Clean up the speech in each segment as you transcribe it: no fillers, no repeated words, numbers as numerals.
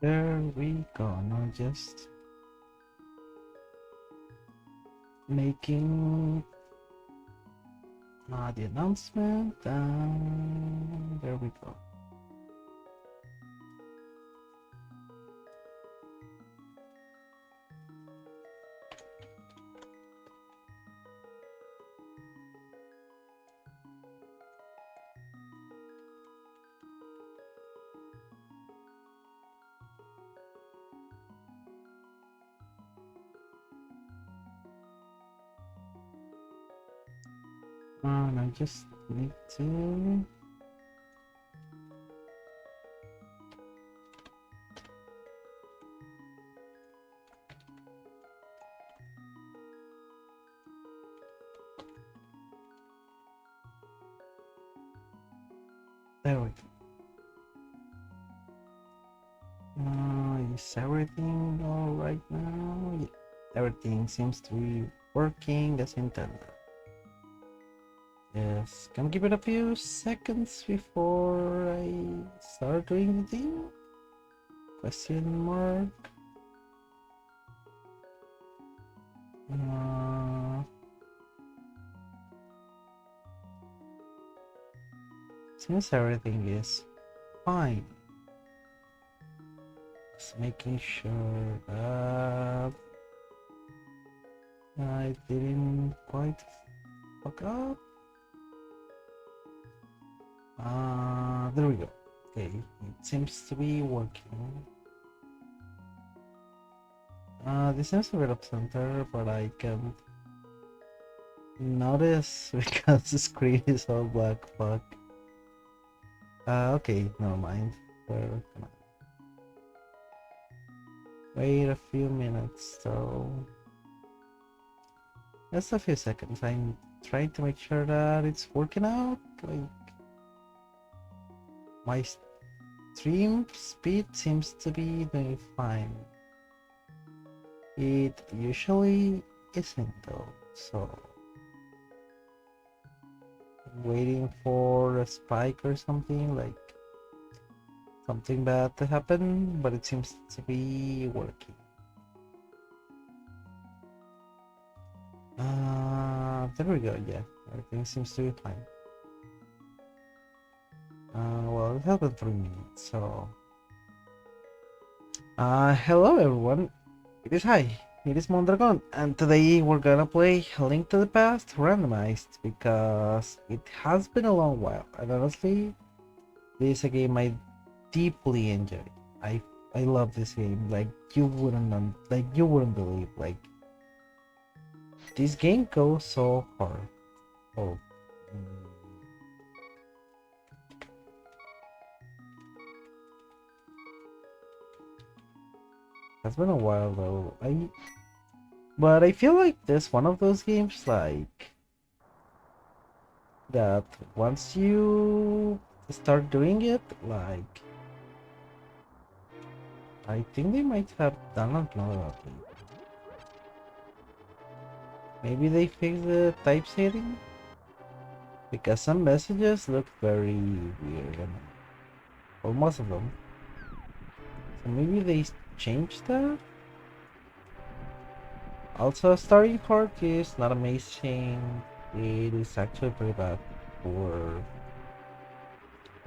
There we go. Now just making the announcement, and there we go. And I just need to there we go. Is everything all right now? Yeah, everything seems to be working as intended. Yes, can give it a few seconds before I start doing the thing? Question mark. Seems everything is fine. Just making sure that I didn't quite fuck up. There we go. Okay, it seems to be working. This seems a bit off center, but I can't notice because the screen is all black. Fuck. Okay, never mind. Where can I wait a few minutes? So just a few seconds. I'm trying to make sure that it's working out. Like my stream speed seems to be doing fine. It usually isn't though, so waiting for a spike or something, like something bad to happen, but it seems to be working. There we go. Yeah, everything seems to be fine. Well, it happened 3 minutes, so hello everyone. It is Mondragon, and today we're gonna play A Link to the Past randomized because it has been a long while, and honestly, this is a game I deeply enjoy. I love this game. Like you wouldn't believe. Like this game goes so hard. Oh. It's been a while though. But I feel like this one of those games like that once you start doing it, like I think they might have done another update. Maybe they fixed the typesetting? Because some messages look very weird, or most of them. So maybe they changed that? Also, starting part is not amazing. It is actually pretty bad for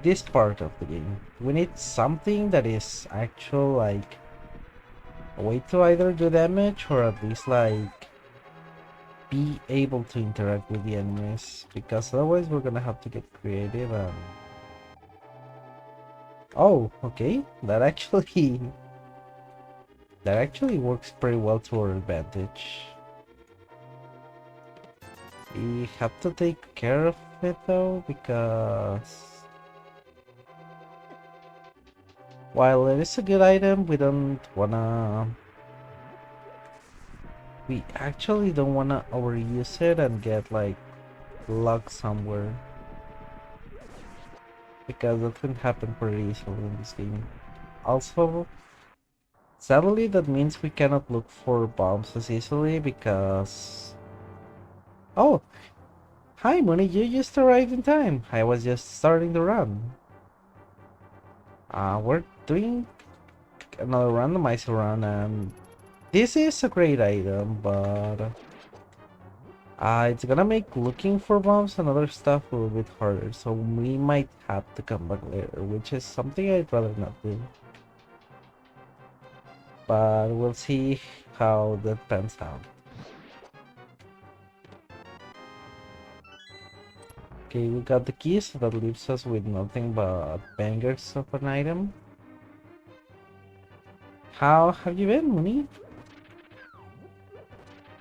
this part of the game. We need something that is actual, like a way to either do damage or at least like be able to interact with the enemies, because otherwise we're gonna have to get creative and oh, okay, that actually works pretty well to our advantage. We have to take care of it though, because while it is a good item, we actually don't wanna overuse it and get like luck somewhere, because that can happen pretty easily in this game. Also, sadly, that means we cannot look for bombs as easily because... Oh! Hi, Mooney, you just arrived in time. I was just starting the run. We're doing another randomizer run, and this is a great item, but it's gonna make looking for bombs and other stuff a little bit harder, so we might have to come back later, which is something I'd rather not do. But we'll see how that pans out. Okay, we got the keys, so that leaves us with nothing but bangers of an item. How have you been, Mooney?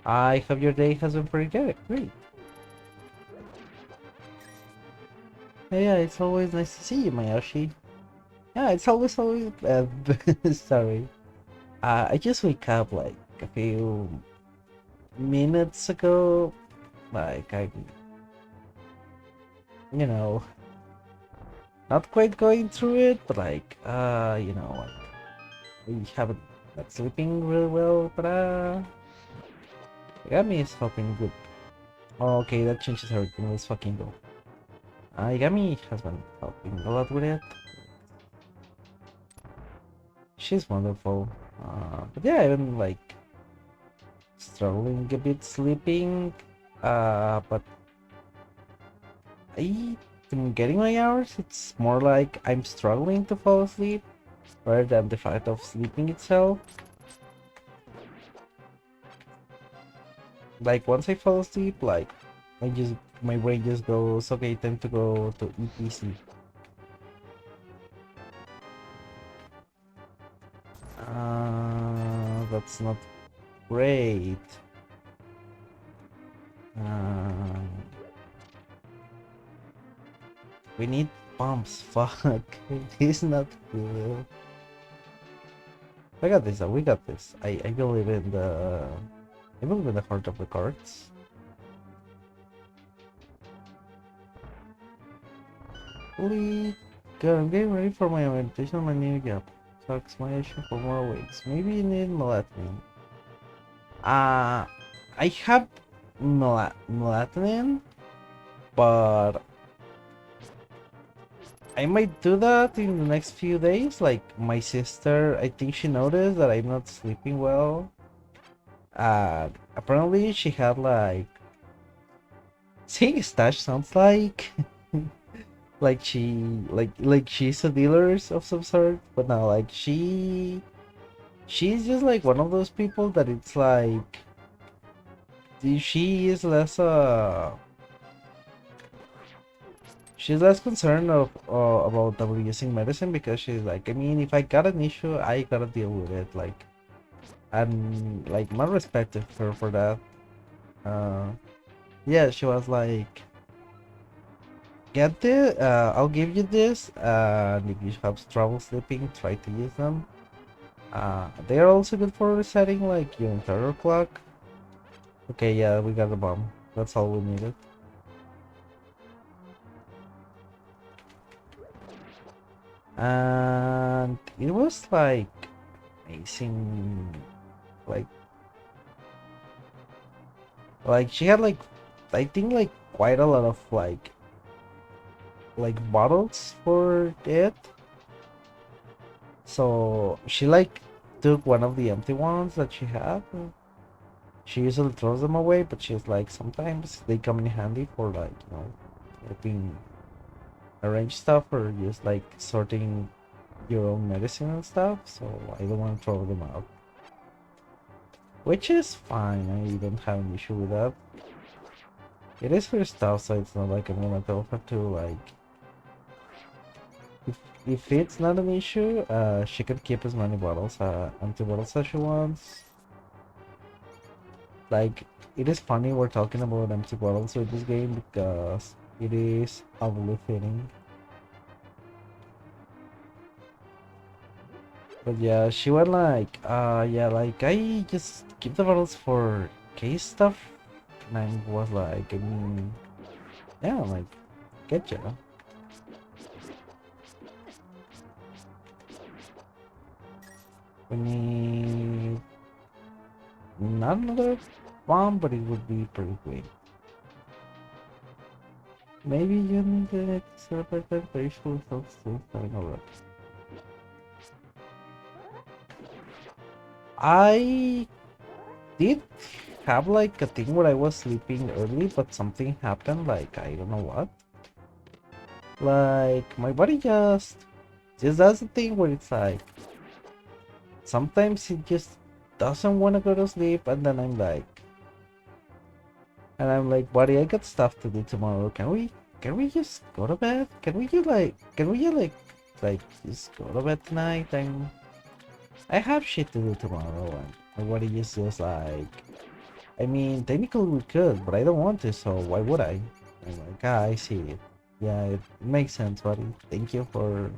I hope your day has been pretty good. Great. Yeah, it's always nice to see you, Mayoshi. Yeah, it's always sorry. I just wake up like a few minutes ago. Like you know, not quite going through it, but like, we haven't not sleeping really well, but Yagami is helping good. Oh, okay, that changes everything. Let's fucking go. Yagami has been helping a lot with it. She's wonderful. But yeah, I've been like struggling a bit sleeping. But I'm getting my hours. It's more like I'm struggling to fall asleep rather than the fact of sleeping itself. Like once I fall asleep, like my brain just goes, okay, time to go to EPC. That's not great. We need pumps. Fuck, this is not good. I got this. We got this. I believe in the. I believe in the heart of the cards. Holy God, I'm getting ready for my orientation on my new job. So explanation for more weeks. Maybe you need melatonin. I have melatonin, but I might do that in the next few days. Like my sister, I think she noticed that I'm not sleeping well. Apparently she had like seeing stash sounds like like she's a dealer of some sort, but now like she's just like one of those people that it's like she is less she's less concerned of about using medicine because she's like, I mean, if I got an issue, I gotta deal with it. Like, and like, my respect to her for that. Yeah, she was like, get this. I'll give you this. And if you have trouble sleeping, try to use them. They are also good for resetting like your entire clock. Okay, yeah, we got the bomb. That's all we needed. And it was like amazing, like she had like I think like quite a lot of like bottles for it, so she like took one of the empty ones that she had. She usually throws them away, but she's like sometimes they come in handy for like helping arrange stuff or just like sorting your own medicine and stuff, so I don't want to throw them out. Which is fine, I don't have an issue with that. It is her stuff, so it's not like I'm gonna tell her to like... If it's not an issue, she can keep as many bottles, empty bottles as she wants. Like, it is funny we're talking about empty bottles with this game because it is oddly fitting. But yeah, she went like, yeah, like, I just keep the bottles for case stuff. And I was like, I mean, yeah, like, get ya. We need not another bomb, but it would be pretty great. Maybe you need to celebrate that very cool self-sleep having a look. I did have like a thing where I was sleeping early, but something happened, like I don't know what. Like my body just does a thing where it's like sometimes it just doesn't want to go to sleep, and then I'm like, buddy, I got stuff to do tomorrow. Can we just go to bed? Can we just like just go to bed tonight? I have shit to do tomorrow, and my body is just like, I mean, technically we could, but I don't want to, so why would I? I'm like, I see it. Yeah, it makes sense, buddy. Thank you for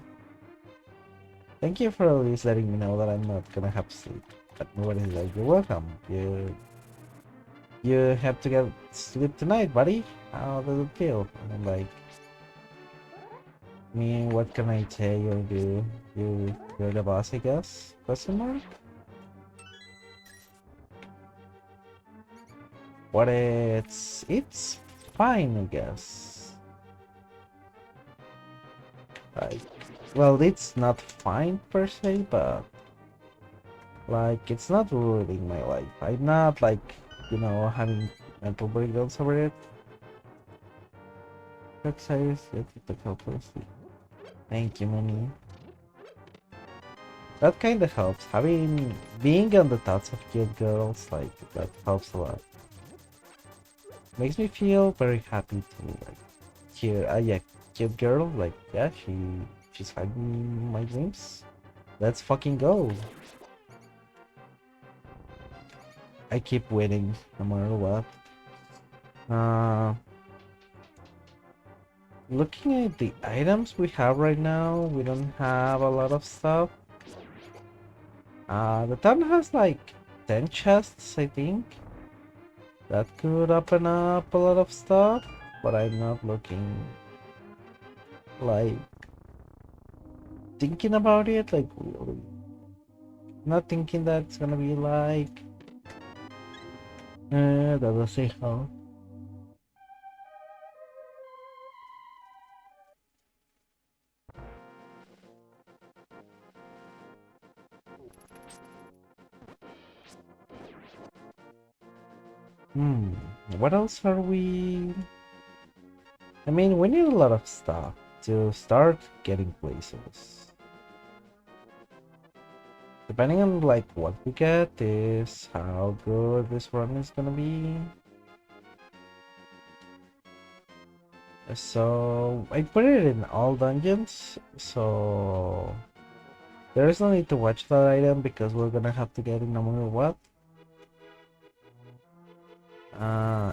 at least letting me know that I'm not gonna have sleep. But nobody's like, you're welcome. You have to get sleep tonight, buddy. How does it feel? And I'm like, me, what can I tell you? You're the boss, I guess? Question mark? But it's fine, I guess. Like, well, it's not fine per se, but like, it's not ruining my life. I'm not like, having mental breakdowns over it. Exercise, let's take help sleep. Thank you, Moni. That kind of helps. Being on the thoughts of cute girls, like, that helps a lot. Makes me feel very happy to, like, hear, yeah, cute girl, like, yeah, she's having my dreams. Let's fucking go. I keep winning, no matter what. Looking at the items we have right now, we don't have a lot of stuff. The town has like 10 chests, I think. That could open up a lot of stuff, but I'm not looking, like, thinking about it, like, really. Not thinking that it's gonna be like, that will say how. Hmm, what else are we? I mean, we need a lot of stuff to start getting places. Depending on like what we get is how good this run is gonna be. So I put it in all dungeons, so there is no need to watch that item because we're gonna have to get it no matter what.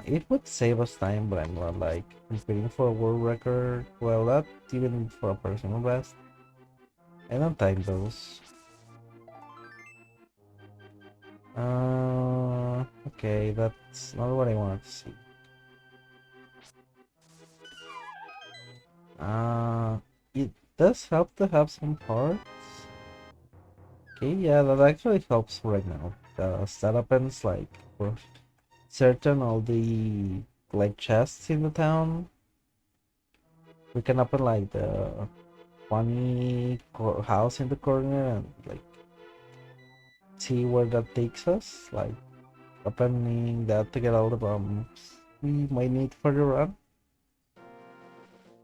It would save us time, but I'm not like competing for a world record. Well, not even for a personal best. I don't time those. Okay, that's not what I wanted to see. It does help to have some parts. Okay, yeah, that actually helps right now. That happens like for certain all the like chests in the town. We can open like the funny house in the corner and like see where that takes us. Like opening that to get all the bombs we might need for the run.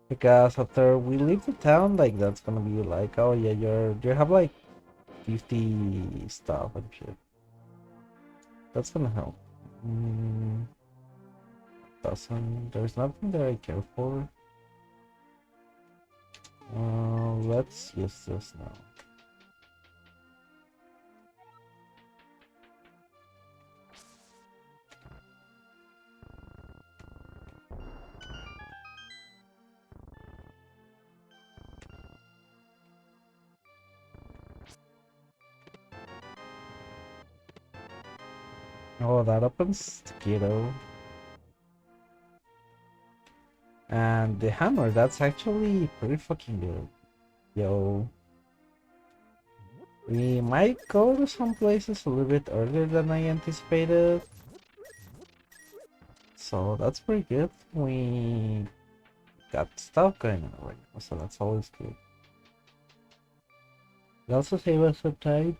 Because after we leave the town, like that's gonna be like, oh yeah, you have like 50 stuff and shit. That's gonna help. There's nothing that I care for. Let's use this now. Oh, that opens Keto. And the hammer, that's actually pretty fucking good. Yo. We might go to some places a little bit earlier than I anticipated. So that's pretty good. We got stuff going on right now, so that's always good. It also save us some time.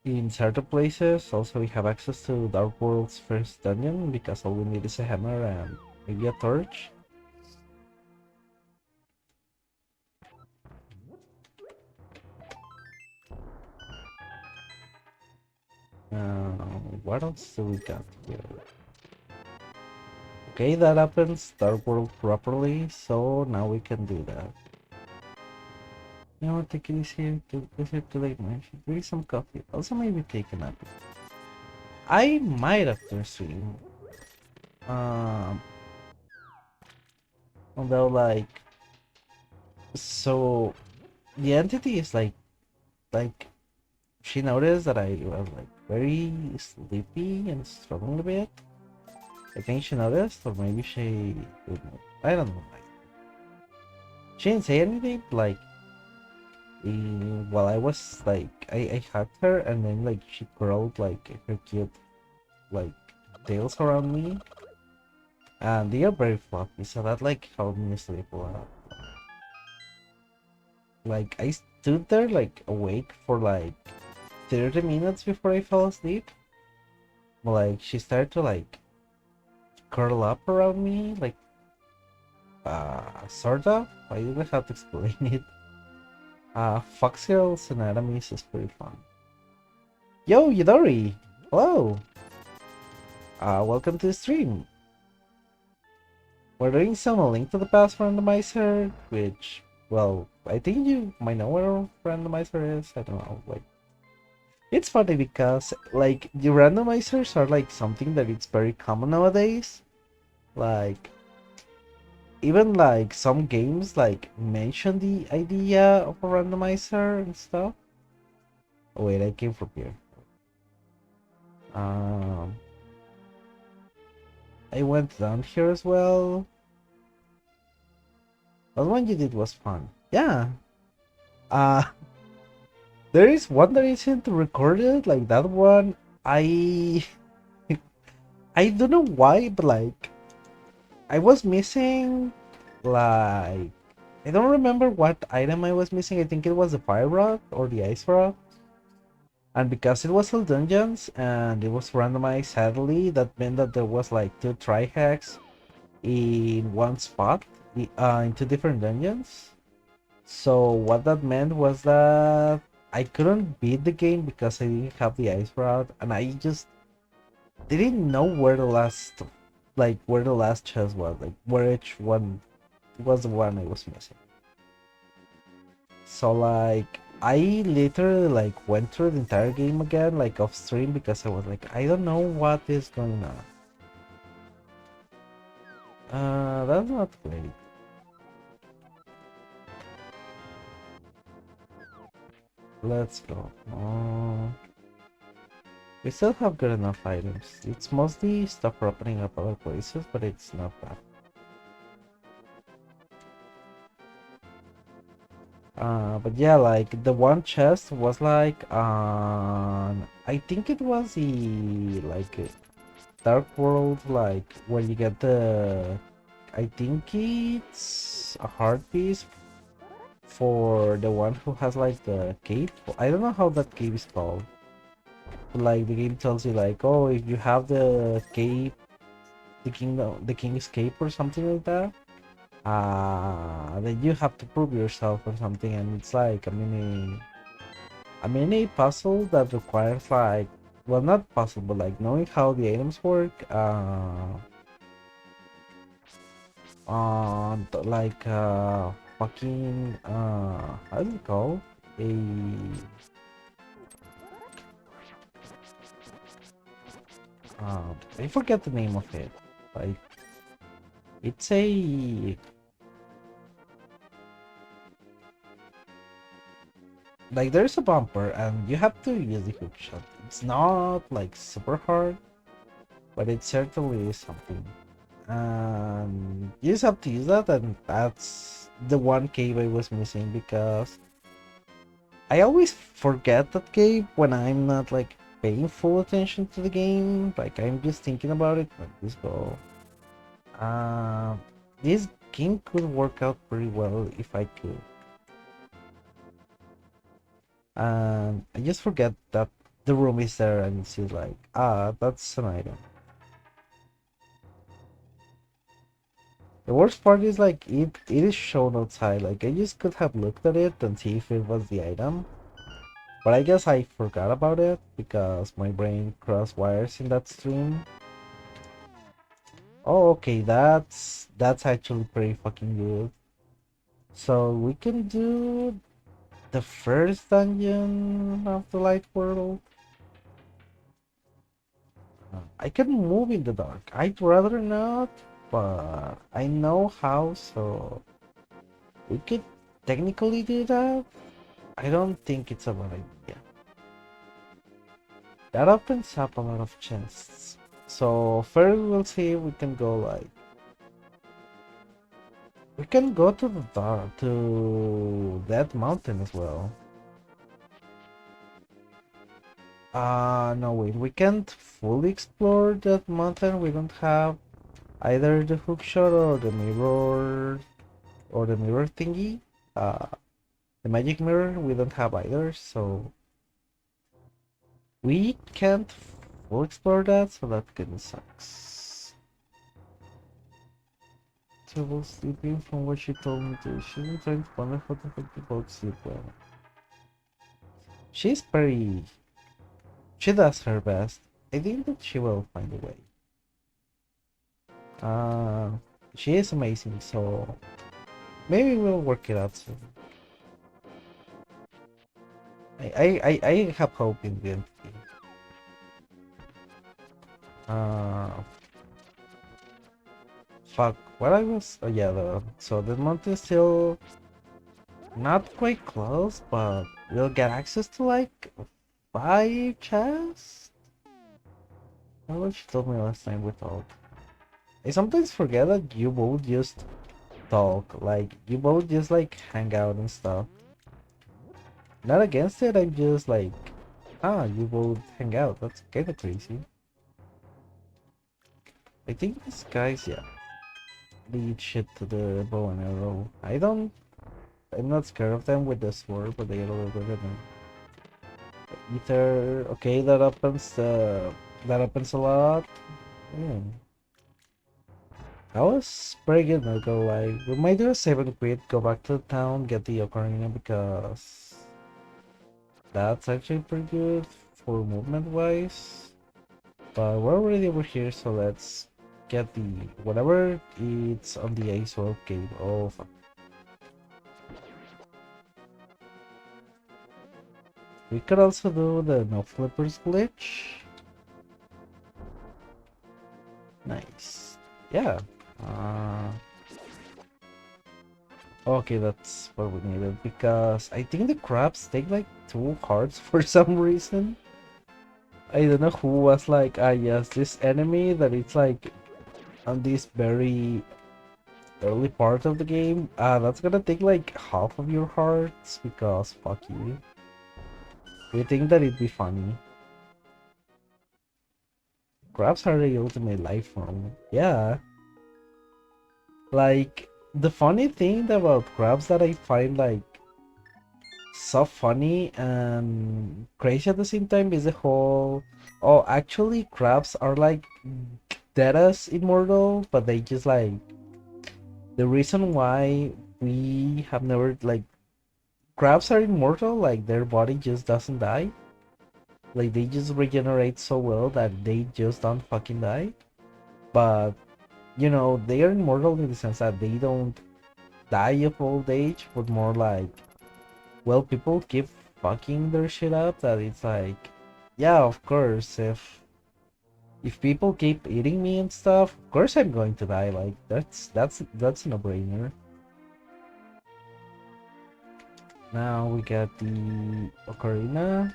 In certain places, also we have access to Dark World's first dungeon because all we need is a hammer and maybe a torch. What else do we got here? Okay, that happens Dark World properly, so now we can do that. You know what, take it easy, easier to late man. Drink some coffee. Also maybe take a nap. I might after stream. Um, although like, so the entity is like she noticed that I was like very sleepy and struggling a bit. I think she noticed, or maybe she didn't know. I don't know. She didn't say anything. Like, while I was like, I hugged her, and then like she curled like her cute like tails around me, and they are very fluffy, so that like helped me sleep a lot. Like I stood there like awake for like 30 minutes before I fell asleep. Like she started to like curl up around me, like sort of. I don't know how to explain it. Foxgirl's anatomy is pretty fun. Yo, Yidori! Hello! Welcome to the stream. We're doing some A Link to the Past randomizer, which, well, I think you might know what a randomizer is. I don't know, like, it's funny because, like, the randomizers are, like, something that it's very common nowadays. Like, even, like, some games, like, mention the idea of a randomizer and stuff. Oh, wait, I came from here. Um, I went down here as well. The one you did was fun. Yeah. Uh, there is one that isn't recorded, like that one. I I don't know why, but like I was missing like I don't remember what item I was missing. I think it was the fire rod or the ice rod. And because it was all dungeons and it was randomized sadly, that meant that there was like two try hacks in one spot in two different dungeons. So what that meant was that I couldn't beat the game because I didn't have the ice rod, and I just didn't know where the last chest was, like where each one was the one I was missing. So like I literally like went through the entire game again, like off stream, because I was like, I don't know what is going on. That's not great. Let's go. We still have good enough items. It's mostly stuff for opening up other places, but it's not bad. But yeah, like the one chest was like I think it was the like Dark World, like where you get the I think it's a heart piece for the one who has like the cape. I don't know how that cape is called. But, like the game tells you like, oh, if you have the cape, the king's cape or something like that, then you have to prove yourself or something, and it's like a mini puzzle that requires like, well, not puzzle, but like knowing how the items work, on like fucking how do you call a I forget the name of it. Like it's a like there's a bumper and you have to use the hook shot. It's not like super hard, but it certainly is something. And you just have to use that, and that's the one cave I was missing because I always forget that cave when I'm not like paying full attention to the game. Like I'm just thinking about it. Like this go. Uh, this game could work out pretty well if I could. I just forget that the room is there and it's just like, ah, that's an item. The worst part is like it is shown outside. Like I just could have looked at it and see if it was the item. But I guess I forgot about it because my brain crossed wires in that stream. Oh, okay, that's actually pretty fucking good. So we can do the first dungeon of the light world. I can move in the dark. I'd rather not, but I know how, so we could technically do that. I don't think it's a bad idea. That opens up a lot of chests. So first we'll see if we can go like we can go to the dark to that mountain as well. No wait, we can't fully explore that mountain. We don't have either the hookshot or the mirror thingy. The magic mirror we don't have either, so we can't full explore that, so that kinda sucks. Trouble sleeping from what she told me to. She's trying to wonder how the fuck people sleep well. She's pretty. She does her best. I think that she will find a way. Uh, she is amazing, so maybe we'll work it out soon. I have hope in the entity. Uh, fuck. What I was? Oh yeah, so the month is still not quite close, but we'll get access to like 5 chests. That's what she told me last time we talked. I sometimes forget that you both just talk, like you both just like hang out and stuff. Not against it, I'm just like, you both hang out. That's kind of crazy. I think these guys, yeah, lead shit to the bow and arrow. I'm not scared of them with the sword, but they are a little bit annoying. Ether, okay, that happens a lot. Yeah. That was pretty good, not gonna lie. We might do a save and quit, go back to the town, get the ocarina because that's actually pretty good for movement wise. But we're already over here, so let's get the whatever it's on the Ice World Cave. Oh fuck. We could also do the no flippers glitch. Nice. Yeah. Uh, okay, that's what we needed because I think the crabs take like 2 hearts for some reason. I don't know who was like, yes, this enemy that it's like on this very early part of the game, that's gonna take like half of your hearts because fuck you. We think that it'd be funny. Crabs are the ultimate life form. Yeah. Like, the funny thing about crabs that I find like so funny and crazy at the same time is the whole, oh, actually crabs are like dead as immortal, but they just like, the reason why we have never like, crabs are immortal, like their body just doesn't die. Like they just regenerate so well that they just don't fucking die. But you know, they are immortal in the sense that they don't die of old age, but more like, well, people keep fucking their shit up that it's like, yeah, of course, if people keep eating me and stuff, of course I'm going to die. Like that's a no-brainer. Now we got the ocarina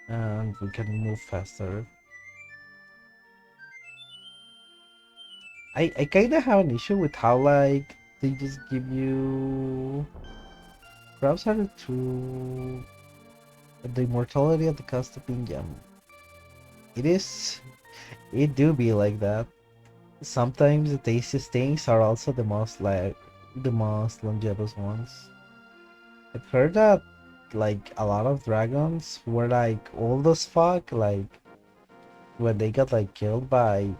and we can move faster. I kind of have an issue with how like they just give you crabs are true the immortality at the cost of being young. It do be like that. Sometimes the tastiest things are also the most longevous ones. I've heard that like a lot of dragons were like old as fuck, like when they got like killed by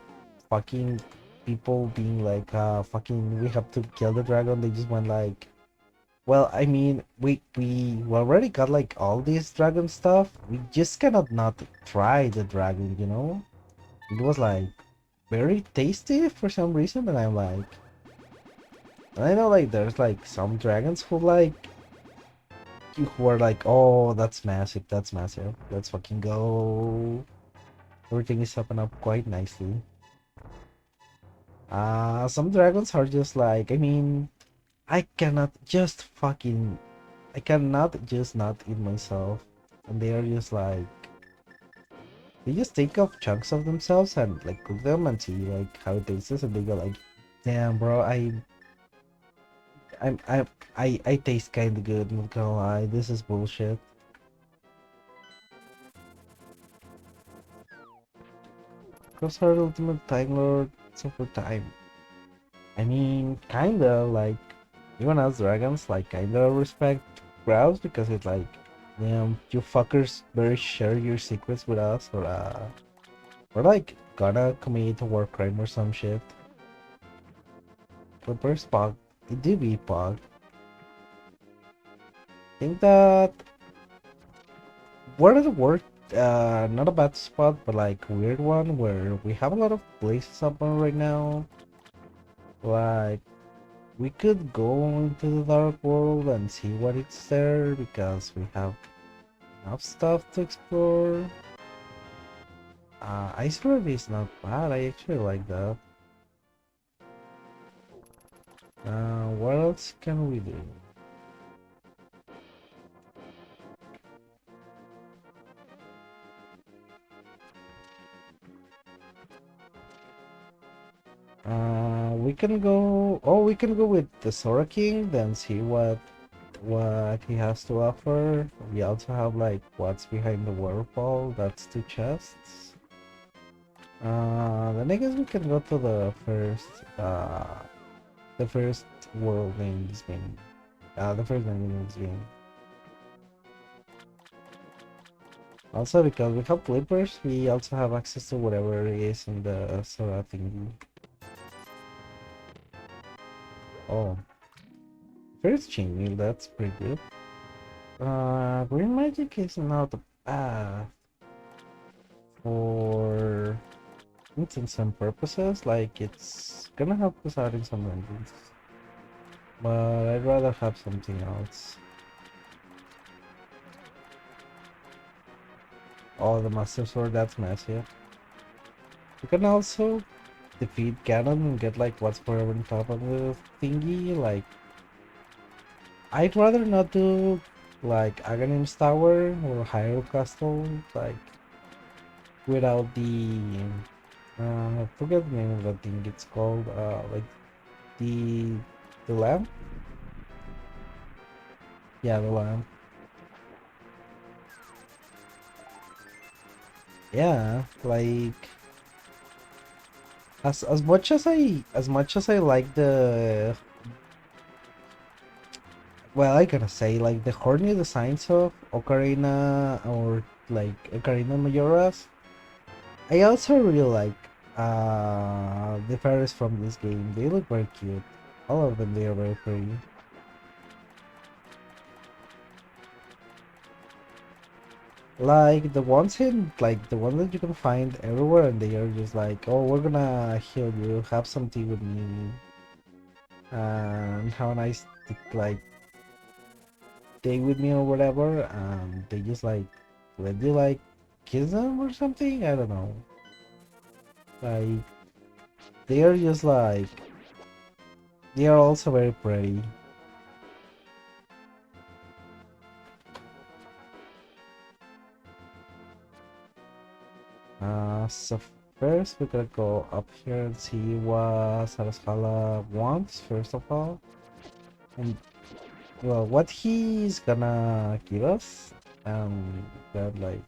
fucking people being like fucking we have to kill the dragon, they just went like, well, I mean, we already got like all this dragon stuff. We just cannot not try the dragon, you know? It was like very tasty for some reason, and I'm like, I know like there's like some dragons who are like, oh, that's massive, that's massive. Let's fucking go. Everything is up and up quite nicely. Some dragons are just like, I mean, I cannot just fucking, I cannot just not eat myself. And they are just like, they just take off chunks of themselves and like cook them and see like how it tastes, and they go like, damn, bro, I'm, I, I taste kind of good. Not gonna lie, this is bullshit. Crossheart Ultimate Time Lord, Super Time. I mean, kinda like even as dragons, like kinda respect Grouse because it's like, you fuckers better share your secrets with us, or like gonna commit a war crime or some shit. But where's Pog? It do be Pog. Think that we're at a work, not a bad spot, but like weird one where we have a lot of places up on right now. Like we could go into the dark world and see what it's there because we have enough stuff to explore. Ice Road is not bad. I actually like that. What else can we do? We can go. Oh, we can go with the Sora King, then see what he has to offer. We also have like what's behind the waterfall. That's 2 chests. Then I guess we can go to the first world in this game. The first name in this game. Also, because we have clippers, we also have access to whatever is in the Sora thingy. Oh, first chain, that's pretty good. Green magic is not bad for intents and purposes. Like it's gonna help us out in some engines, but I'd rather have something else. Oh, the Master Sword, that's massive. You can also defeat Ganon and get like what's forever on top of the thingy. Like, I'd rather not do like Aghanim's Tower or Hyrule Castle, like without I forget the name of that thing. It's called like the the lamp. Yeah, the lamp. Yeah, like as much as I like the, well, I gotta say, like the horny designs of Ocarina or like Ocarina Majora's. I also really like the fairies from this game. They look very cute. All of them, they are very pretty. Like the ones that you can find everywhere, and they are just like, oh, we're gonna heal you. Have some tea with me, and have a nice like day with me or whatever. And they just like let you like kiss them or something. I don't know. Like they are just like, they are also very pretty. So first we're gonna go up here and see what Sarashala wants first of all, and well, what he's gonna give us. That like,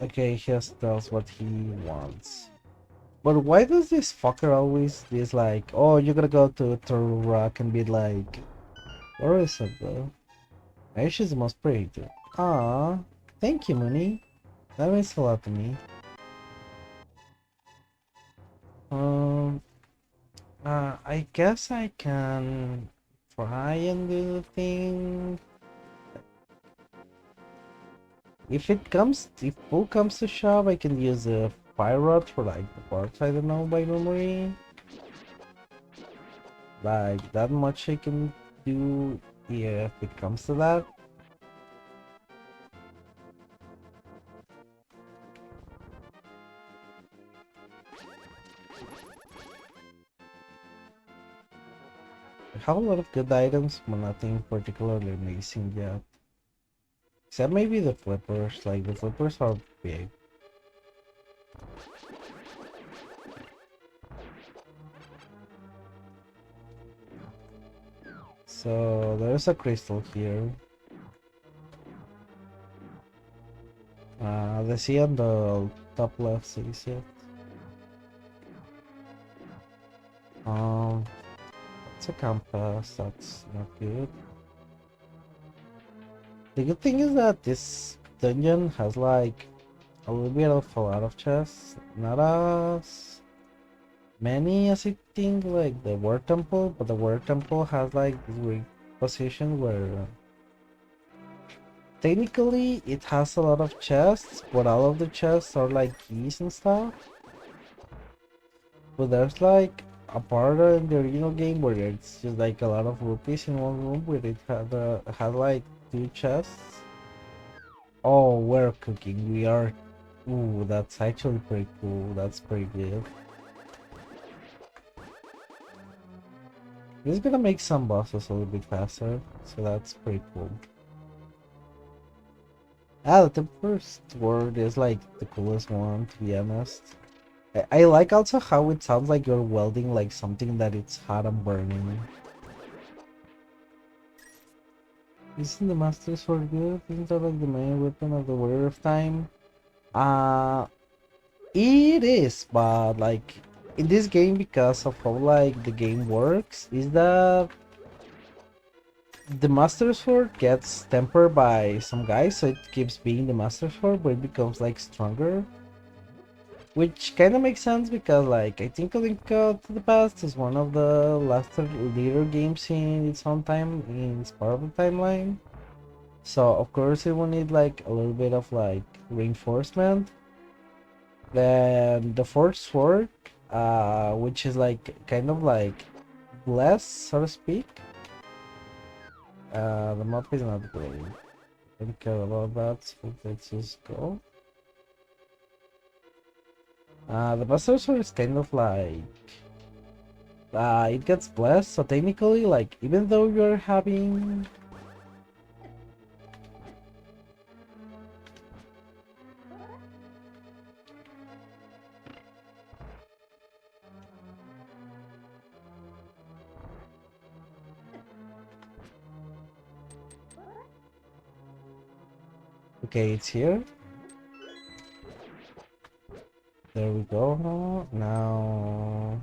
okay, he just tells what he wants. But why does this fucker always this like, oh, you gotta go to Turtle Rock and be like, where is it though? Maybe she's the most pretty too. Ah, thank you, Mooney. That means a lot to me. Um, I guess I can try and do the thing. If pull comes to shove, I can use a fire rod for like the parts I don't know by memory. Like that much I can do, yeah, if it comes to that. I have a lot of good items, but nothing particularly amazing yet. Except maybe the flippers, like the flippers are big. So there's a crystal here. The sea on the top left says it. It's a compass, that's not good. The good thing is that this dungeon has like a little bit of a lot of chests. Not as many as I think like the War Temple, but the War Temple has like this weird position where technically it has a lot of chests, but all of the chests are like keys and stuff. But there's like a part in the original game where it's just like a lot of rupees in one room where it had like two chests. Oh, we're cooking. We are. Ooh, that's actually pretty cool. That's pretty good. This is gonna make some bosses a little bit faster, so that's pretty cool. Ah, the first word is like the coolest one, to be honest. I like also how it sounds like you're welding like something that it's hot and burning. Isn't the Master Sword good? Isn't that like the main weapon of the Warrior of Time? Uh, it is, but like in this game, because of how like the game works, is that the Master Sword gets tempered by some guys, so it keeps being the Master Sword, but it becomes like stronger. Which kind of makes sense because like I think A Link to the Past is one of the last leader games in its own time, in its part of the timeline. So of course it will need like a little bit of like reinforcement. Then the fourth sword, which is like kind of like blessed, so to speak. The map is not great. I don't care about that, so let's just go. The Master Sword is kind of like it gets blessed, so technically like even though you're having okay, it's here. There we go. Now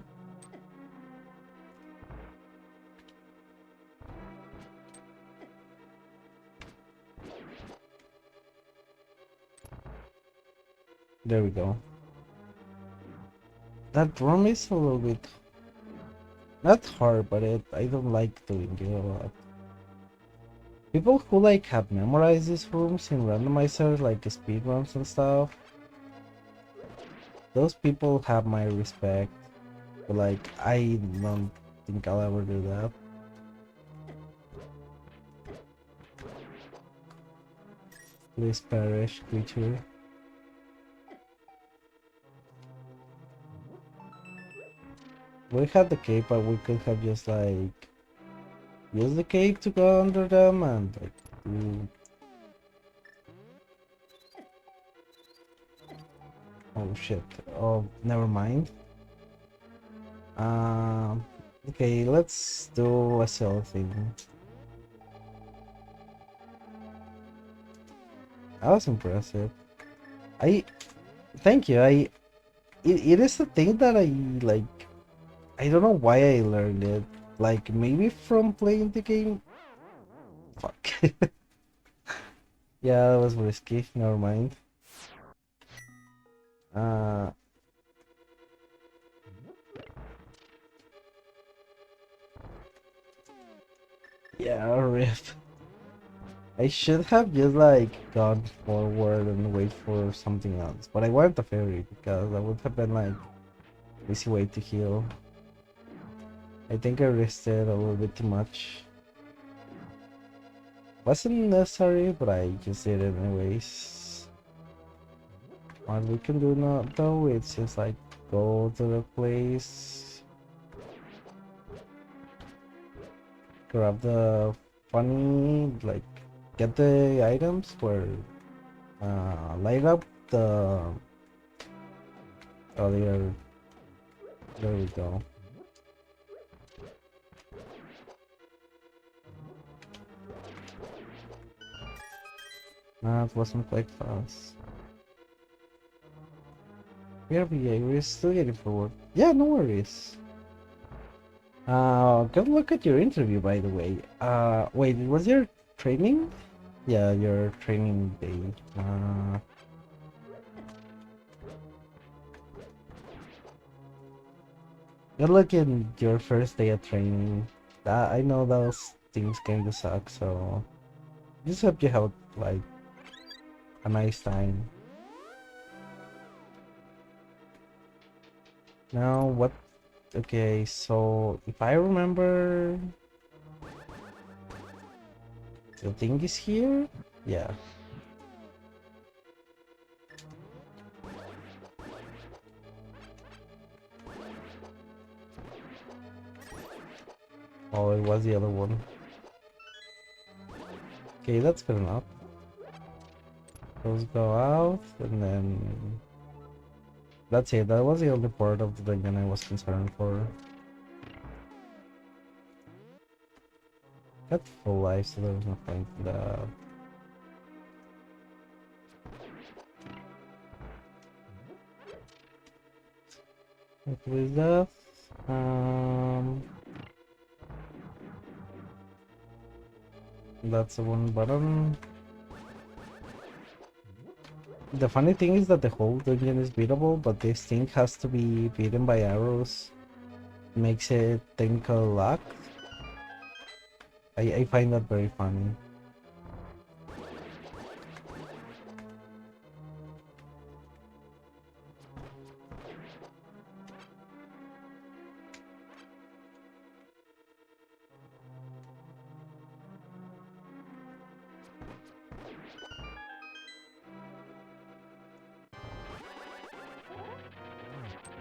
there we go. That room is a little bit not hard, but I don't like doing it a lot. People who like have memorized these rooms in randomizers like speedruns and stuff, those people have my respect. But like I don't think I'll ever do that. Please perish, creature. We had the cape, but we could have just like used the cape to go under them and like do... Oh shit. Oh, never mind. Okay, let's do a sell thing. That was impressive. Thank you. it is a thing that I like. I don't know why I learned it. Like maybe from playing the game. Fuck. Yeah, that was risky. Never mind. Uh, yeah, rip. I should have just like gone forward and wait for something else, but I wanted the fairy because that would have been like easy way to heal. I think I risked it a little bit too much. Wasn't necessary, but I just did it anyways. What we can do now though, it's just like go to the place, grab the funny, like get the items where light up the. Oh, there we go. Nah, it wasn't quite fast. We're still getting forward. Yeah, no worries. Good luck at your interview, by the way. Wait, was your training? Yeah, your training day. Good luck in your first day of training. I know those things kind of suck, so just hope you have like a nice time. Now, what? Okay, so if I remember, the thing is here? Yeah. Oh, it was the other one. Okay, that's good enough. Those go out, and then that's it. That was the only part of the dungeon I was concerned for. Got full life, so there was no point in that. What is that? That's the one button. The funny thing is that the whole dungeon is beatable, but this thing has to be beaten by arrows. Makes it technical luck. I find that very funny.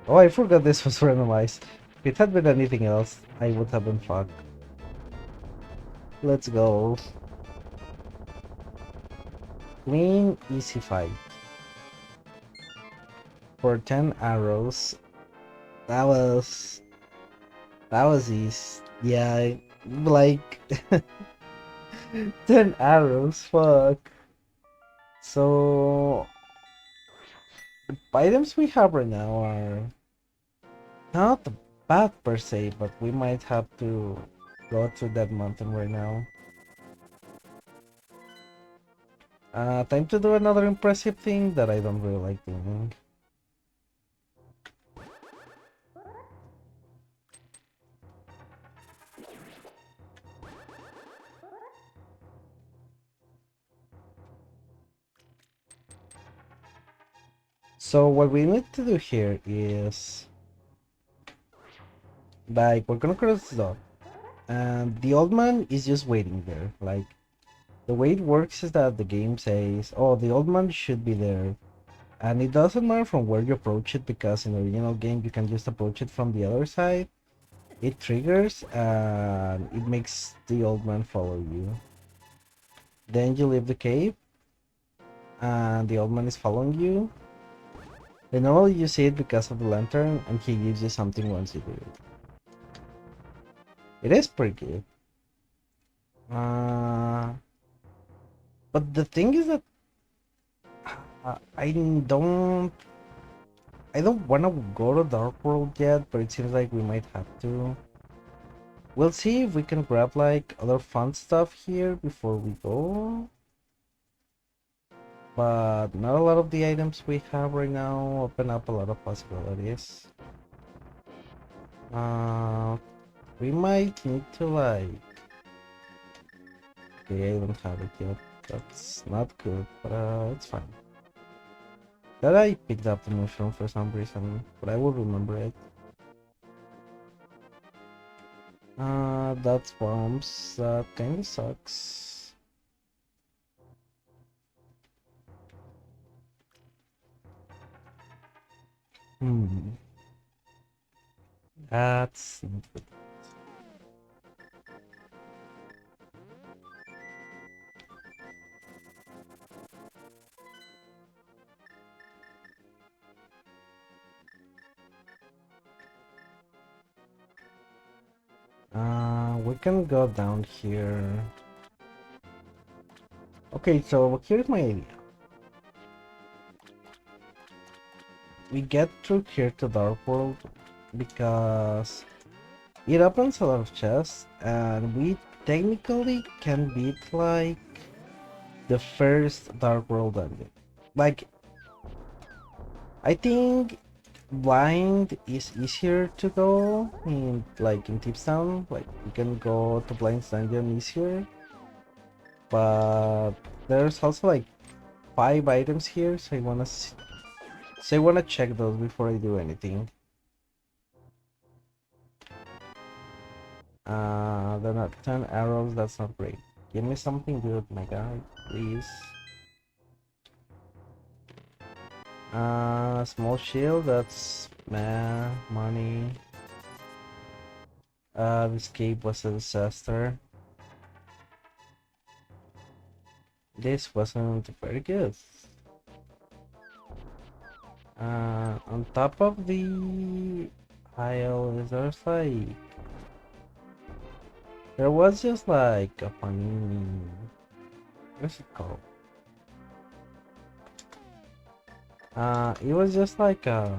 Oh, I forgot this was randomized. If it had been anything else, I would have been fucked. Let's go. Clean, easy fight. For 10 arrows. That was... That was easy. Yeah, like... 10 arrows, fuck. So... The items we have right now are... Not bad per se, but we might have to go to that mountain right now. Time to do another impressive thing that I don't really like doing. So what we need to do here is... Like, we're gonna cross this off. And the old man is just waiting there. Like, the way it works is that the game says, oh, the old man should be there. And it doesn't matter from where you approach it, because in the original game you can just approach it from the other side. It triggers and it makes the old man follow you. Then you leave the cave and the old man is following you. Then normally you see it because of the lantern and he gives you something once you do it. It is pretty good. But the thing is that I don't... I don't wanna go to Dark World yet, but it seems like we might have to. We'll see if we can grab like other fun stuff here before we go. But not a lot of the items we have right now open up a lot of possibilities. Uh, we might need to like... Okay, I don't have it yet. That's not good, but it's fine. That I picked up the mushroom for some reason, but I will remember it. That's bombs. That kinda sucks. Hmm. That's not good. We can go down here. Okay, so here's my idea. We get through here to Dark World because it opens a lot of chests, and we technically can beat like the first Dark World dungeon. Like, I think Blind is easier to go in like in Tipstown. Like you can go to Blind's dungeon easier, but there's also like 5 items here, so I wanna check those before I do anything. They're not 10 arrows. That's not great. Give me something good, my guy, please. Small shield. That's money. This cave was a disaster. This wasn't very good. On top of the pile, there was just like a funny, what's it called? It was just like it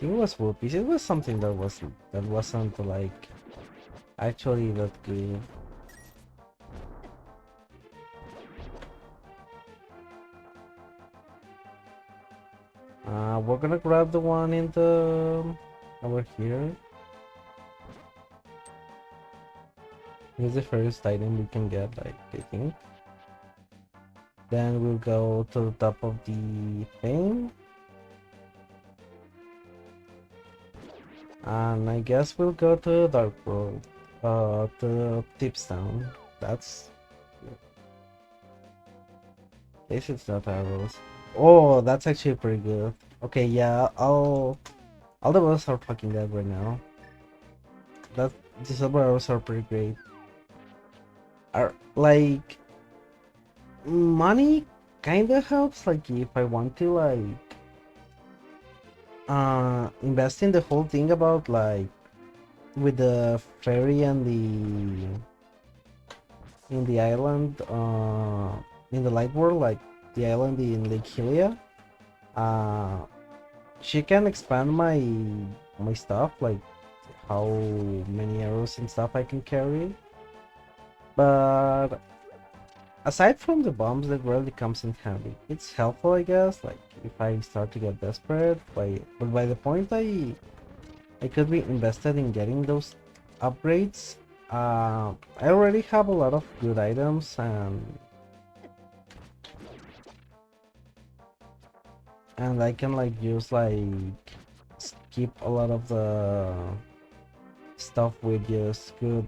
was whoopies. It was something that wasn't like actually that good. We're gonna grab the one in the over here. Here's the first item we can get, like, I think. Then we'll go to the top of the thing. And I guess we'll go to Dark World. To Tipstown. That's... This is not arrows. Oh, that's actually pretty good. Okay, yeah, all the boss are fucking dead right now. That the silver arrows are pretty great. Are like money kinda helps, like if I want to like invest in the whole thing about like with the fairy and the in the island in the light world, like the island in Lake Hylia. She can expand my stuff, like how many arrows and stuff I can carry. But aside from the bombs, that rarely comes in handy. It's helpful, I guess, like if I start to get desperate. But by the point I could be invested in getting those upgrades, I already have a lot of good items, and I can like use like skip a lot of the stuff with just good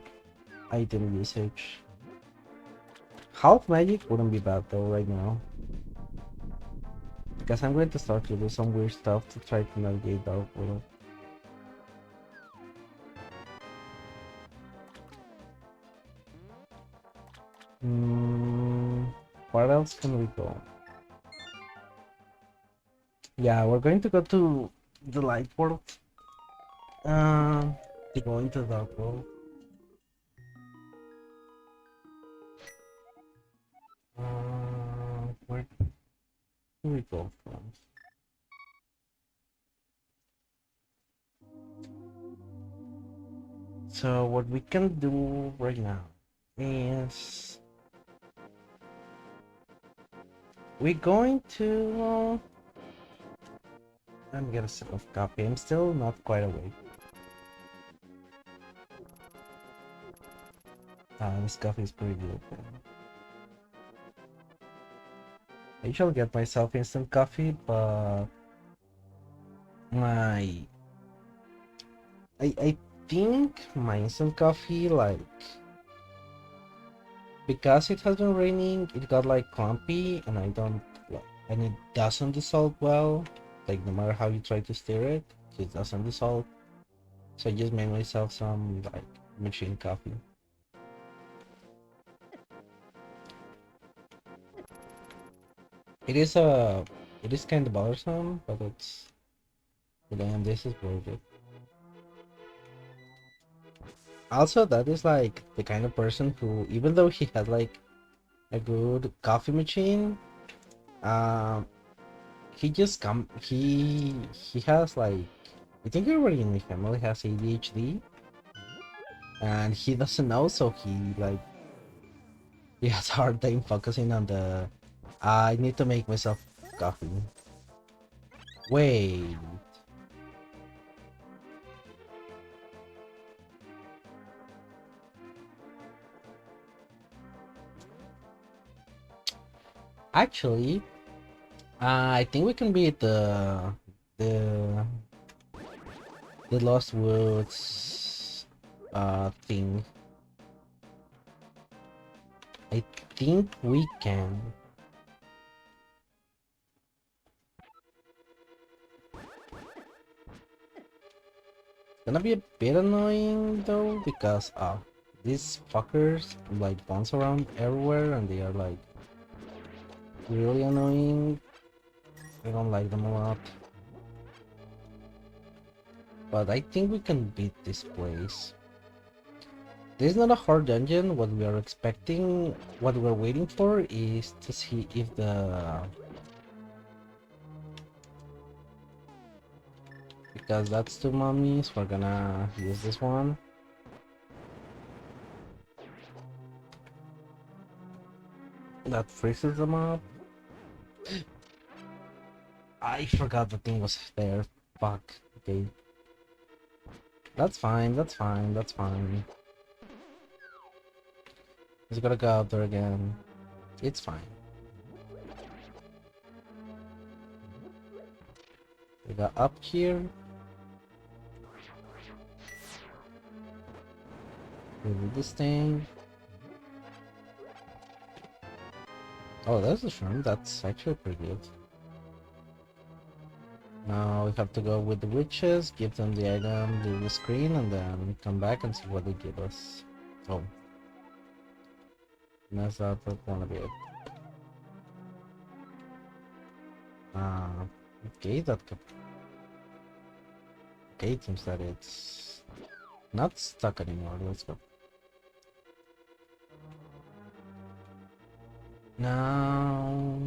item usage. Half magic wouldn't be bad though right now, because I'm going to start to do some weird stuff to try to navigate Dark World. Where else can we go? Yeah, we're going to go to the light world. To go into the dark world. Where do we go from? So what we can do right now is we're going to let me get a sip of coffee. I'm still not quite awake. This coffee is pretty good. I usually get myself instant coffee, but my I think my instant coffee, like, because it has been raining, it got like clumpy, and I don't like, and it doesn't dissolve well. Like, no matter how you try to stir it, it doesn't dissolve. So I just made myself some like machine coffee. It is it is kind of bothersome, but it's, but then this is worth it. Also, that is like the kind of person who, even though he had like a good coffee machine, um, he has like, I think everybody in my family has ADHD, and he doesn't know, so he has a hard time focusing on the I need to make myself coffee. Wait. Actually, I think we can beat the the Lost Woods thing. I think we can. It's gonna be a bit annoying though, because these fuckers like bounce around everywhere and they are like really annoying. I don't like them a lot. But I think we can beat this place. This is not a hard dungeon. What we are expecting, what we're waiting for is to see if because that's two mummies, we're gonna use this one. That freezes them up. I forgot the thing was there. Fuck. Okay. That's fine, that's fine, that's fine. Just gotta go out there again. It's fine. We got up here. We do this thing. Oh, there's a shroom. That's actually pretty good. Now we have to go with the witches, give them the item, leave the screen, and then come back and see what they give us. Oh. That's not wanna be it. Okay, that could... Okay, it seems that it's not stuck anymore. Let's go. Now...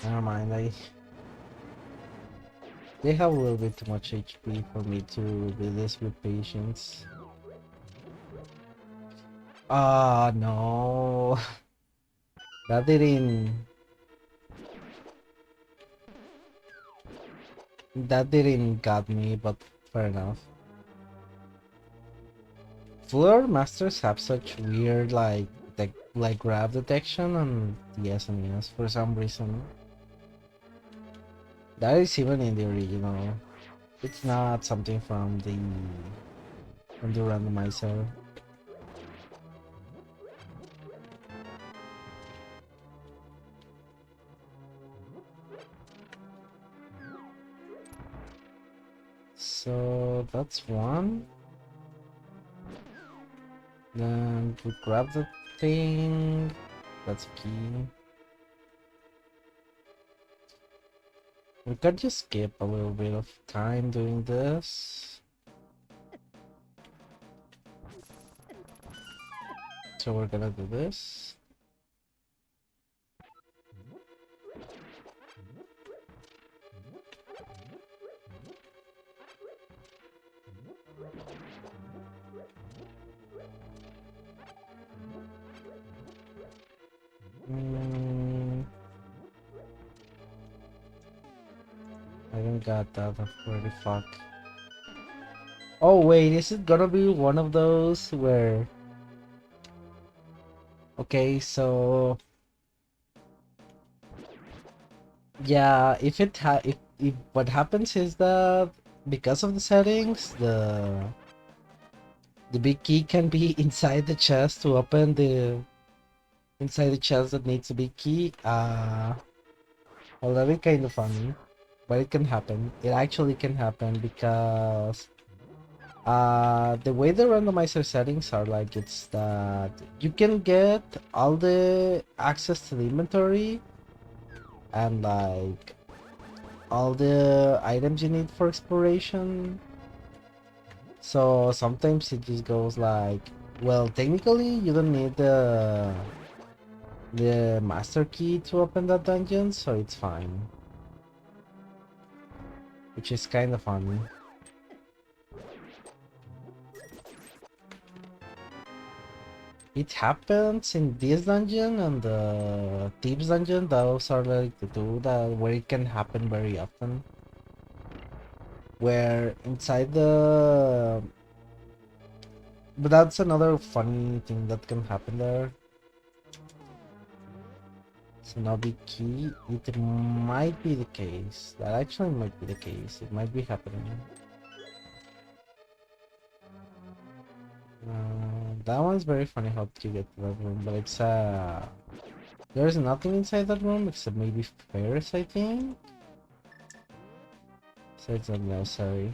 Never mind, they have a little bit too much HP for me to do this with patience. Ah, no. That didn't... That didn't got me, but fair enough. Floor masters have such weird like grab detection on the SNES for some reason. That is even in the original. It's not something from the randomizer. So that's one. Then we grab the thing. That's key. We could just skip a little bit of time doing this. So we're gonna do this. I don't got that. Where the fuck? Oh wait, is it gonna be one of those where? Okay, so yeah, if what happens is that because of the settings, the big key can be inside the chest to open the inside the chest that needs a big key. Well, that'd be kind of funny, but it can happen. It actually can happen because the way the randomizer settings are like, it's that you can get all the access to the inventory and like all the items you need for exploration. So sometimes it just goes like, well, technically you don't need the master key to open that dungeon, so it's fine. Which is kind of funny. It happens in this dungeon and the Thieves dungeon. Those are like the two that where it can happen very often. Where inside the... But that's another funny thing that can happen there. So now the key, it might be the case. That actually might be the case. It might be happening. That one's very funny how you get to that room, but it's there's nothing inside that room except maybe fairs, I think. So it's not necessary.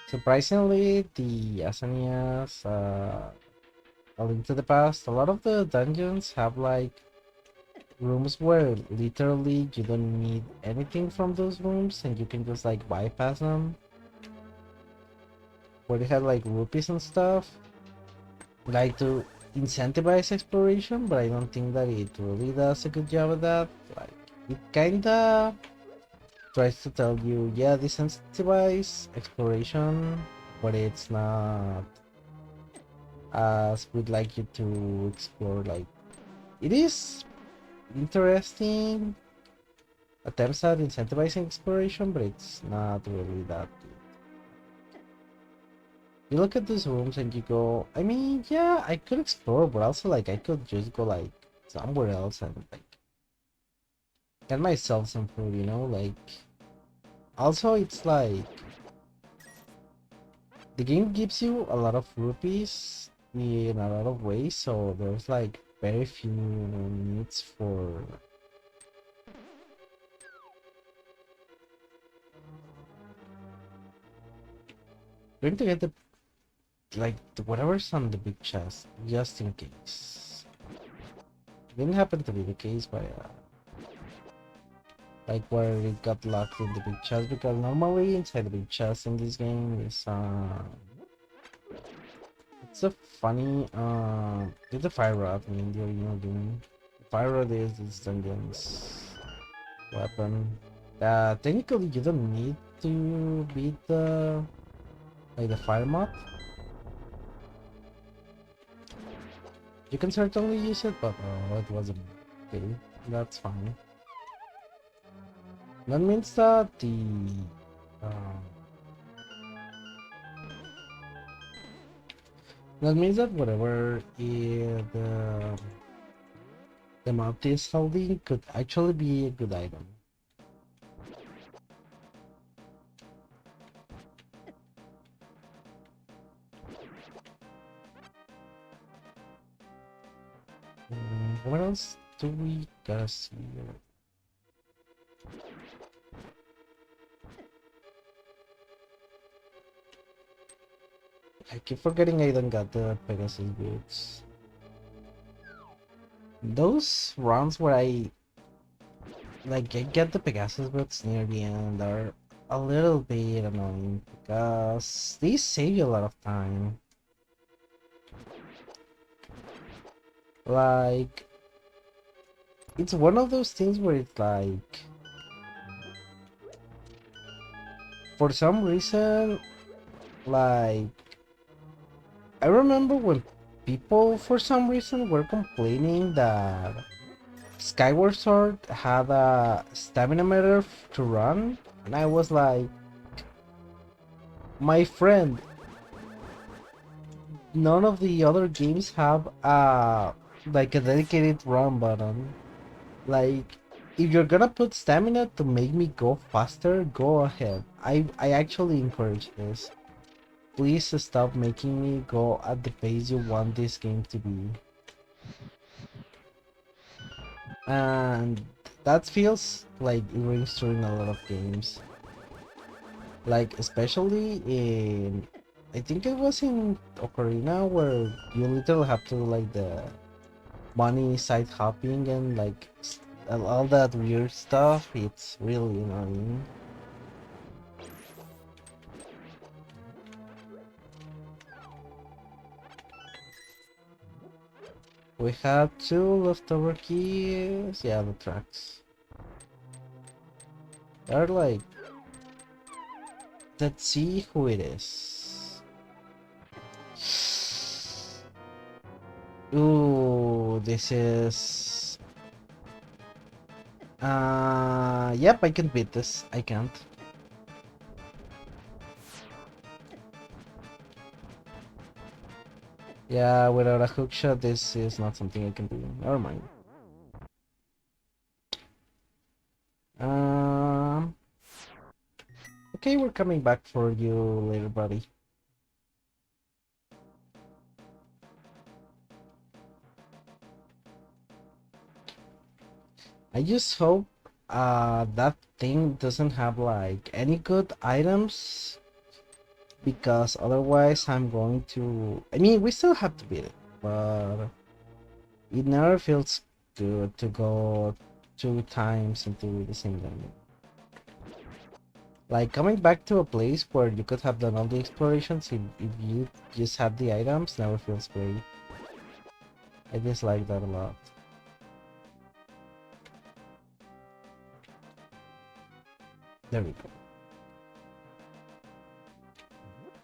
Surprisingly, the SNES, A Link to the Past, a lot of the dungeons have like rooms where literally you don't need anything from those rooms and you can just like bypass them. Where they have like rupees and stuff, like to incentivize exploration, but I don't think that it really does a good job of that. Like, it kinda tries to tell you, yeah, this incentivize exploration, but it's not as we'd like you to explore. Like, it is interesting attempts at incentivizing exploration, but it's not really that good. You look at these rooms and you go, I mean, yeah, I could explore, but also like I could just go like somewhere else and like get myself some food, you know? Like, also it's like the game gives you a lot of rupees in a lot of ways, so there's like very few needs for going to get the whatever's on the big chest just in case. Didn't happen to be the case, but like where it got locked in the big chest, because normally inside the big chest in this game is it's a funny it's a fire rod in the original game. Fire rod is this dungeon's weapon. Technically you don't need to beat the like the fire mod. You can certainly use it, but it wasn't okay. That's fine. That means that uh, whatever the mount is holding could actually be a good item. What else do we gotta see here? I keep forgetting I don't got the Pegasus boots. Those rounds where I get the Pegasus boots near the end are a little bit annoying because they save you a lot of time. Like, it's one of those things where it's like, for some reason, like, I remember when people for some reason were complaining that Skyward Sword had a stamina meter to run, and I was like, my friend, none of the other games have like a dedicated run button. Like, if you're gonna put stamina to make me go faster, go ahead. I actually encourage this. Please stop making me go at the pace you want this game to be. And that feels like it rings true in a lot of games. Like, especially in, I think it was in Ocarina, where you literally have to do like the money side hopping and like all that weird stuff. It's really annoying. We have 2 leftover keys. Yeah, the tracks. They're like, let's see who it is. Ooh, this is... Yep, I can beat this. I can't. Yeah, without a hookshot, this is not something I can do. Never mind. Um... Okay, we're coming back for you later, buddy. I just hope that thing doesn't have like any good items, because otherwise I'm going to... I mean, we still have to beat it, but it never feels good to go 2 times into the same dungeon. Like, coming back to a place where you could have done all the explorations if you just had the items never feels great. I dislike that a lot. There we go.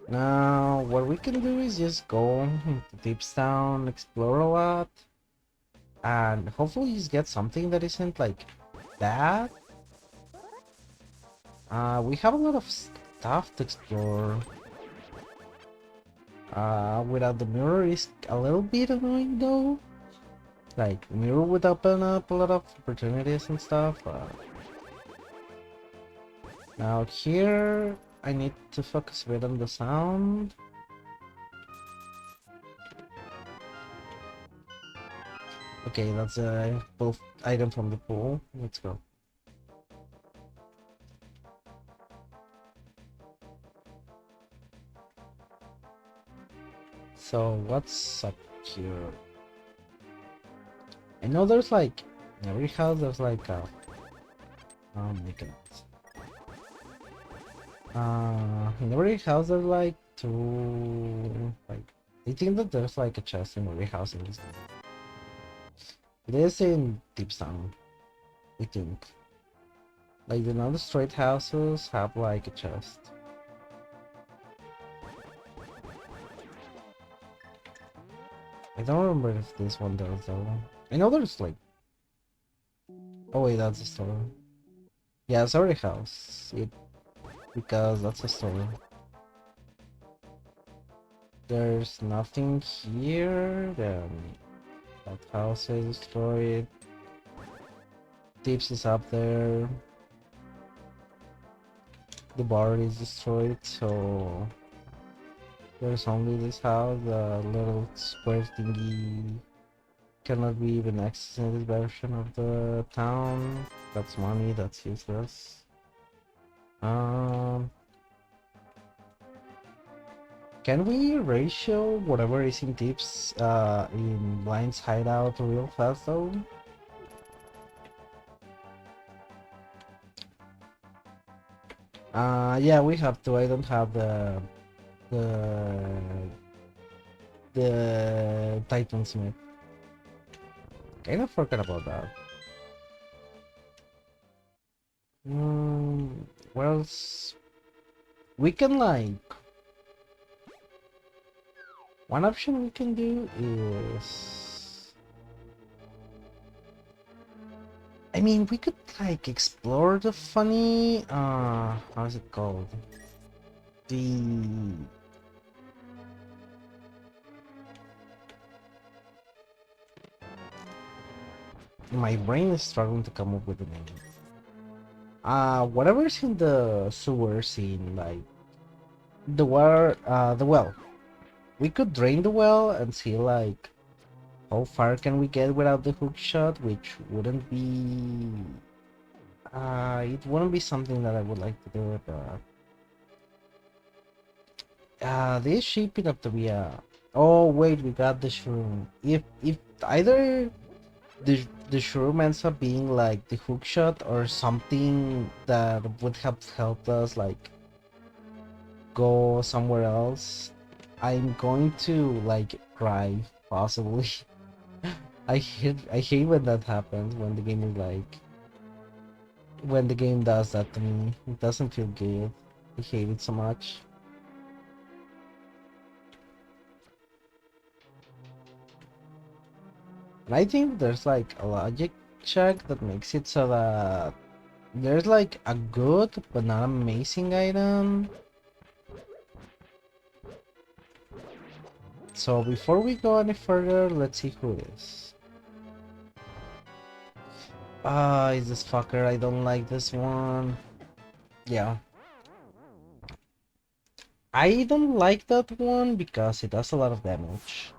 Now, what we can do is just go into Deepstown, explore a lot, and hopefully just get something that isn't like bad. We have a lot of stuff to explore. Without the mirror is a little bit annoying though. Like, the mirror would open up a lot of opportunities and stuff. Now here, I need to focus a bit on the sound. Okay, that's a both item from the pool. Let's go. So what's up here? I know there's like, in every house there's like a... Oh my god. In every house there's like 2... Like, I think that there's like a chest in every house in this game. It is in Deepstown, I think. Like, the non-destroyed houses have like a chest. I don't remember if this one does though. I know there's like... Oh wait, that's a store. Yeah, it's every house. Because that's a store. There's nothing here. Then that house is destroyed. Tips is up there. The bar is destroyed, so there's only this house. The little square thingy cannot be even accessed in this version of the town. That's money, that's useless. Can we ratio whatever is in tips in Blind's hideout real fast though? Yeah, we have to. I don't have the Titan Smith. Kind of forgot about that. What else? We can like... One option we can do is... I mean, we could like explore the funny. How's it called? The My brain is struggling to come up with a name. Whatever's in the sewer scene, like the water, the well. We could drain the well and see like how far can we get without the hook shot, which wouldn't be. It wouldn't be something that I would like to do, but this is shaping up to be a. Oh wait, we got the shroom. If either the shroom ends up being like the hook shot or something that would have helped us like go somewhere else, I'm going to like cry possibly. I hate when that happens, when the game is like, when the game does that to me. It doesn't feel good. I hate it so much. And I think there's like a logic check that makes it so that there's like a good but not amazing item. So before we go any further, let's see who it is. Is this fucker? I don't like this one. Yeah. I don't like that one because it does a lot of damage.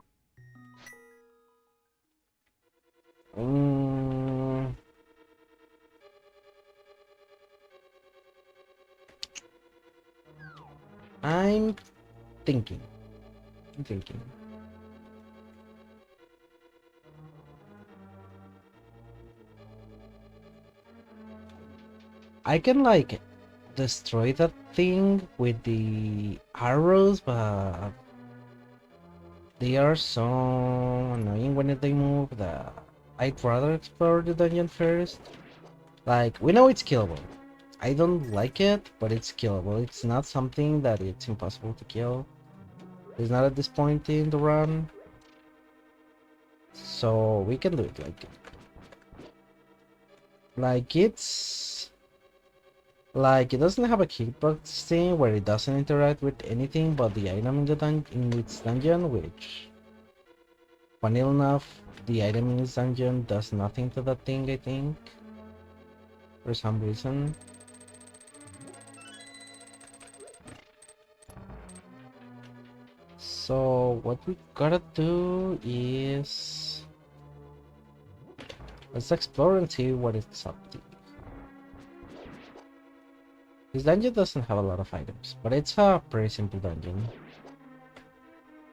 Mm, I'm thinking. I'm thinking. I can like destroy that thing with the arrows, but they are so annoying when they move that I'd rather explore the dungeon first. Like, we know it's killable. I don't like it, but it's killable. It's not something that it's impossible to kill. It's not at this point in the run. So we can do it like it's like it doesn't have a hitbox thing where it doesn't interact with anything but the item in the in its dungeon, which funny enough the item in its dungeon does nothing to that thing, I think, for some reason. So what we gotta do is let's explore and see what it's up to. This dungeon doesn't have a lot of items, but it's a pretty simple dungeon.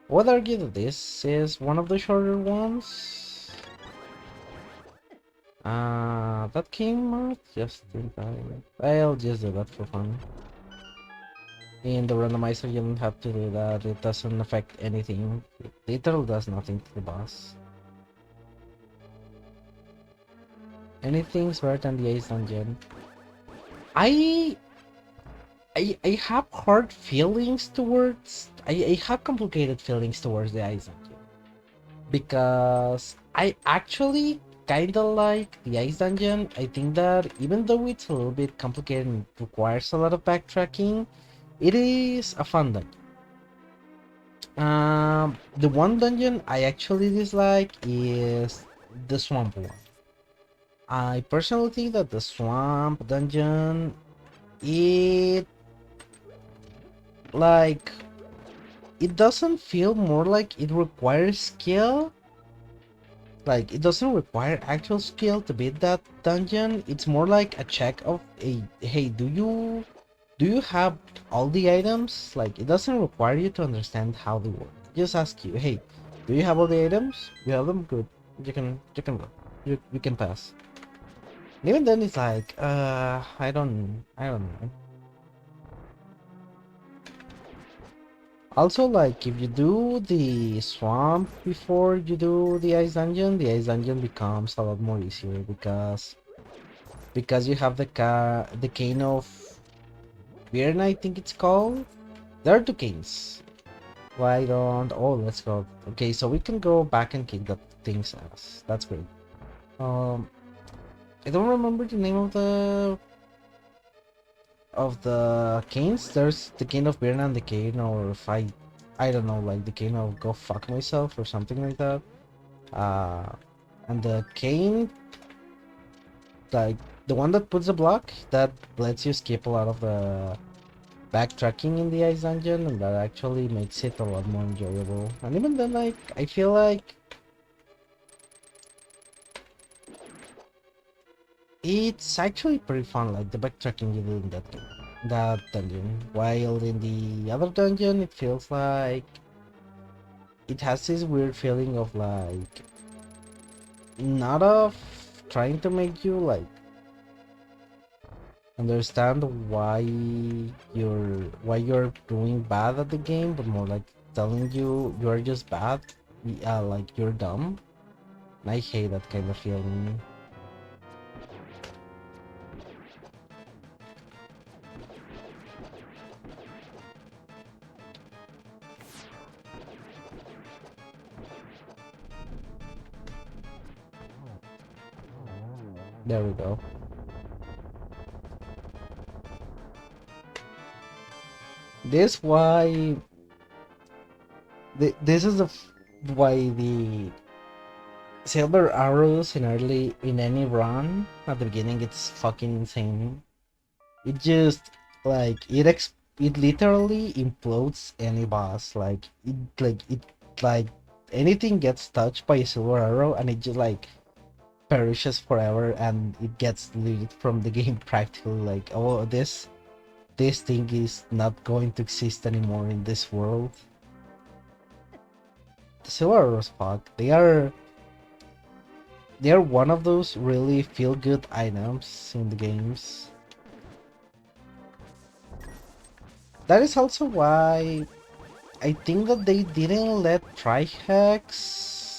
I would argue that this is one of the shorter ones. That came out just in time. I'll just do that for fun. In the randomizer, you don't have to do that. It doesn't affect anything. It literally does nothing to the boss. Anything's better than the Ace Dungeon. I I have hard feelings towards. I have complicated feelings towards the Ice Dungeon because I actually kinda like the Ice Dungeon. I think that even though it's a little bit complicated and requires a lot of backtracking, it is a fun dungeon. The one dungeon I actually dislike is the swamp one. I personally think that the swamp dungeon, it like it doesn't feel more like it requires skill. Like it doesn't require actual skill to beat that dungeon. It's more like a check of a hey, do you have all the items? Like it doesn't require you to understand how they work. Just ask you, hey, do you have all the items? You have them? Good. You can go. You can pass. And even then it's like, I don't know. Also, like, if you do the swamp before you do the ice dungeon becomes a lot more easier because you have the cane of Bearn, I think it's called. There are two canes. Why don't? Oh, let's go. Okay, so we can go back and kick that thing's ass. That's great. Um, I don't remember the name of the canes. There's the cane of beer and the cane, or if I don't know, like the cane of go fuck myself or something like that. Uh, and the cane, like the one that puts a block that lets you skip a lot of the backtracking in the ice dungeon, and that actually makes it a lot more enjoyable. And even then, like I feel like it's actually pretty fun, like the backtracking you do in that dungeon. While in the other dungeon, it feels like it has this weird feeling of like not of trying to make you like understand why you're doing bad at the game, but more like telling you you're just bad, like you're dumb. And I hate that kind of feeling. There we go. This why this is why the silver arrows in any run at the beginning, it's fucking insane. It just like it literally implodes any boss. Like anything gets touched by a silver arrow and it just like perishes forever, and it gets deleted from the game practically. Like, oh, this thing is not going to exist anymore in this world. The silver arrows, fuck, they are one of those really feel good items in the games. That is also why I think that they didn't let Trihex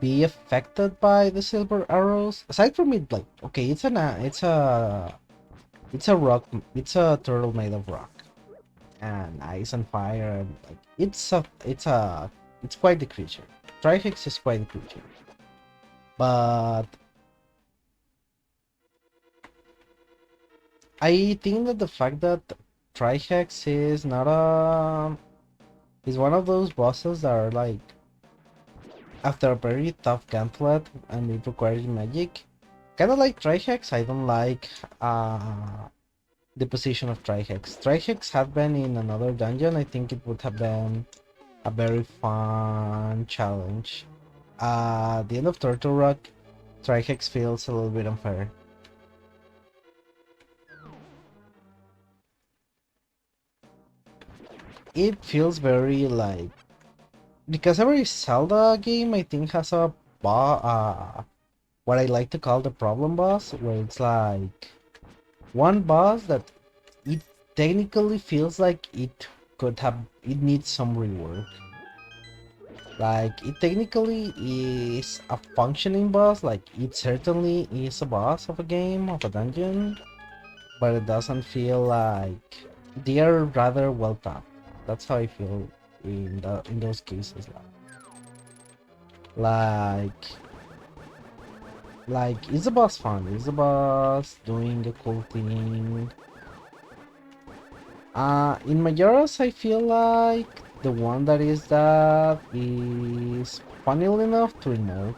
be affected by the silver arrows. Aside from it, like, okay, it's a rock, it's a turtle made of rock and ice and fire, and like it's quite the creature. Trihex is quite the creature, but I think that the fact that Trihex is one of those bosses that are like, after a very tough gauntlet and it requires magic. Kind of like Trihex, I don't like the position of Trihex. Trihex had been in another dungeon, I think it would have been a very fun challenge. The end of Turtle Rock, Trihex feels a little bit unfair. It feels very like, because every Zelda game I think has a what I like to call the problem boss, where it's like one boss that it technically feels like it needs some rework. Like, it technically is a functioning boss, like it certainly is a boss of a game, of a dungeon, but it doesn't feel like they are rather well thought. That's how I feel in those cases. Like is the boss fun? Is the boss doing a cool thing? In Majora's, I feel like the one that is funnily enough, Twin Mode.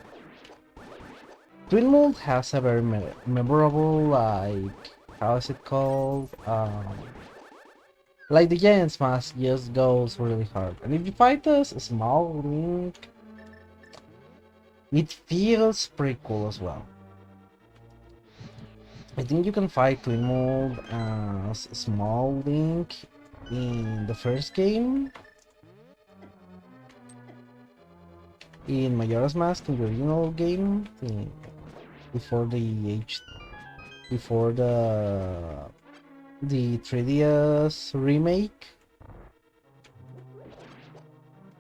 Twin Mode has a very memorable, like, how is it called? Like the Giant's Mask just goes really hard, and if you fight a small Link, it feels pretty cool as well. I think you can fight Twin Mode as small Link in the first game, in Majora's Mask, in the original game, before before the 3DS remake.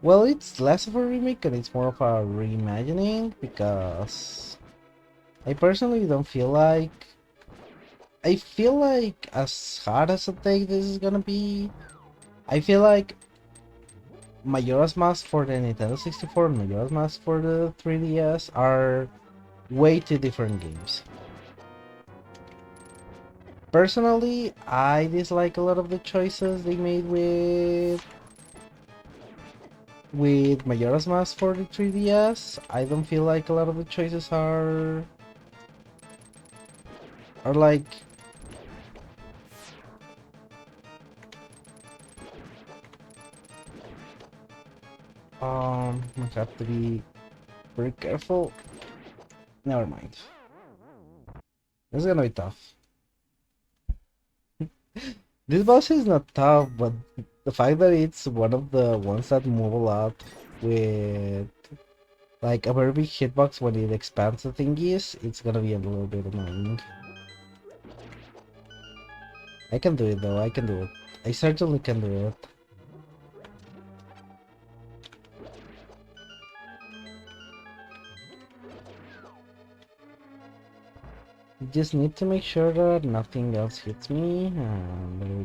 Well, it's less of a remake and it's more of a reimagining, because I personally don't feel like, I feel like as hard as a take this is gonna be, I feel like Majora's Mask for the Nintendo 64 and Majora's Mask for the 3DS are way two different games. Personally, I dislike a lot of the choices they made with Majora's Mask for the 3DS. I don't feel like a lot of the choices are like I have to be very careful. Never mind. This is gonna be tough. This boss is not tough, but the fact that it's one of the ones that move a lot with like a very big hitbox when it expands the thingies, it's gonna be a little bit annoying. I can do it though, I can do it. I certainly can do it. Just need to make sure that nothing else hits me. And there we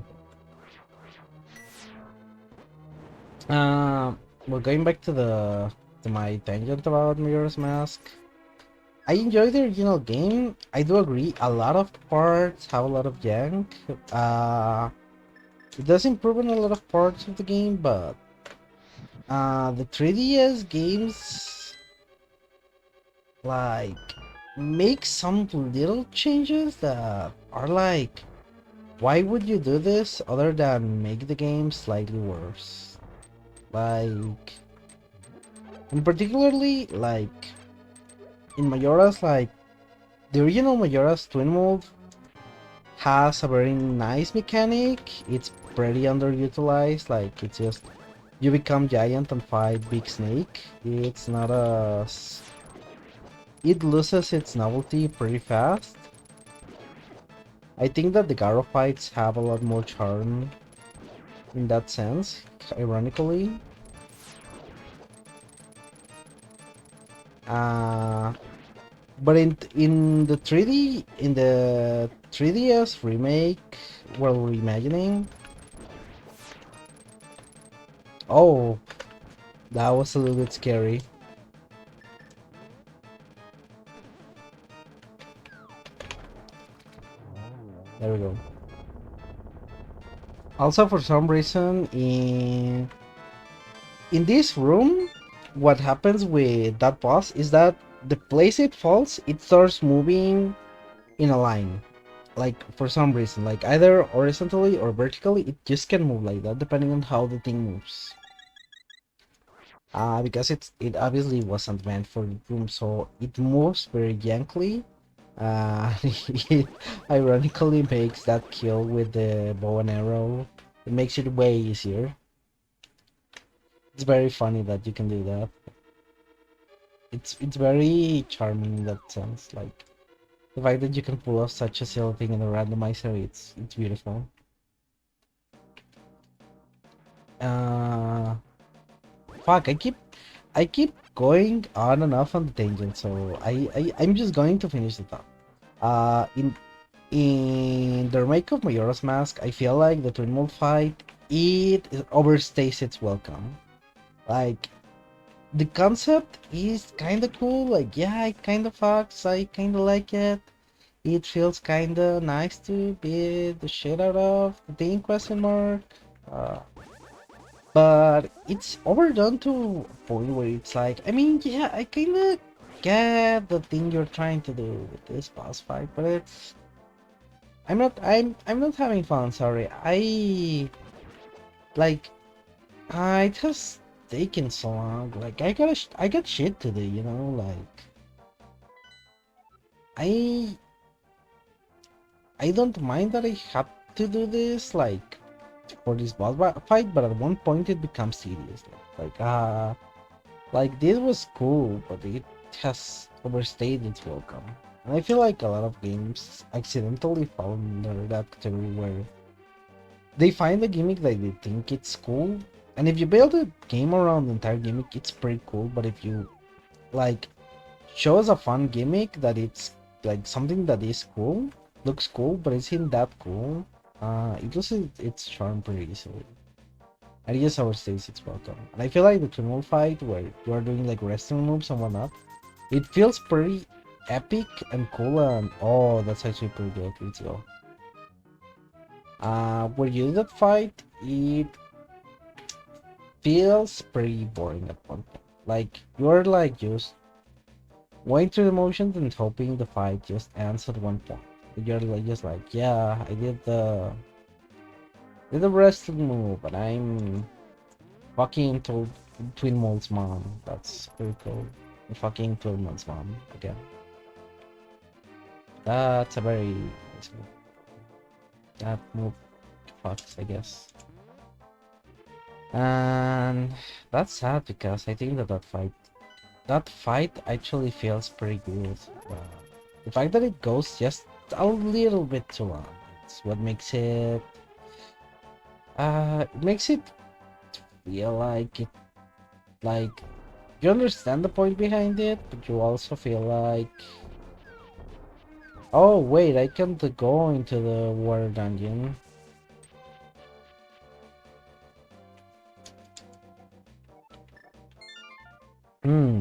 go. Well, going back to my tangent about Majora's Mask. I enjoy the original game. I do agree. A lot of parts have a lot of jank. It does improve on a lot of parts of the game, but the 3DS games like make some little changes that are like, why would you do this other than make the game slightly worse? Like, and particularly like in Majora's, like the original Majora's Twin Mode has a very nice mechanic. It's pretty underutilized. Like it's just you become giant and fight Big Snake. It's not it loses its novelty pretty fast. I think that the Garo fights have a lot more charm in that sense, ironically. But in the 3DS remake, well, reimagining. Oh, that was a little bit scary. There we go. Also, for some reason, in this room, what happens with that boss is that the place it falls, it starts moving in a line. Like, for some reason, like either horizontally or vertically, it just can move like that depending on how the thing moves. Because it obviously wasn't meant for the room, so it moves very gently. It ironically makes that kill with the bow and arrow. It makes it way easier. It's very funny that you can do that. It's very charming in that sense. Like the fact that you can pull off such a silly thing in a randomizer, it's beautiful. Uh, Fuck, I keep going on and off on the tangent, so I'm just going to finish the thought. In the remake of Majora's Mask, I feel like the twin mode fight it overstays its welcome. Like the concept is kind of cool. Like yeah, it kind of fucks. I kind of like it. It feels kind of nice to beat the shit out of the thing question mark. Uh, but it's overdone to a point where it's like, I mean, yeah, I kind of get the thing you're trying to do with this boss fight, but it's I'm not having fun. Sorry, like it has taken so long. Like I got shit to do, you know. Like I I don't mind that I have to do this, like for this fight, but at one point it becomes serious. Like this was cool, but it has overstayed its welcome. And I feel like a lot of games accidentally fall under that category where they find a gimmick that they think it's cool, and if you build a game around the entire gimmick, it's pretty cool. But if you like show us a fun gimmick that it's like something that is cool, looks cool, but isn't that cool, it loses its charm pretty easily. And it just overstays its welcome. And I feel like the Tumult fight where you are doing like wrestling moves and whatnot, it feels pretty epic and cool and oh, that's actually pretty good. Let's go. Where you do that fight, it feels pretty boring at one point. Like you're like just going through the motions and hoping the fight just ends at one point. You're like just like, yeah, I did the wrestling move, and I'm fucking told Twin Mold's mom. That's pretty cool. Fucking Twin Mold's mom again. That's a very nice move. That move fucks, I guess. And that's sad because I think that fight actually feels pretty good. The fact that it goes just a little bit too long, it's what makes it feel like you understand the point behind it, but you also feel like, oh wait, I can't go into the water dungeon.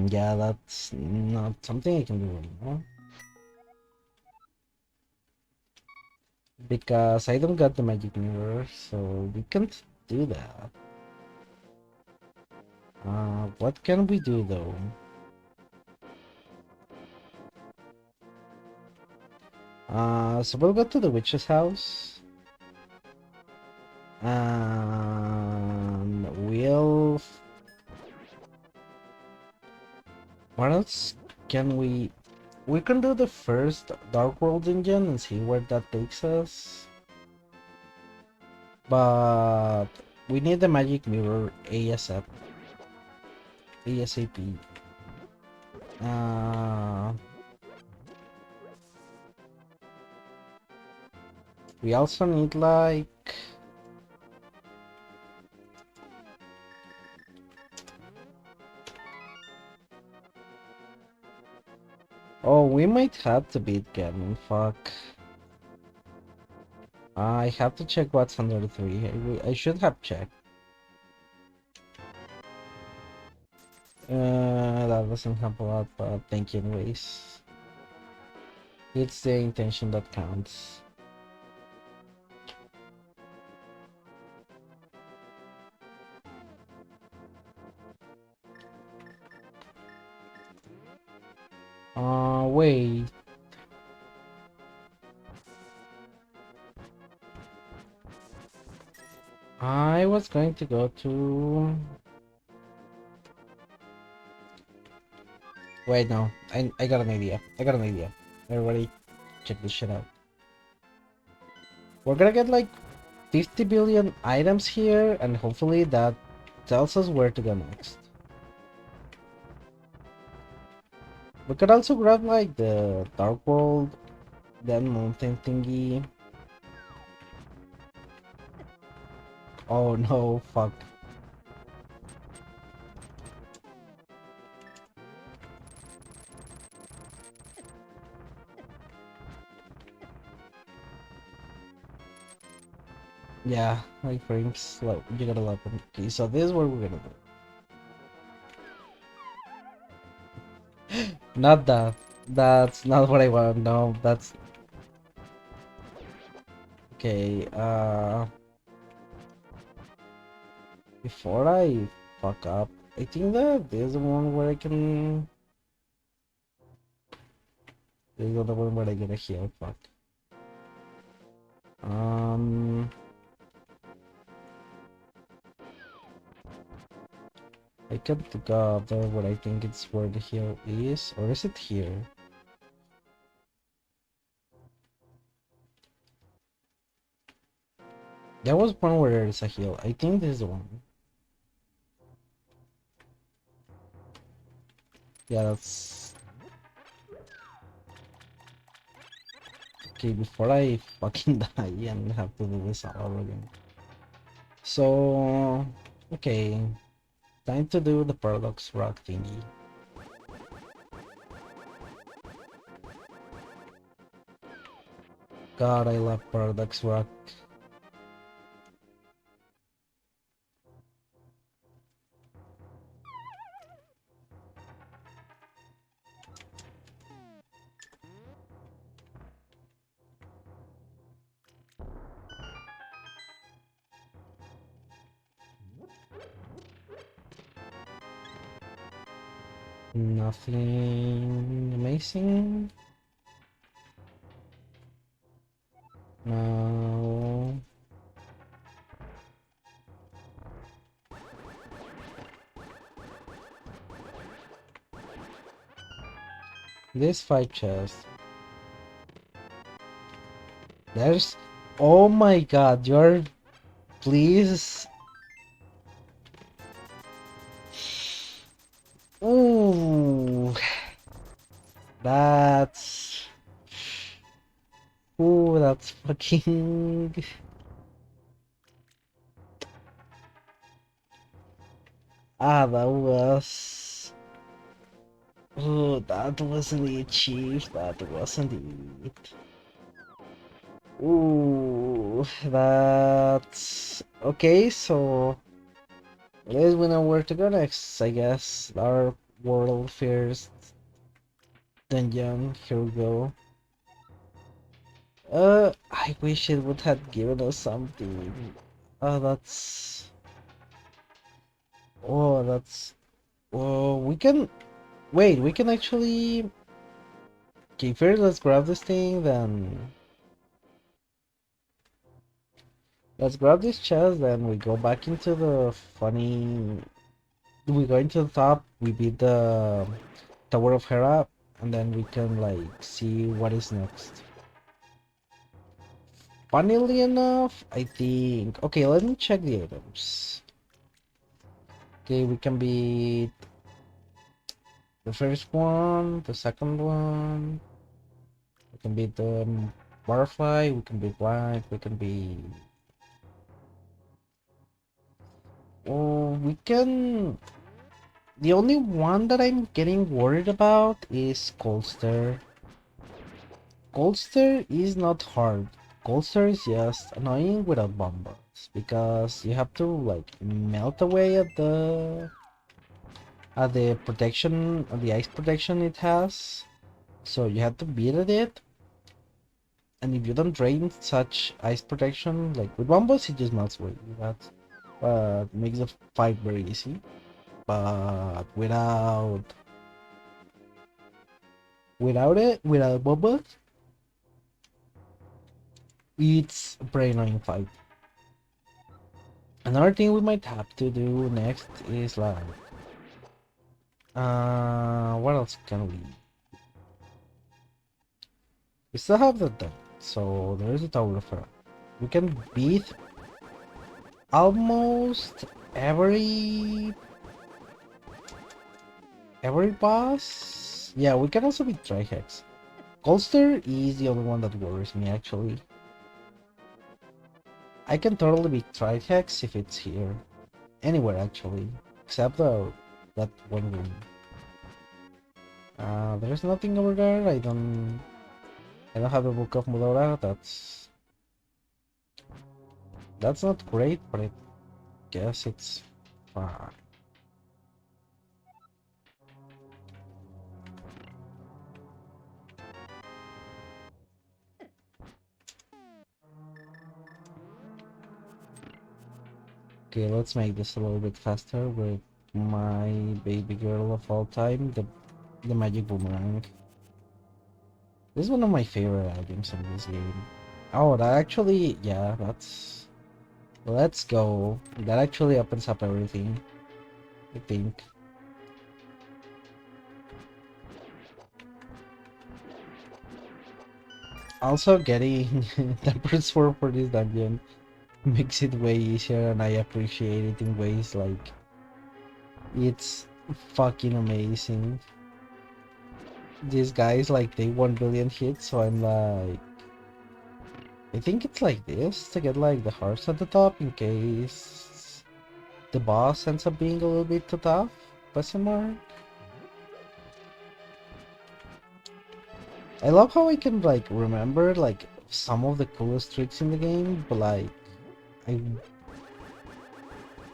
Yeah, that's not something I can do anymore. Because I don't got the magic mirror, so we can't do that. What can we do though? So we'll go to the witch's house. And what else can we... We can do the first Dark World engine and see where that takes us. But we need the magic mirror ASAP. ASAP. We also need like... Oh, we might have to beat Ganon, fuck. I have to check what's under 3. I should have checked. That doesn't help a lot, but thank you anyways. It's the intention that counts. Wait. I was going to go to... Wait, no. I got an idea. Everybody, check this shit out. We're gonna get like 50 billion items here, and hopefully that tells us where to go next. We could also grab like the Dark World, then mountain thingy. Oh no, fuck. Yeah, like frames slow. You gotta love them. Okay, so this is what we're gonna do. Not that. That's not what I want. No, that's... Okay, before I fuck up, I think that there's the one where I can... There's the one where I get a heal, fuck. I can't go up there where I think it's where the heal is, or is it here? There was one where there's a heal. I think this is the one. Yeah, that's... Okay, before I fucking die and have to do this all over again. So... Okay. Time to do the paradox rock thingy. God, I love paradox rock. Nothing amazing. No. This 5 chests. There's. Oh my god, you're. Please. Ooh. That's. Ooh, that's fucking. That was. Ooh, that wasn't it, Chief. That wasn't it. Ooh, that's okay. So, at least we know where to go next. I guess our world first dungeon. Here we go. I wish it would have given us something. Oh, that's. Oh, that's. Oh, we can. Wait, we can actually. Okay, first let's grab this thing, then. Let's grab this chest, then we go back into the funny. We go into the top, we beat the Tower of Hera, and then we can like see what is next. Funnily enough, I think. Okay, let me check the items. Okay, we can beat the first one, the second one. We can beat the butterfly. We can beat white. We can beat. Oh, we can. The only one that I'm getting worried about is Colster. Colster is not hard. Colster is just annoying without bombers because you have to like melt away at the protection, at the ice protection it has. So you have to beat at it, and if you don't drain such ice protection, like with bombers, it just melts away. That makes the fight very easy. But without bombers, it's a very annoying fight. Another thing we might have to do next is like, what else can we? We still have the deck, so there is a Tower of Hera. We can beat almost every boss. Yeah, we can also beat Trihex. Colster is the only one that worries me actually. I can totally beat Trihex if it's here. Anywhere actually. Except that one room. There's nothing over there. I don't have a Book of Mudora. That's not great, but I guess it's fine. Okay, let's make this a little bit faster with my baby girl of all time, the magic boomerang. This is one of my favorite items in this game. Oh, that actually, yeah, that's. Let's go. That actually opens up everything, I think. Also, getting Tempered Sword for this dungeon makes it way easier, and I appreciate it in ways like it's fucking amazing. These guys like they 1 billion hits, so I'm like, I think it's like this to get like the hearts at the top in case the boss ends up being a little bit too tough. Question mark. I love how I can like remember like some of the coolest tricks in the game, but like I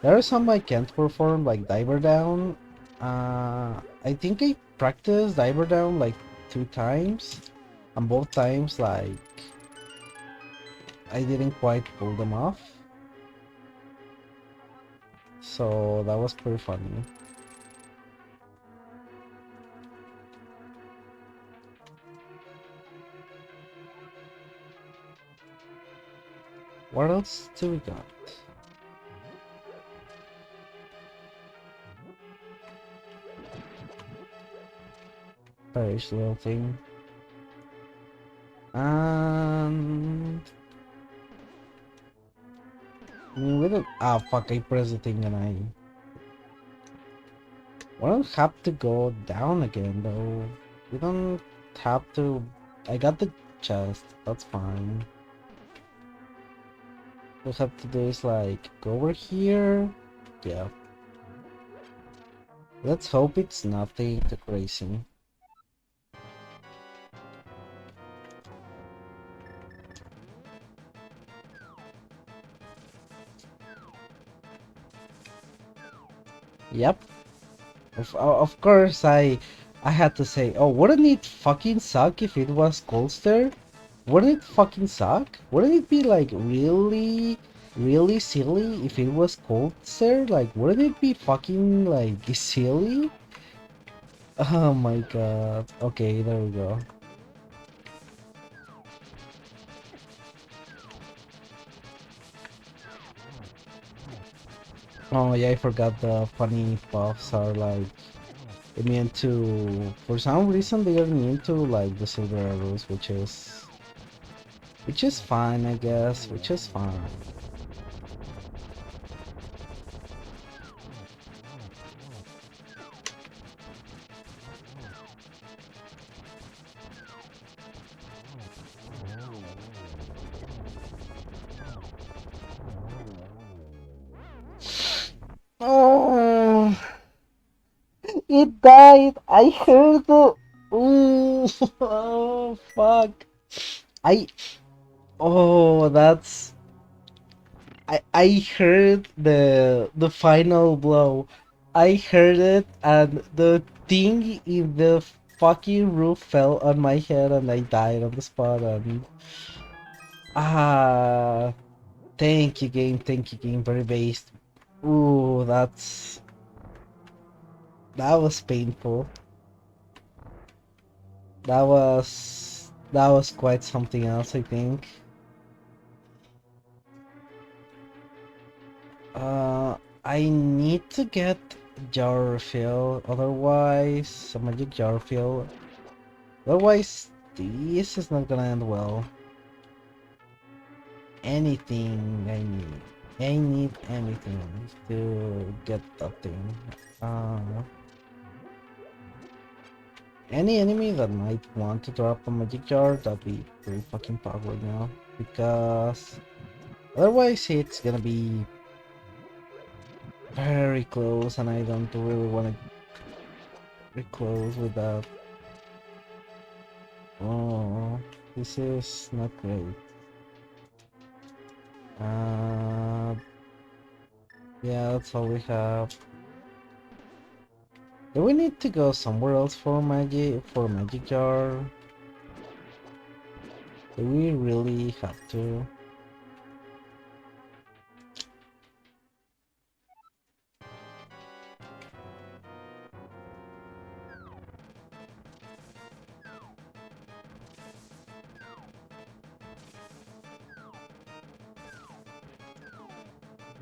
there are some I can't perform, like Diver Down. I think I practiced Diver Down like 2 times, and both times like I didn't quite pull them off. So that was pretty funny. What else do we got? Perish little thing. And I mean, we don't. Ah, fuck! I pressed the thing and we don't have to go down again though. We don't have to. I got the chest. That's fine. All we have to do is like go over here. Yeah. Let's hope it's nothing too crazy. Yep. Of course, I had to say, oh, wouldn't it fucking suck if it was Coldster? Wouldn't it fucking suck? Wouldn't it be like really, really silly if it was Coldster? Like, wouldn't it be fucking like silly? Oh my god. Okay, there we go. Oh yeah, I forgot the funny buffs are like immune to, for some reason they are immune to like the silver arrows, which is fine, I guess, which is fine. Oh, it died. I heard the. Ooh, oh fuck. I. Oh, that's. I heard the final blow. I heard it, and the thing in the fucking roof fell on my head, and I died on the spot. And ah, thank you, game. Thank you, game. Very based. Ooh, that was painful. That was quite something else, I think. I need to get jar refill, otherwise a magic jar refill. Otherwise, this is not gonna end well. Anything I need. I need anything to get that thing. Uh, any enemy that might want to drop a magic jar, that'd be pretty fucking powerful now. Because otherwise it's gonna be very close, and I don't really want to be close with that. Oh, this is not great. Uh, yeah, that's all we have. Do we need to go somewhere else for magic jar? Do we really have to?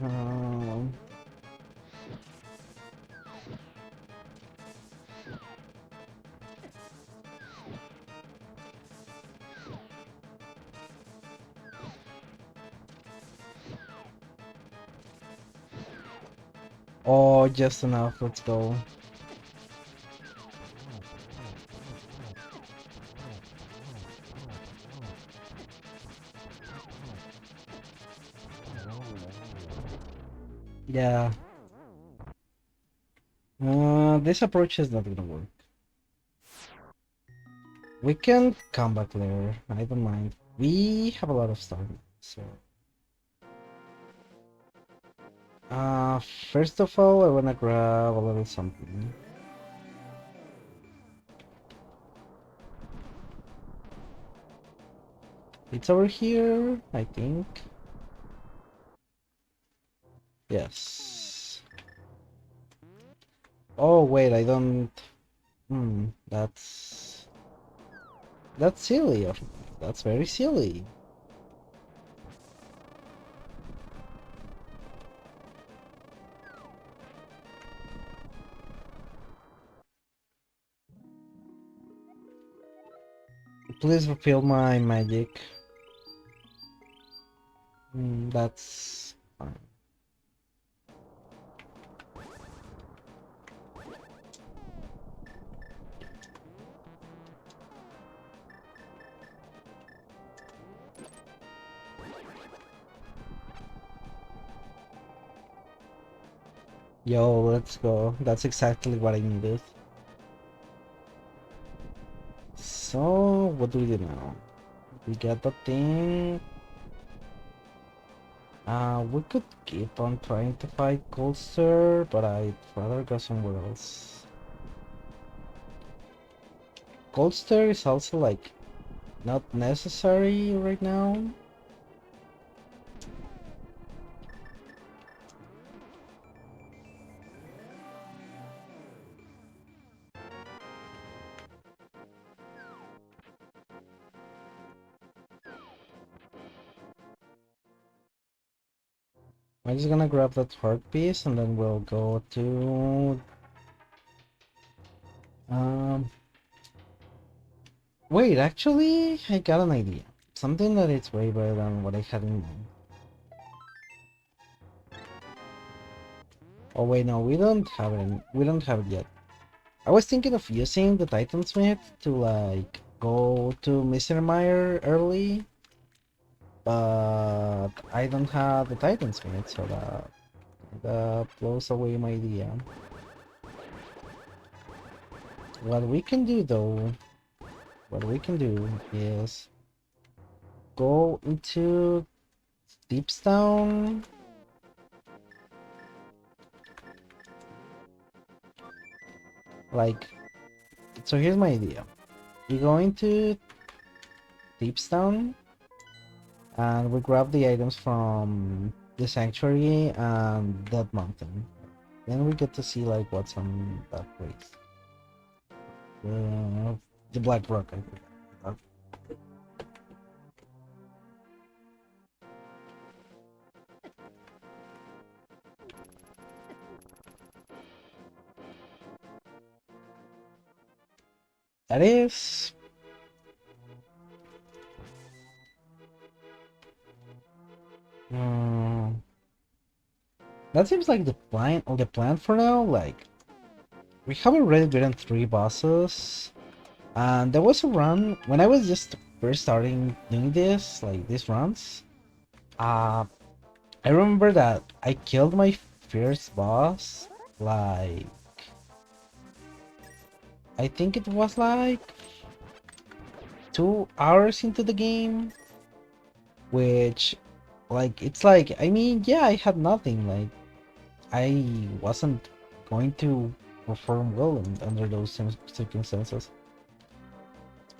Um, oh, just enough. Let's go. Yeah. This approach is not gonna work. We can come back later. I don't mind. We have a lot of stuff, so. First of all, I wanna grab a little something. It's over here, I think. Yes. Oh wait, I don't. That's silly. That's very silly. Please refill my magic. That's fine. Yo, let's go. That's exactly what I needed. So, what do we do now? We get the thing. We could keep on trying to fight Coldster, but I'd rather go somewhere else. Coldster is also like not necessary right now. I'm just gonna grab that heart piece and then we'll go to wait, actually I got an idea. Something that is way better than what I had in mind. Oh wait, no, we don't have it. We don't have it yet. I was thinking of using the Titansmith to like go to Mr. Meyer early, but I don't have the Titansmith, so that blows away my idea. What we can do though, what we can do is go into Deepstone. Like, so here's my idea. We go into Deepstone and we grab the items from the sanctuary and that mountain. Then we get to see like what's on that place. The Black Rock, I think. That is. That seems like the plan for now. Like, we have already beaten 3 bosses. And there was a run when I was just first starting doing this, like these runs. I remember that I killed my first boss, like I think it was like 2 hours into the game, which, like, it's like, I mean, yeah, I had nothing, like, I wasn't going to perform well under those circumstances.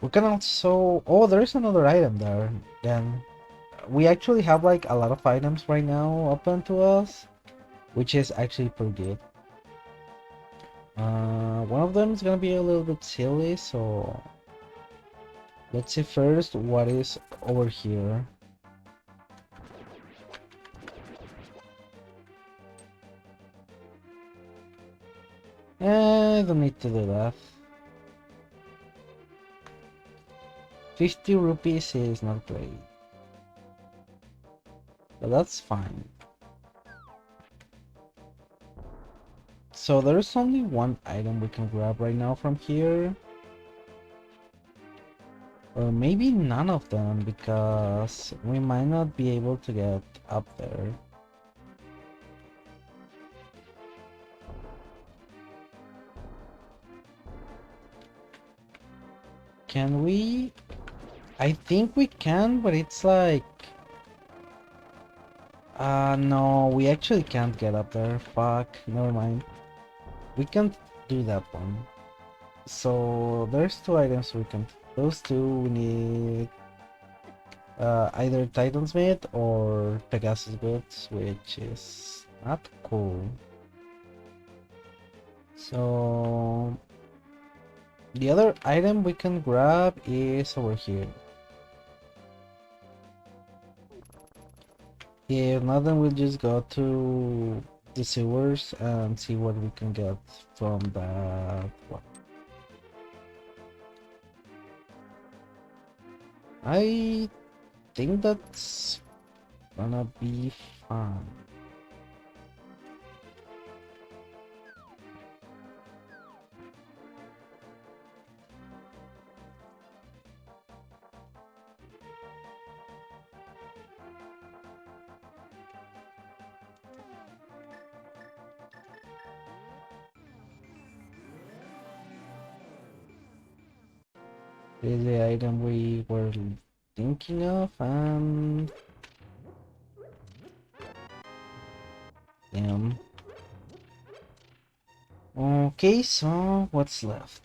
We can also, oh, there's another item there. Then we actually have like a lot of items right now open to us, which is actually pretty good. One of them is gonna be a little bit silly, so let's see first what is over here. I don't need to do that. 50 rupees is not great, but that's fine. So there's only one item we can grab right now from here. Or maybe none of them, because we might not be able to get up there. Can we? I think we can, but it's like... no, we actually can't get up there. Fuck, never mind. We can't do that one. So there's 2 items we can... Those 2 we need... either Titansmith or Pegasus Boots, which is not cool. So... the other item we can grab is over here. If not, then we'll just go to the sewers and see what we can get from that one. I think that's gonna be fun. This is the item we were thinking of, and damn. Okay, so what's left?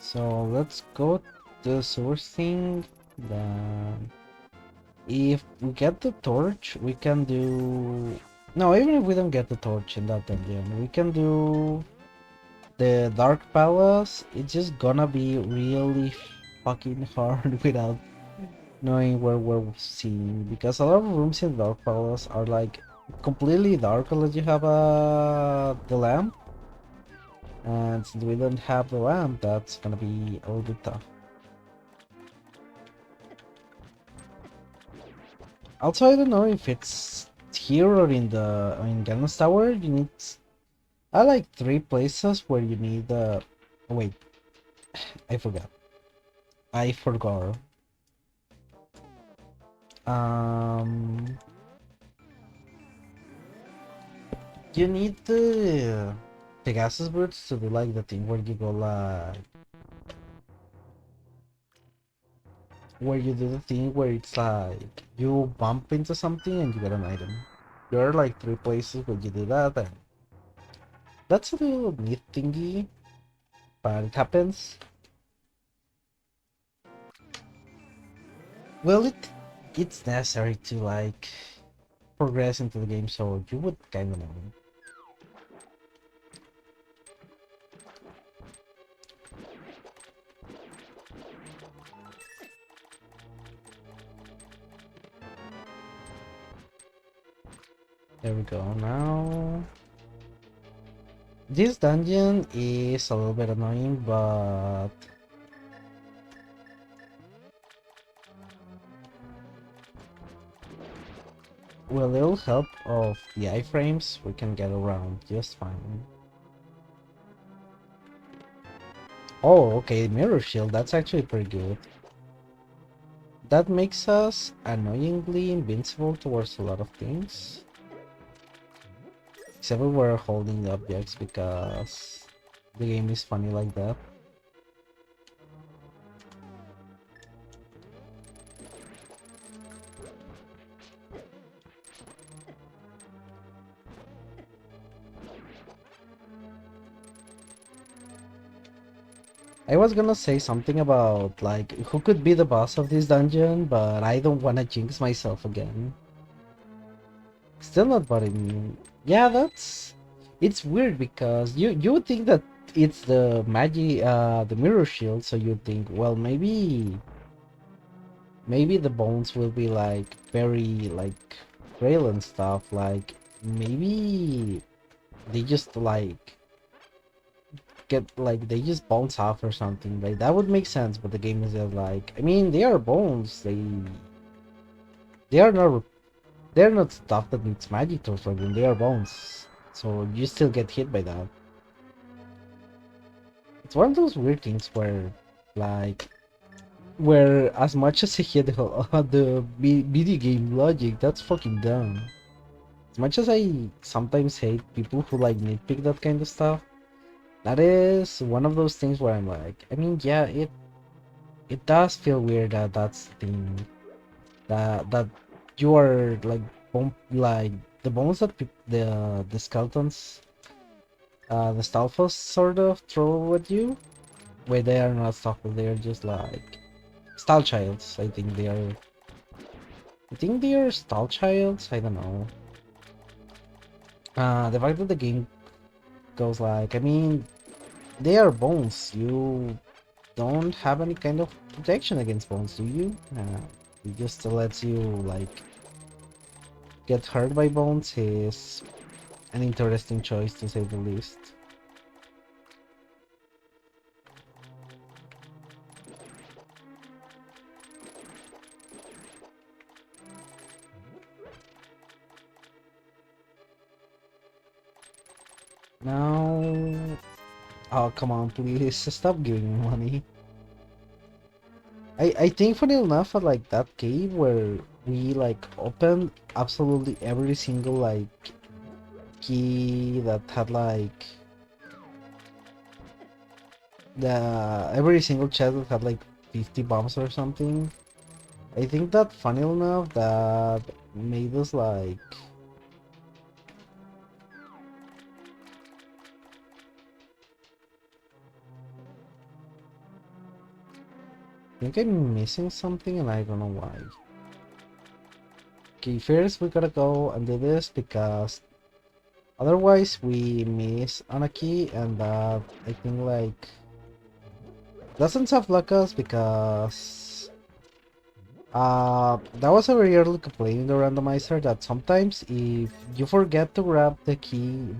So let's go to the source thing. Then, if we get the torch, we can do. No, even if we don't get the torch in that dungeon, we can do the Dark Palace. It's just gonna be really fucking hard without knowing where we're seeing, because a lot of rooms in Dark Palace are like completely dark unless you have the lamp, and since we don't have the lamp, that's gonna be a little bit tough. Also, I don't know if it's here or in Ganon's Tower. You need I like 3 places where you need wait, I forgot. I forgot. Um, you need the Pegasus boots to do like the thing where you go like where you do the thing where it's like you bump into something and you get an item. There are like 3 places where you do that, and that's a little neat thingy, but it happens. Well, it's necessary to like progress into the game, so you would kind of know. There we go. Now, this dungeon is a little bit annoying, but with a little help of the iframes, we can get around just fine. Oh, okay, mirror shield, that's actually pretty good. That makes us annoyingly invincible towards a lot of things. Except we were holding objects because the game is funny like that. I was gonna say something about like who could be the boss of this dungeon, but I don't wanna jinx myself again. Still not bothering me. Yeah, it's weird because you would think that it's the the mirror shield, so you think, well, maybe the bones will be like very like frail and stuff, like maybe they just like get like they just bounce off or something. Like that would make sense, but the game is just like, I mean, they are bones, they are not they're not stuff that needs magic to destroy them, they are bones, so you still get hit by that. It's one of those weird things where like where as much as I hate the video game logic, that's fucking dumb. As much as I sometimes hate people who like nitpick that kind of stuff, that is one of those things where I'm like, I mean, yeah, it does feel weird that that's the thing, that you are like like the bones that the skeletons, the stalfos sort of throw at you. Wait, they are not stalfos, they are just like stall childs. I think they are stall childs. I don't know. The fact that the game goes like, I mean, they are bones. You don't have any kind of protection against bones, do you? It just lets you like get hurt by bones is an interesting choice to say the least. Now, oh come on, please stop giving me money. I think funny enough, at like that cave where we like opened absolutely every single like key that had like every single chest that had like 50 bombs or something. I think that funny enough that made us like I think I'm missing something and I don't know why. Okay, first we gotta go and do this because otherwise we miss on a key and that I think like doesn't soft lock us because that was a very early complaint in the randomizer that sometimes if you forget to grab the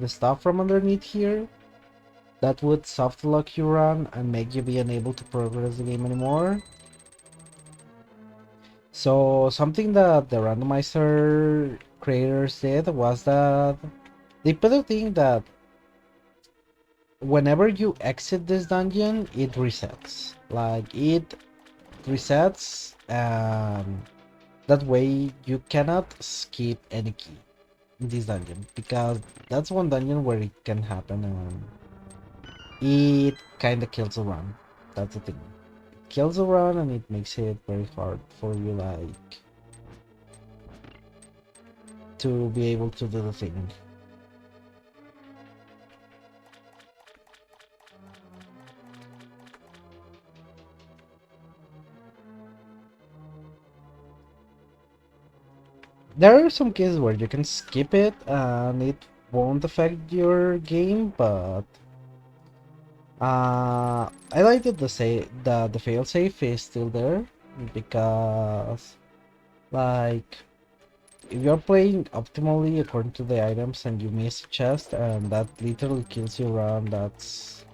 stuff from underneath here, that would soft lock your run and make you be unable to progress the game anymore. So something that the randomizer creators did was that they put a thing that whenever you exit this dungeon, it resets. Like it resets, and that way you cannot skip any key in this dungeon because that's one dungeon where it can happen and it kind of kills the run. That's the thing. It kills the run and it makes it very hard for you like to be able to do the thing. There are some cases where you can skip it and it won't affect your game, but I like that the failsafe is still there because like if you're playing optimally according to the items and you miss a chest and that literally kills your run, that's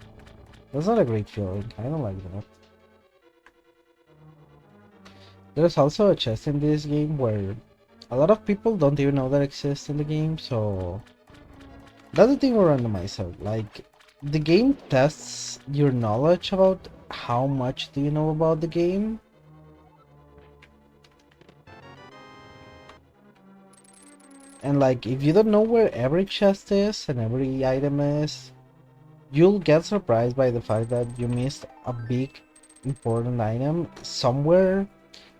not a great feeling. I don't like that. There's also a chest in this game where a lot of people don't even know that exists in the game, so that's the thing with randomizer. Like the game tests your knowledge about how much do you know about the game. And like if you don't know where every chest is and every item is, you'll get surprised by the fact that you missed a big important item somewhere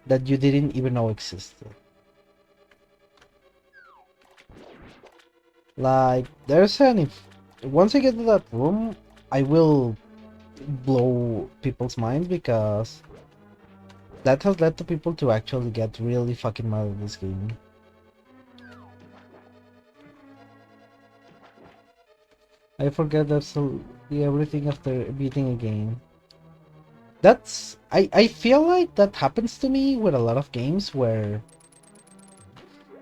that you didn't even know existed. Like there's an if once I get to that room, I will blow people's minds because that has led to people to actually get really fucking mad at this game. I forget absolutely everything after beating a game. I feel like that happens to me with a lot of games where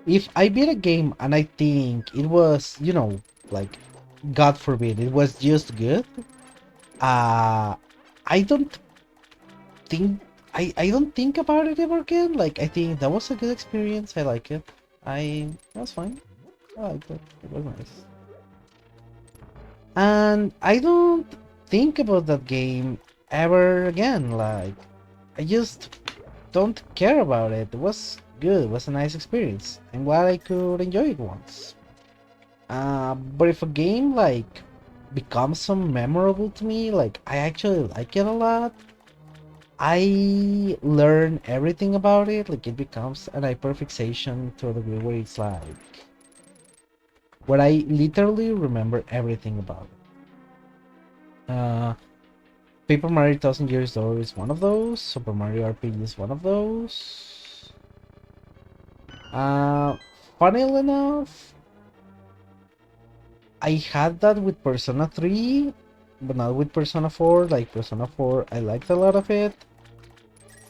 if I beat a game and I think it was, you know, like God forbid, it was just good, uh I don't think I don't think about it ever again. Like I think that was a good experience. I like it. That's fine. I liked it. It was nice. And I don't think about that game ever again. Like I just don't care about it. It was good. It was a nice experience. I'm glad I could enjoy it once. But if a game like becomes so memorable to me, like I actually like it a lot, I learn everything about it. Like it becomes an hyperfixation to a degree where it's like where I literally remember everything about it. Paper Mario Thousand Years Door is one of those. Super Mario RPG is one of those. Uh, Funnily enough, I had that with Persona 3, but not with Persona 4. Like Persona 4, I liked a lot of it.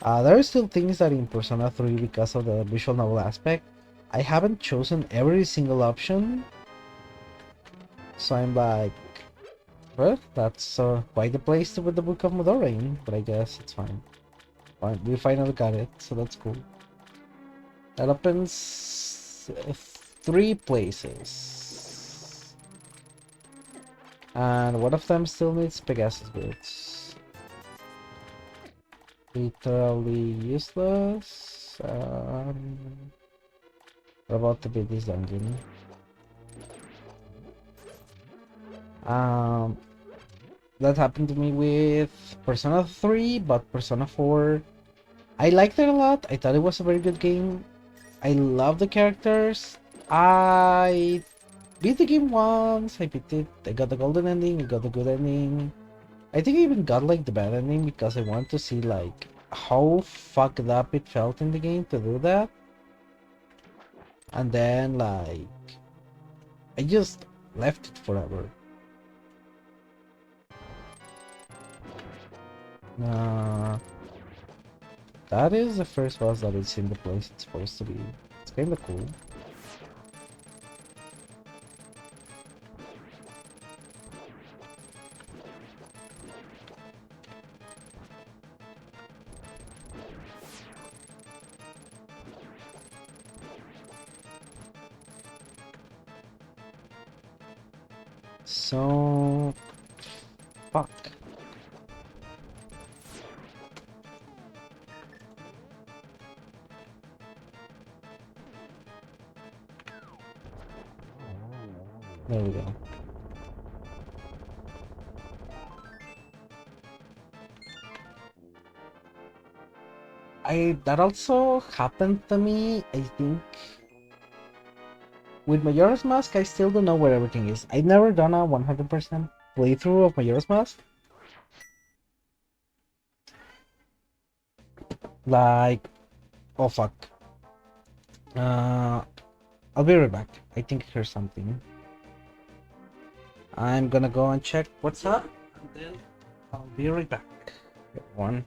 There are still things that in Persona 3, because of the visual novel aspect, I haven't chosen every single option. So I'm like, well, that's quite the place to put the Book of Medora in, but I guess it's fine. Fine, we finally got it, so that's cool. That opens 3 places. And one of them still needs Pegasus boots. Literally useless. What about to beat this dungeon? That happened to me with Persona 3, but Persona 4, I liked it a lot. I thought it was a very good game. I love the characters. I beat the game once. I beat it. I got the golden ending. I got the good ending. I think I even got like the bad ending because I want to see like how fucked up it felt in the game to do that. And then like I just left it forever. That is the first boss that is in the place it's supposed to be. It's kinda cool. So... fuck. There we go. That also happened to me, I think. With Majora's Mask, I still don't know where everything is. I've never done a 100% playthrough of Majora's Mask. Like, oh fuck. Uh, I'll be right back. I think I heard something. I'm gonna go and check what's up, and then I'll be right back. One.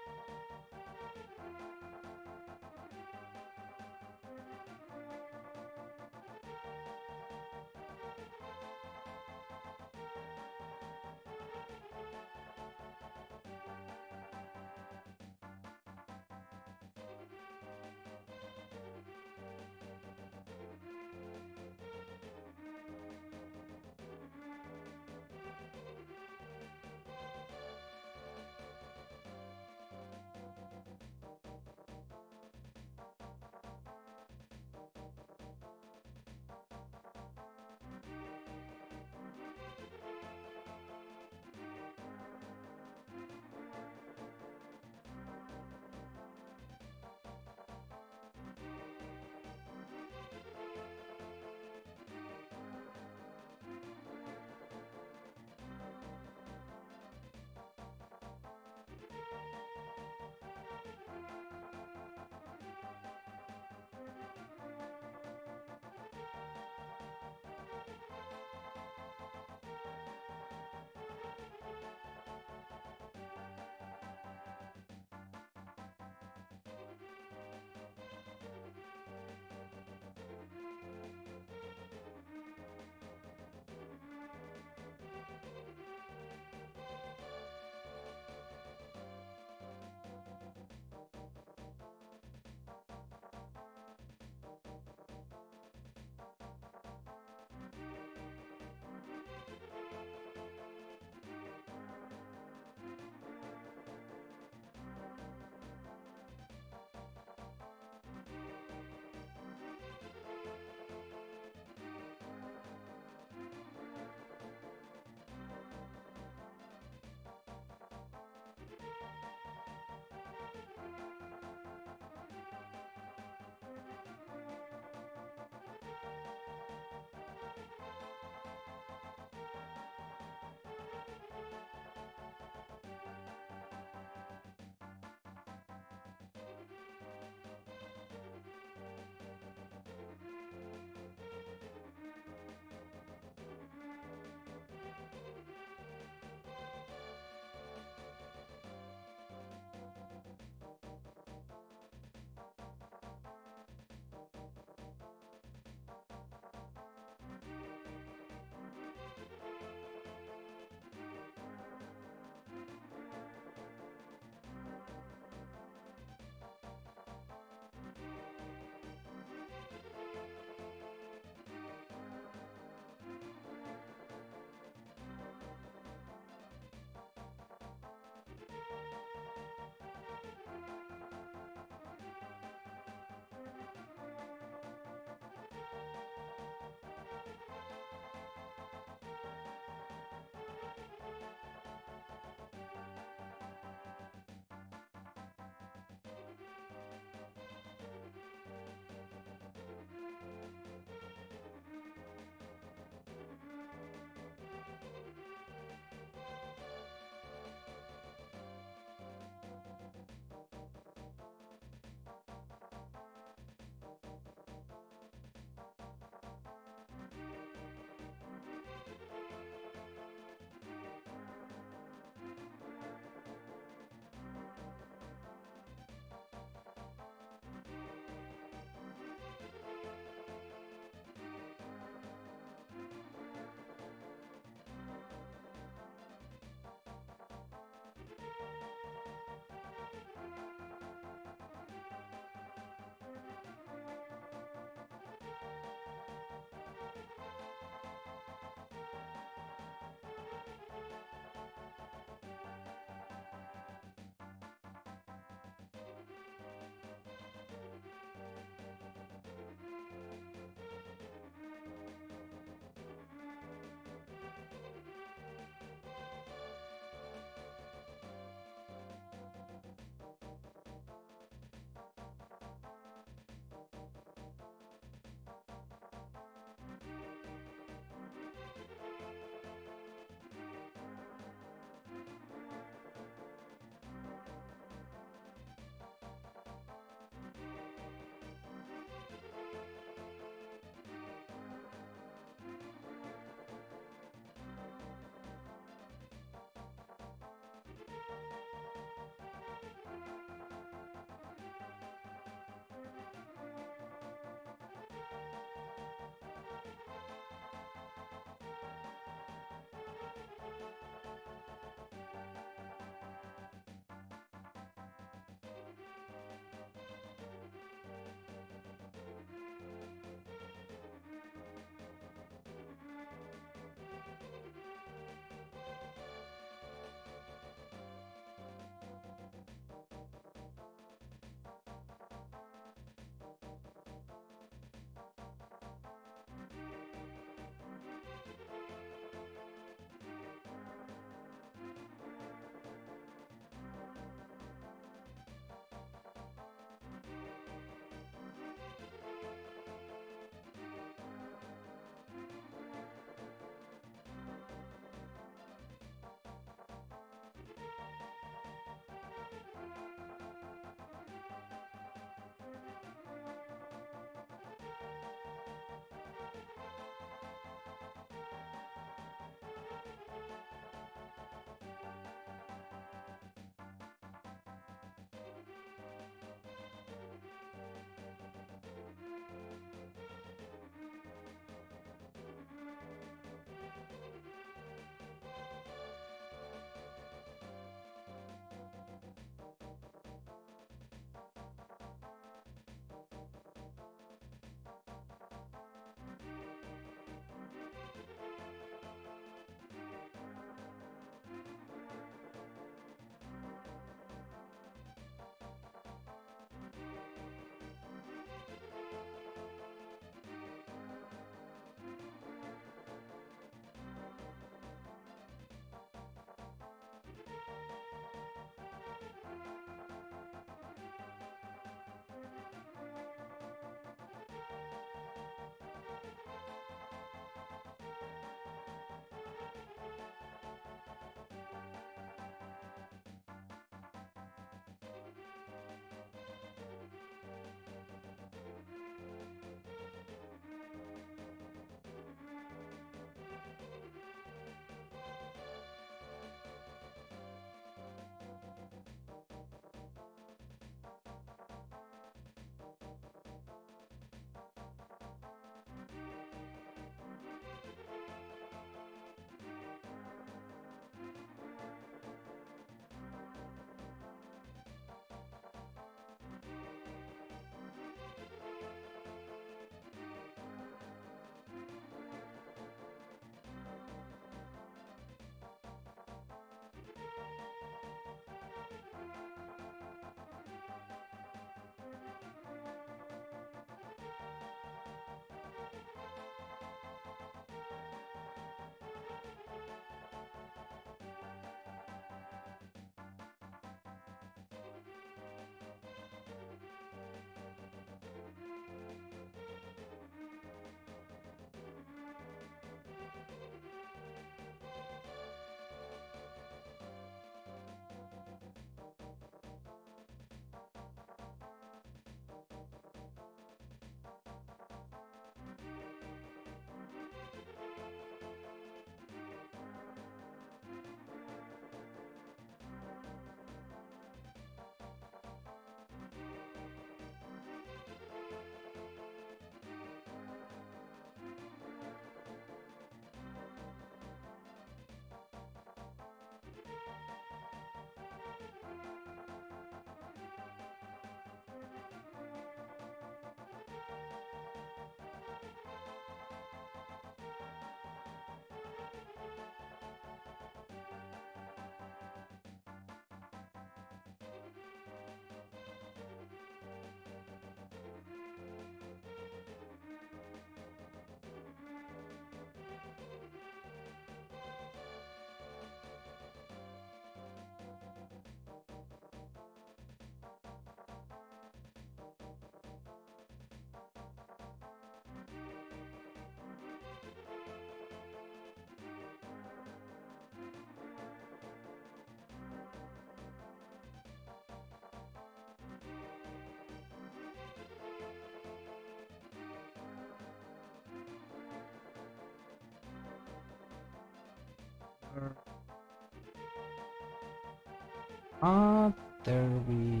Ah, there we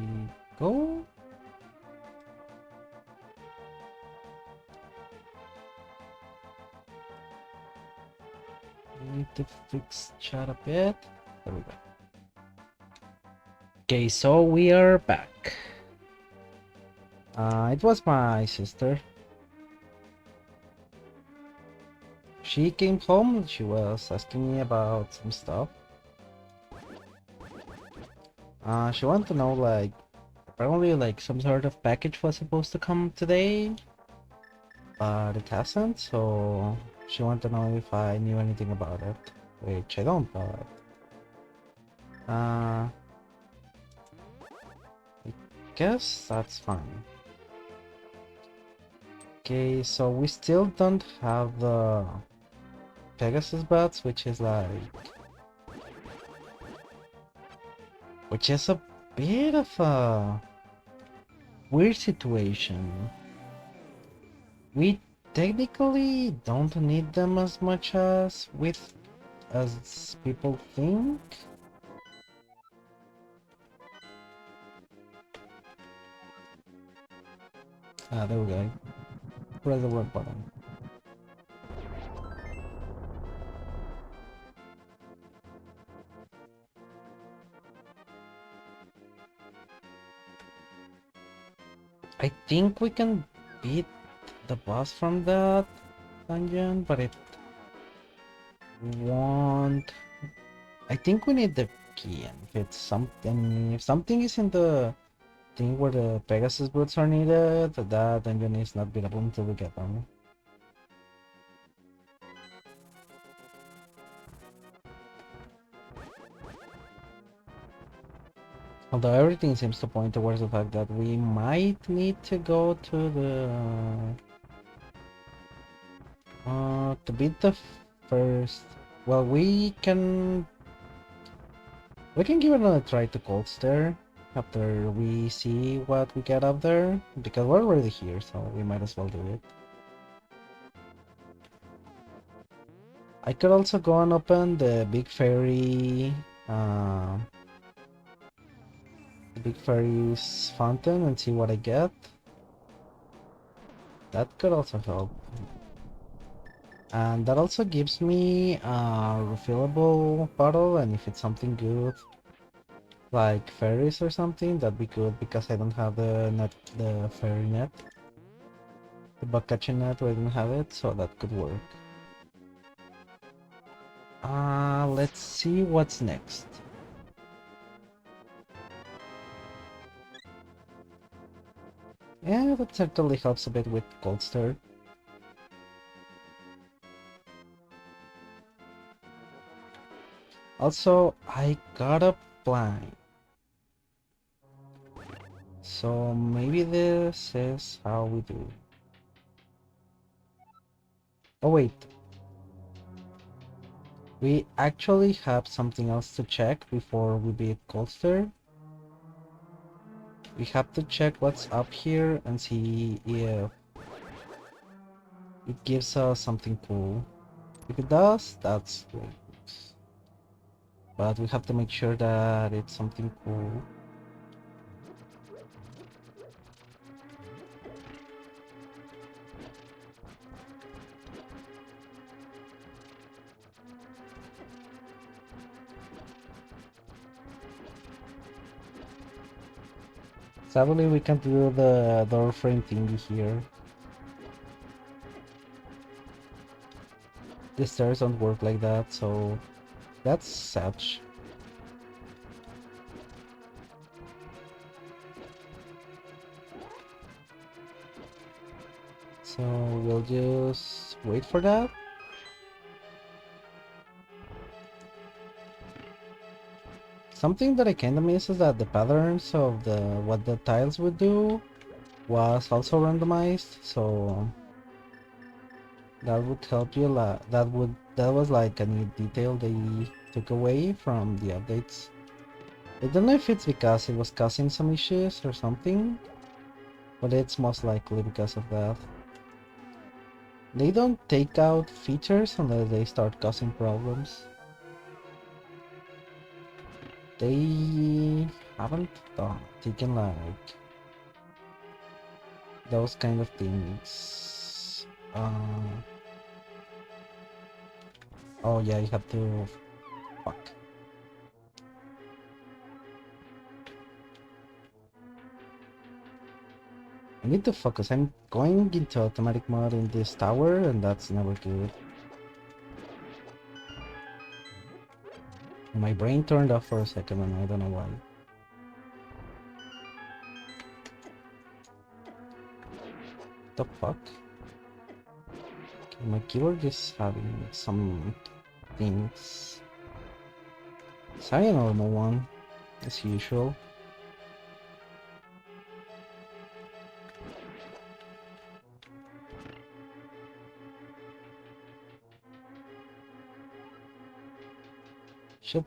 go. Need to fix chat a bit. There we go. Okay, so we are back. It was my sister. She came home and she was asking me about some stuff. She wanted to know, like, apparently, like, some sort of package was supposed to come today, but it hasn't, so she wanted to know if I knew anything about it, which I don't, but I guess that's fine. Okay, so we still don't have the Pegasus bats, which is a bit of a weird situation. We technically don't need them as much as people think. There we go. Press the wrong button. I think we can beat the boss from that dungeon, but it won't. I think we need the key, and if something is in the thing where the Pegasus boots are needed, that dungeon is not beatable until we get them. Although everything seems to point towards the fact that we might need to go to the to beat the first. Well, we can give it another try to Cold Stare after we see what we get up there, because we're already here, so we might as well do it. I could also go and open the big fairy's fountain and see what I get. That could also help. And that also gives me a refillable bottle, and if it's something good, like fairies or something, that'd be good, because I don't have the fairy net. The bug catching net, I don't have it, so that could work. Let's see what's next. Yeah, that certainly helps a bit with Cold Stare. Also, I got a plan. So maybe this is how we do. Oh wait. We actually have something else to check before we beat Cold Stare. We have to check what's up here and see if it gives us something cool. If it does, that's great. But we have to make sure that it's something cool. Sadly, we can't do the door frame thingy here. The stairs don't work like that, so that's such. So we'll just wait for that. Something that I kinda miss is that the patterns of what the tiles would do was also randomized, so that would help you that was like a neat detail they took away from the updates. I don't know if it's because it was causing some issues or something, but it's most likely because of that. They don't take out features unless they start causing problems. they haven't taken like those kind of things. Oh yeah, you have to. Fuck. I need to focus. I'm going into automatic mode in this tower, and that's never good. My brain turned off for a second, and I don't know why. The fuck? Okay, my keyboard is having some things. Sorry, a normal one, as usual. Should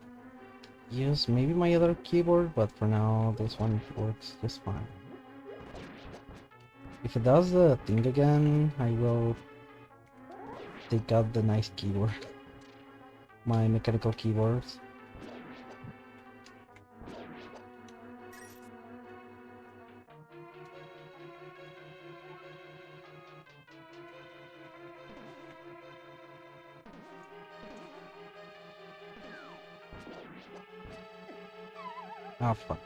use maybe my other keyboard, but for now this one works just fine. If it does the thing again, I will take out the nice keyboard. My mechanical keyboards. Ah, fuck.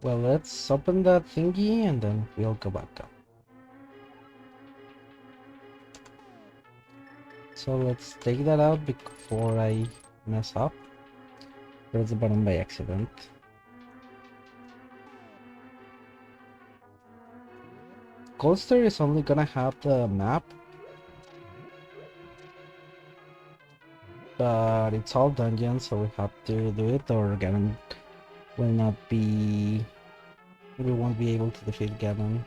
Well, let's open that thingy and then we'll go back up. So let's take that out before I mess up. Press the button by accident. Coaster is only gonna have the map, but it's all dungeons, so we have to do it, or Ganon will not be. We won't be able to defeat Ganon.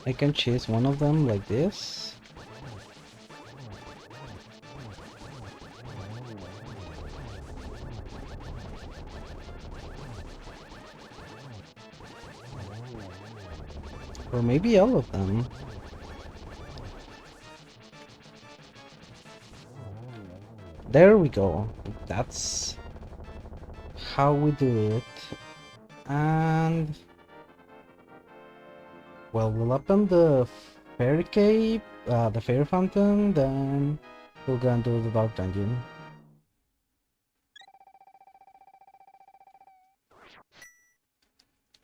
I can chase one of them like this. Or maybe all of them. There we go. That's how we do it. And well, we'll open the fairy cave, the fairy fountain, then we'll go and do the dark dungeon.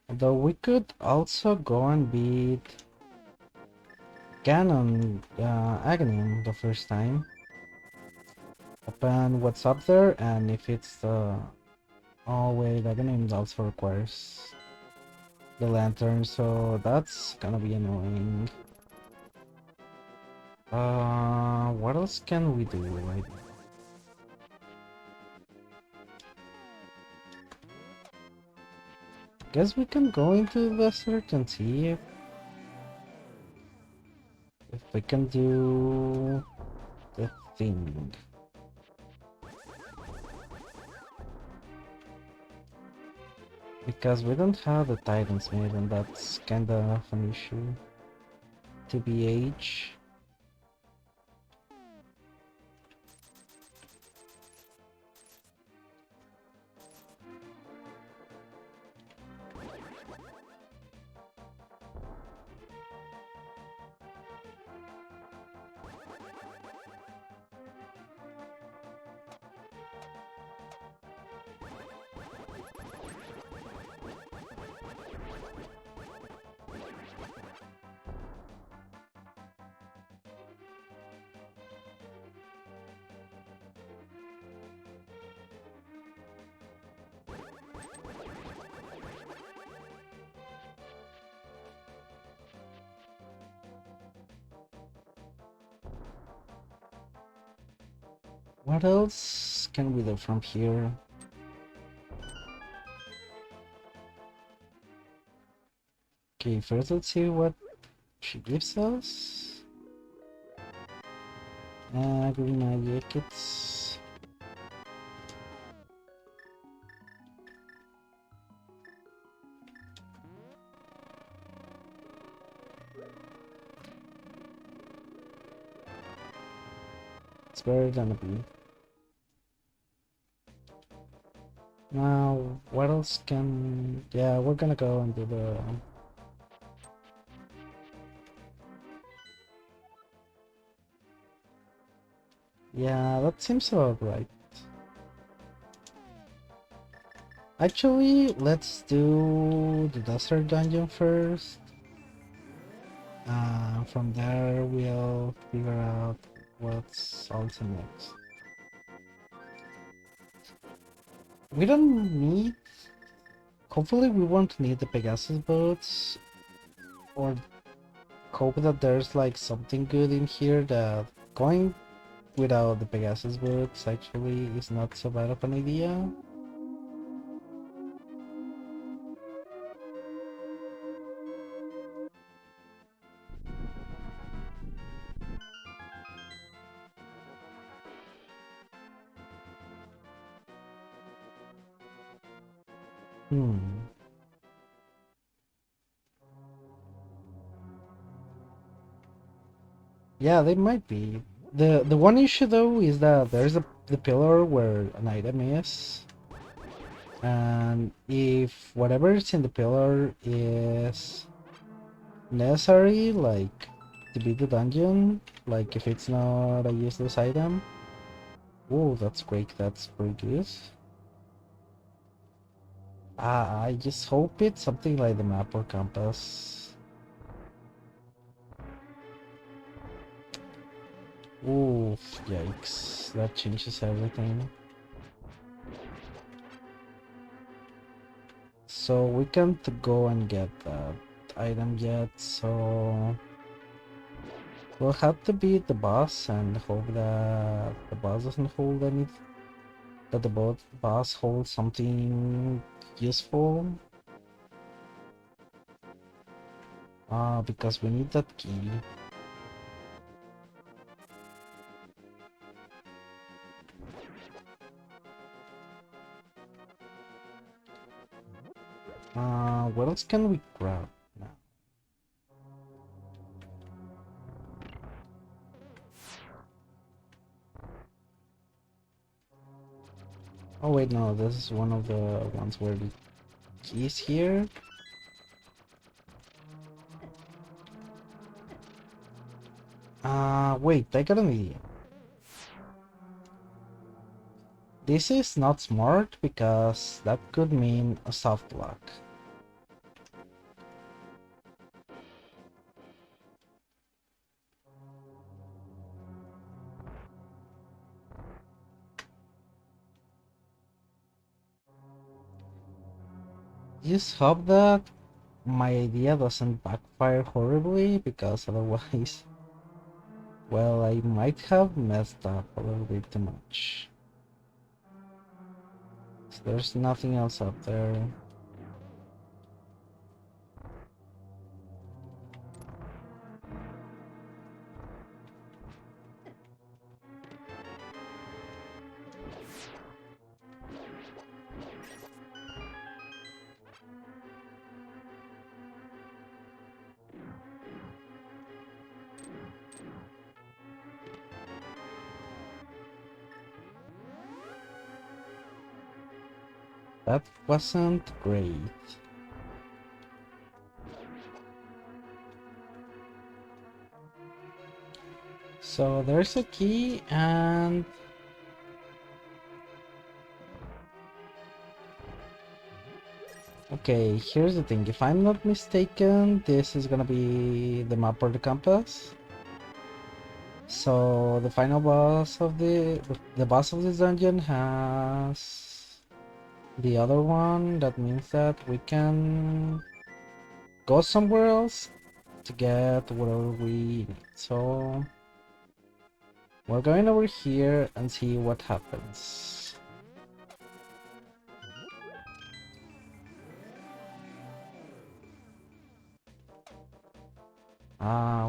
Though we could also go and beat Ganon, Aghanim the first time. Open what's up there, and if it's the... Oh wait, Aghanim also requires the lantern, so that's gonna be annoying. What else can we do right now? Guess we can go into the desert and see if we can do the thing. Because we don't have the Titan's Maid, and that's kinda of an issue. TBH. What else can we do from here? Okay, first let's see what she gives us. Green magic, it's... It's better than a bee. Now, what else can... Yeah, we're gonna go and do the... Yeah, that seems about right. Actually, let's do the desert dungeon first. From there, we'll figure out what's also next. We don't need... Hopefully we won't need the Pegasus boats. Or hope that there's like something good in here that going without the Pegasus boots actually is not so bad of an idea. Hmm. Yeah, they might be. The one issue though is that there's the pillar where an item is. And if whatever is in the pillar is necessary, like to beat the dungeon, like if it's not a useless item. Oh, that's great, that's pretty good. I just hope it's something like the map or compass. Oof, yikes, that changes everything. So we can't go and get that item yet, so we'll have to beat the boss and hope that the boss doesn't hold any, that the boss holds something useful. Because we need that key. What else can we grab now? Oh wait, no, this is one of the ones where the key is here. Wait, I got an idea. This is not smart because that could mean a soft lock. Just hope that my idea doesn't backfire horribly, because otherwise, well, I might have messed up a little bit too much. So there's nothing else up there. That wasn't great. So there's a key, and okay, here's the thing. If I'm not mistaken, this is gonna be the map or the compass. So the final boss of the boss of this dungeon has the other one. That means that we can go somewhere else to get whatever we need. So We're going over here and see what happens.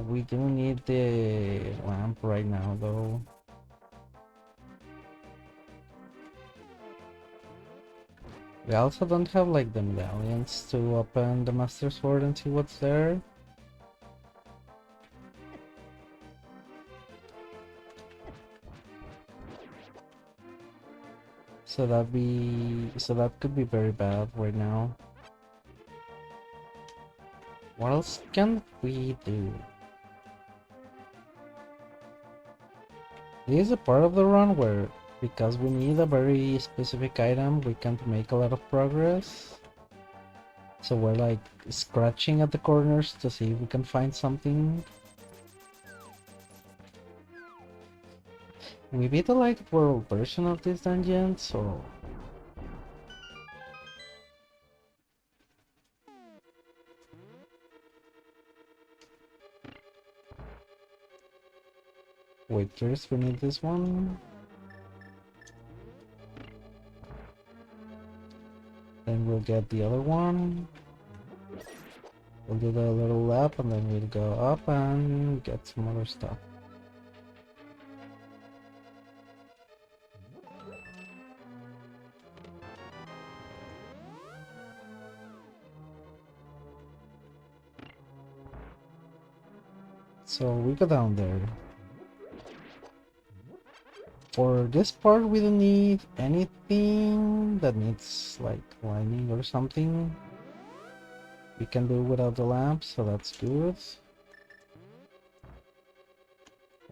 We do need the lamp right now though. We also don't have like the medallions to open the Master Sword and see what's there. So that could be very bad right now. What else can we do? This is a part of the run where, because we need a very specific item, we can't make a lot of progress. So we're like scratching at the corners to see if we can find something. We beat the light world version of this dungeon, so wait, first we need this one. Then we'll get the other one. We'll do the little lap and then we'll go up and get some other stuff. So we go down there. For this part we don't need anything that needs like lining or something. We can do without the lamp, so that's good.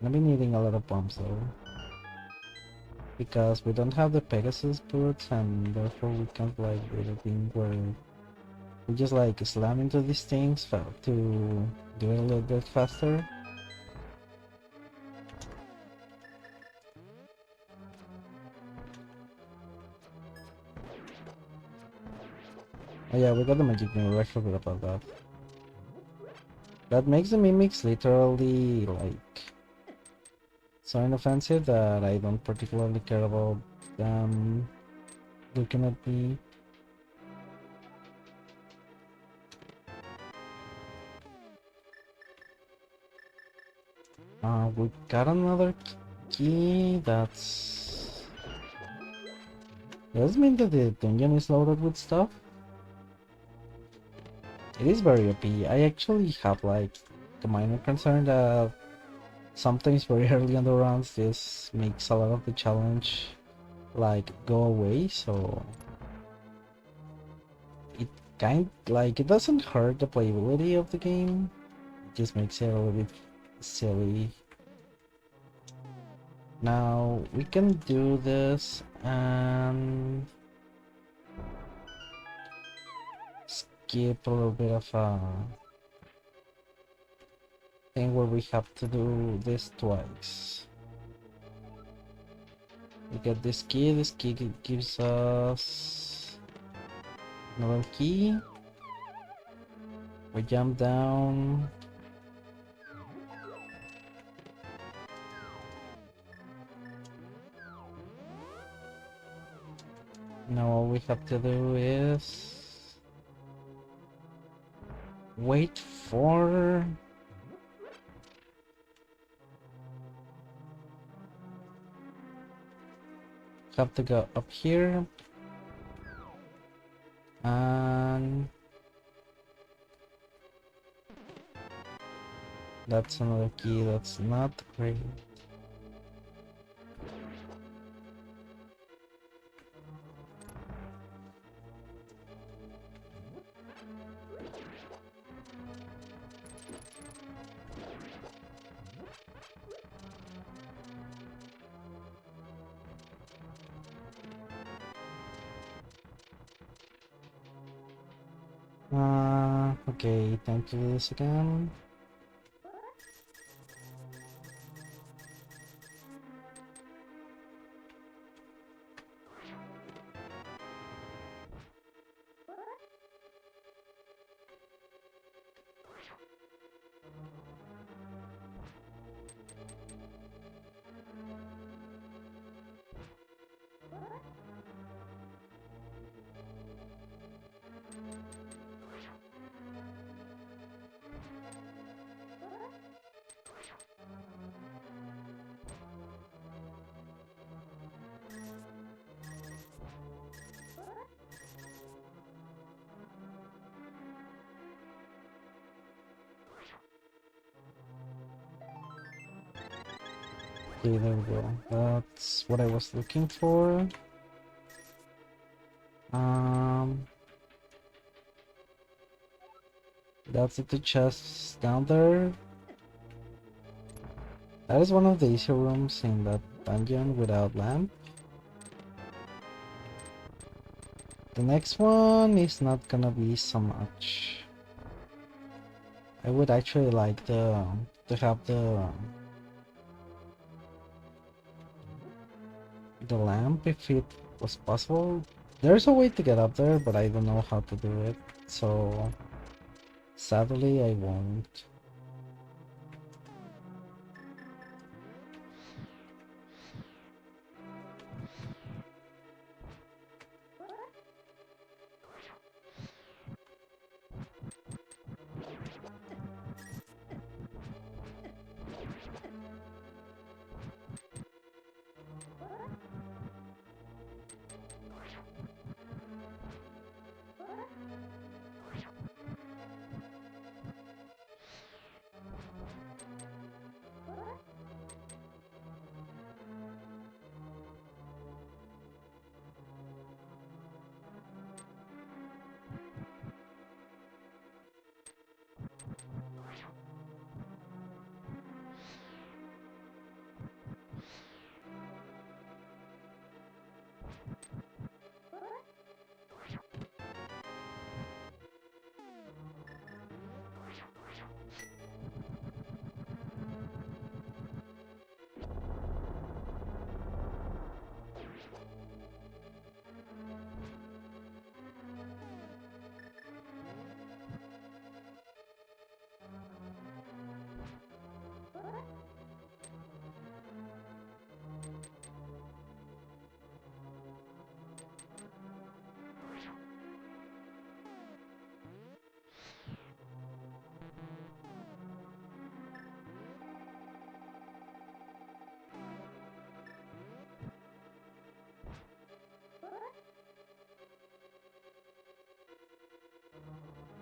I'm gonna be needing a lot of bombs though, because we don't have the Pegasus boots and therefore we can't like do the thing where we just like slam into these things to do it a little bit faster. Oh yeah, we got the magic mirror, I forgot about that. That makes the mimics literally like so inoffensive that I don't particularly care about them looking at me. We got another key. Does mean that the dungeon is loaded with stuff? It is very OP. I actually have like a minor concern that sometimes very early on the runs this makes a lot of the challenge like go away, so it it doesn't hurt the playability of the game, it just makes it a little bit silly. Now we can do this and skip a little bit of a thing where we have to do this twice. We get this key gives us another key. We jump down. Now all we have to do is wait for have to go up here and that's another key. That's not great. Okay, time to do this again. Okay, there we go. That's what I was looking for. Um, that's the two chests down there. That is one of the easier rooms in that dungeon without lamp. The next one is not gonna be so much. I would actually like to have the lamp if it was possible. There's a way to get up there, but I don't know how to do it, so sadly I won't.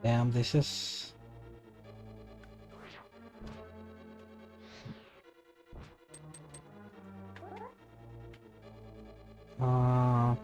Damn, this is... Uh,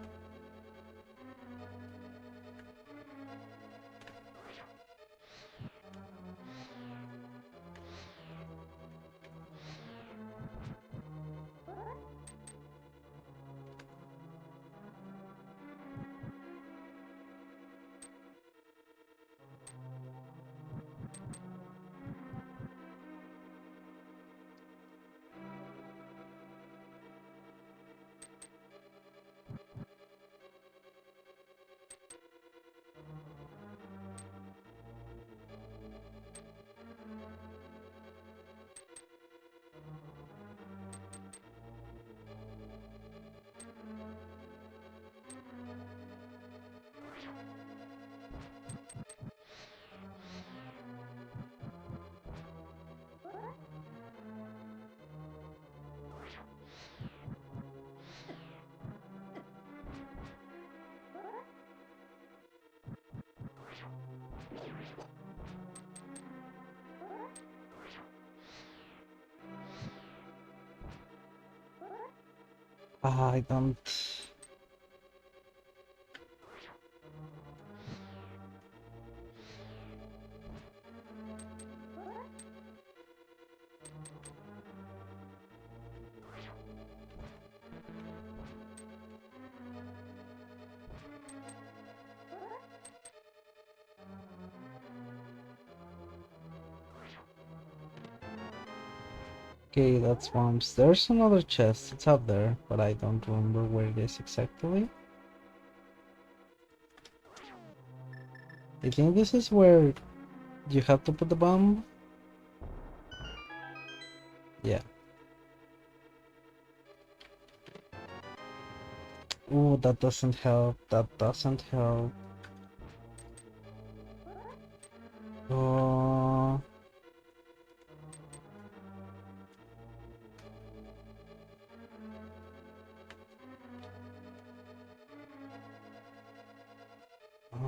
I don't... Okay, that's worms. There's another chest, it's up there, but I don't remember where it is exactly. I think this is where you have to put the bomb. Yeah. Ooh, that doesn't help, that doesn't help. Oh...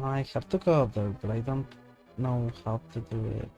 I have to go up there, but I don't know how to do it.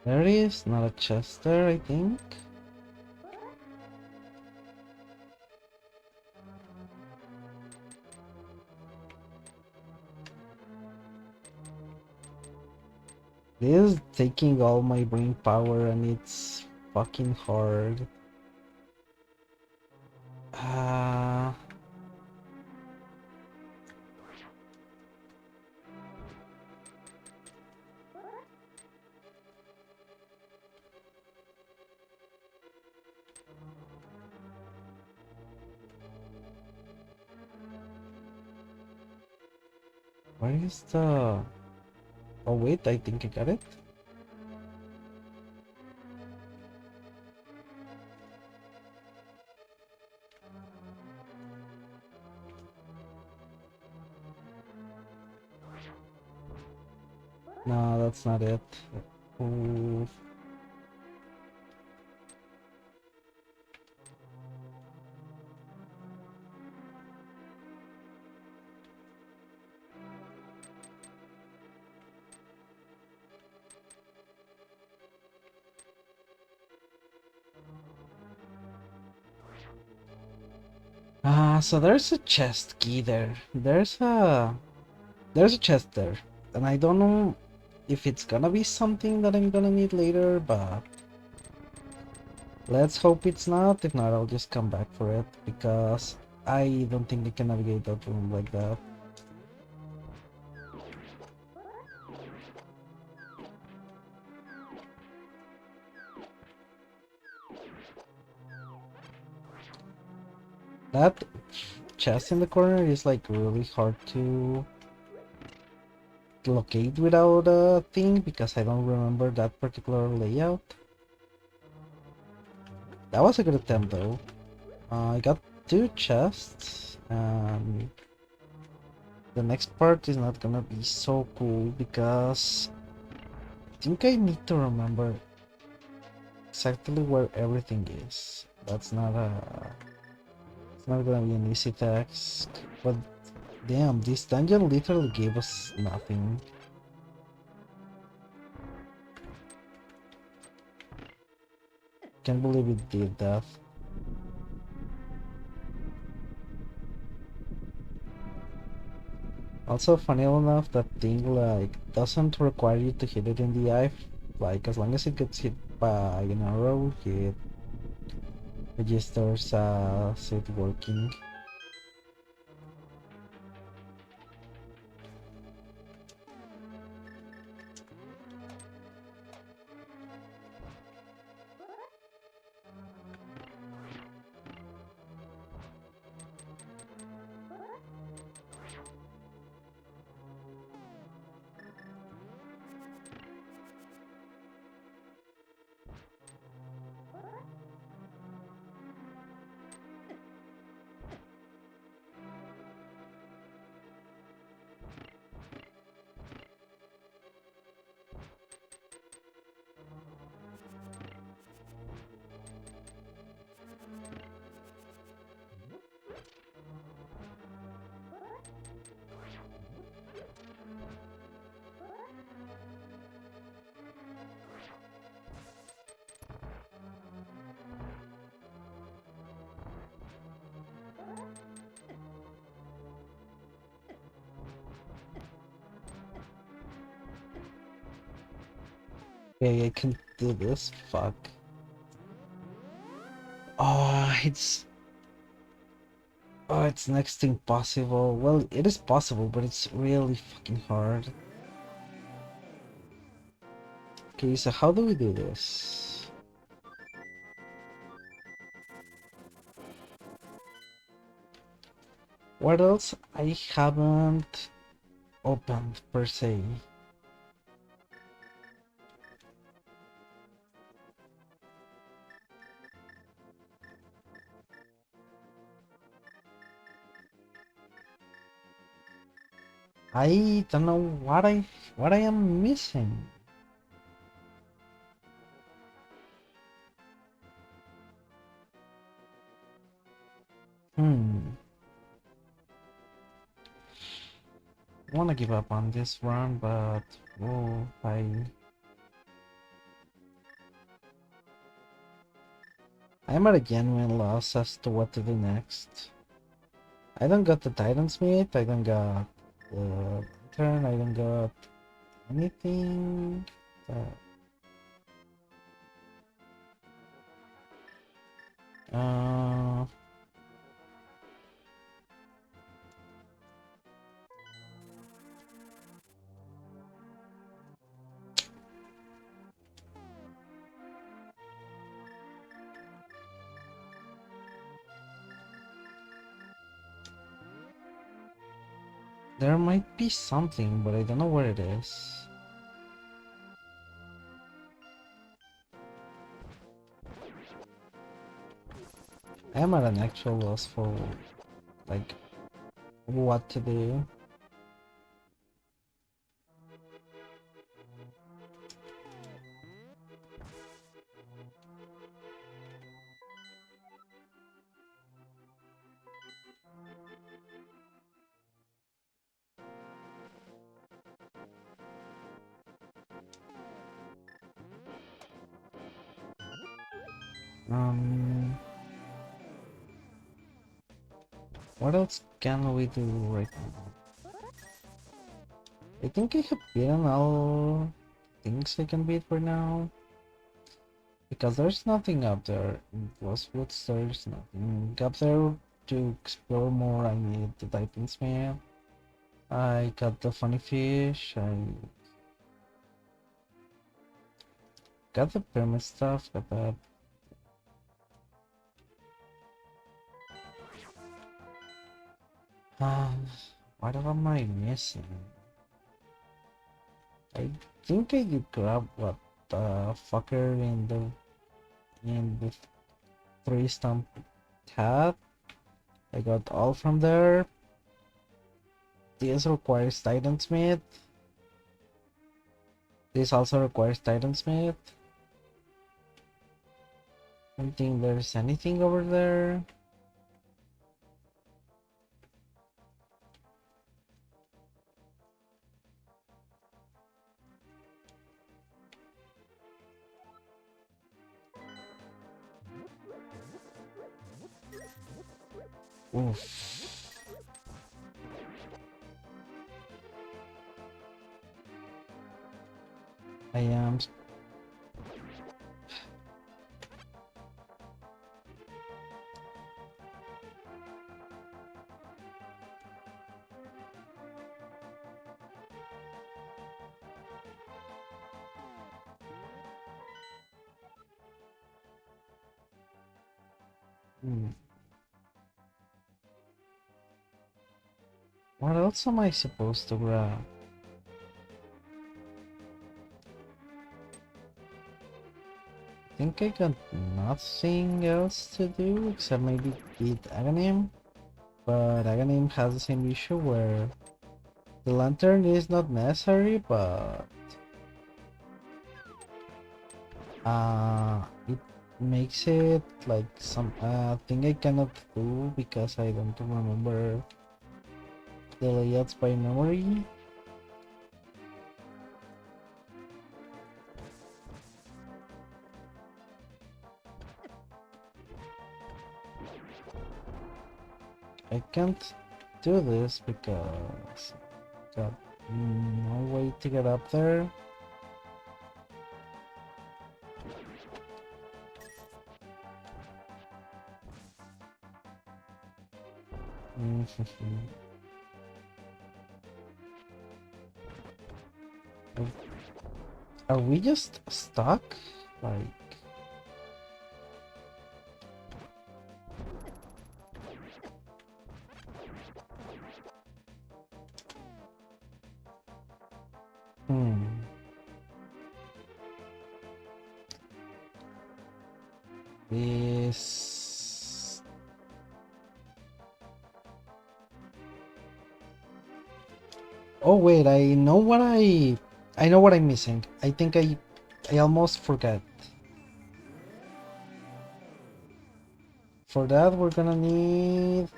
There is not a chest there, I think. This is taking all my brain power and it's fucking hard. Uh, where is the... Oh wait, I think I got it. No, that's not it. Ooh. So there's a chest key there. There's a chest there. And I don't know if it's gonna be something that I'm gonna need later, but let's hope it's not. If not, I'll just come back for it because I don't think I can navigate that room like that. That chest in the corner is like really hard to locate without a thing because I don't remember that particular layout. That was a good attempt though. I got 2 chests and the next part is not gonna be so cool because I think I need to remember exactly where everything is. That's not a... It's not gonna be an easy task, but damn, this dungeon literally gave us nothing. Can't believe it did that. Also, funny enough, that thing like doesn't require you to hit it in the eye. Like as long as it gets hit by an arrow, it registers as it working. Okay, I can do this. Fuck. Oh, it's... Oh, it's next to impossible. Well, it is possible, but it's really fucking hard. Okay, so how do we do this? What else I haven't opened per se? I don't know what I am missing. Hmm. I wanna give up on this run, but oh, I I'm at a genuine loss as to what to do next. I don't got the Titan Smith, I don't got the turn, I don't got anything. Uh, there might be something, but I don't know what it is. I am at an actual loss for like what to do. What else can we do right now? I think I have beaten all things I can beat for now. Because there's nothing up there. In Woods, there's nothing up there to explore more. I need the Titans man. I got the funny fish. I got the pyramid stuff. Got that. What am I missing? I think I did grab what the fucker in the 3-stump hat. I got all from there. This requires Titan Smith. This also requires Titan Smith. I don't think there's anything over there. Oof. I am. What else am I supposed to grab? I think I got nothing else to do except maybe beat Aghanim. But Aghanim has the same issue where the lantern is not necessary, but it makes it like some thing I cannot do because I don't remember the layouts by memory. I can't do this because got no way to get up there. Are we just stuck? Like... This... Oh wait, I know what I'm missing. I think I almost forgot. For that we're gonna need...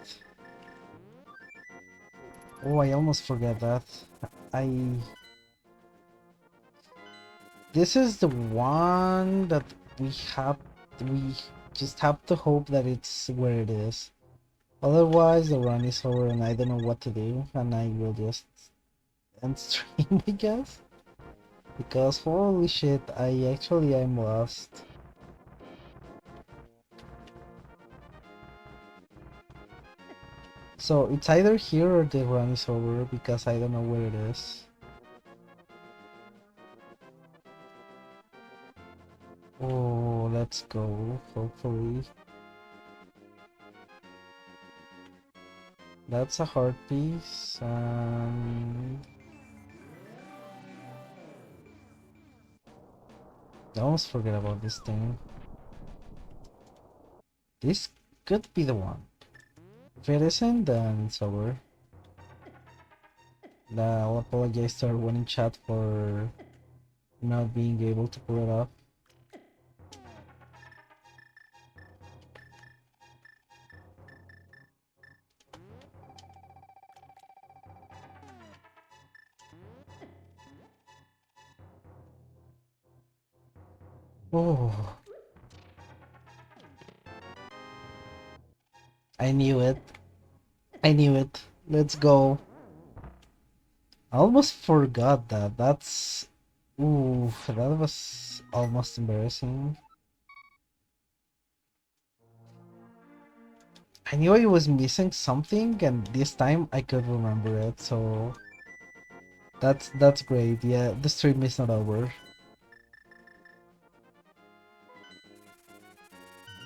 Oh, I almost forgot that. This is the one that we Just have to hope that it's where it is. Otherwise, the run is over and I don't know what to do, and I will just end stream, I guess. Because holy shit, I actually am lost. So it's either here or the run is over because I don't know where it is. Oh, let's go, hopefully. That's a hard piece. I almost forget about this thing. This could be the one. If it isn't, then it's over. I'll apologize to everyone in chat for not being able to pull it off. Oh, I knew it. I knew it. Let's go. I almost forgot that. That's... Ooh, that was almost embarrassing. I knew I was missing something, and this time I could remember it, so... That's great. Yeah, the stream is not over.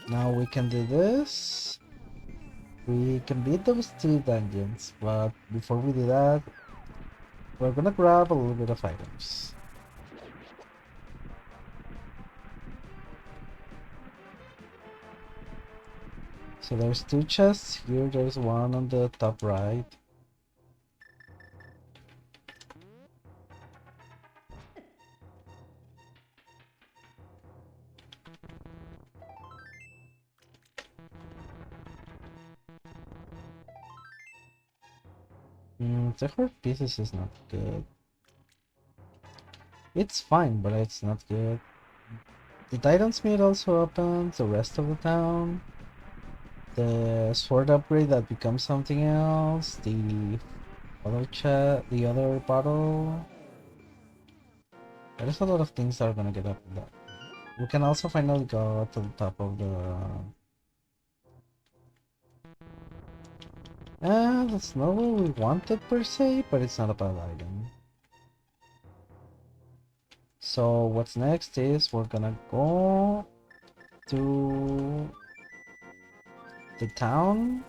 Now we can do this. We can beat those two dungeons, but before we do that, we're gonna grab a little bit of items. So there's two chests here, there's one on the top right. The hard pieces is not good. It's fine, but it's not good. The Titan Smith also opens the rest of the town. The sword upgrade that becomes something else. The other the other bottle. There's a lot of things that are gonna get up in that. We can also finally go to the top of the... that's not what we wanted per se, but it's not a bad item. So what's next is we're gonna go to the town,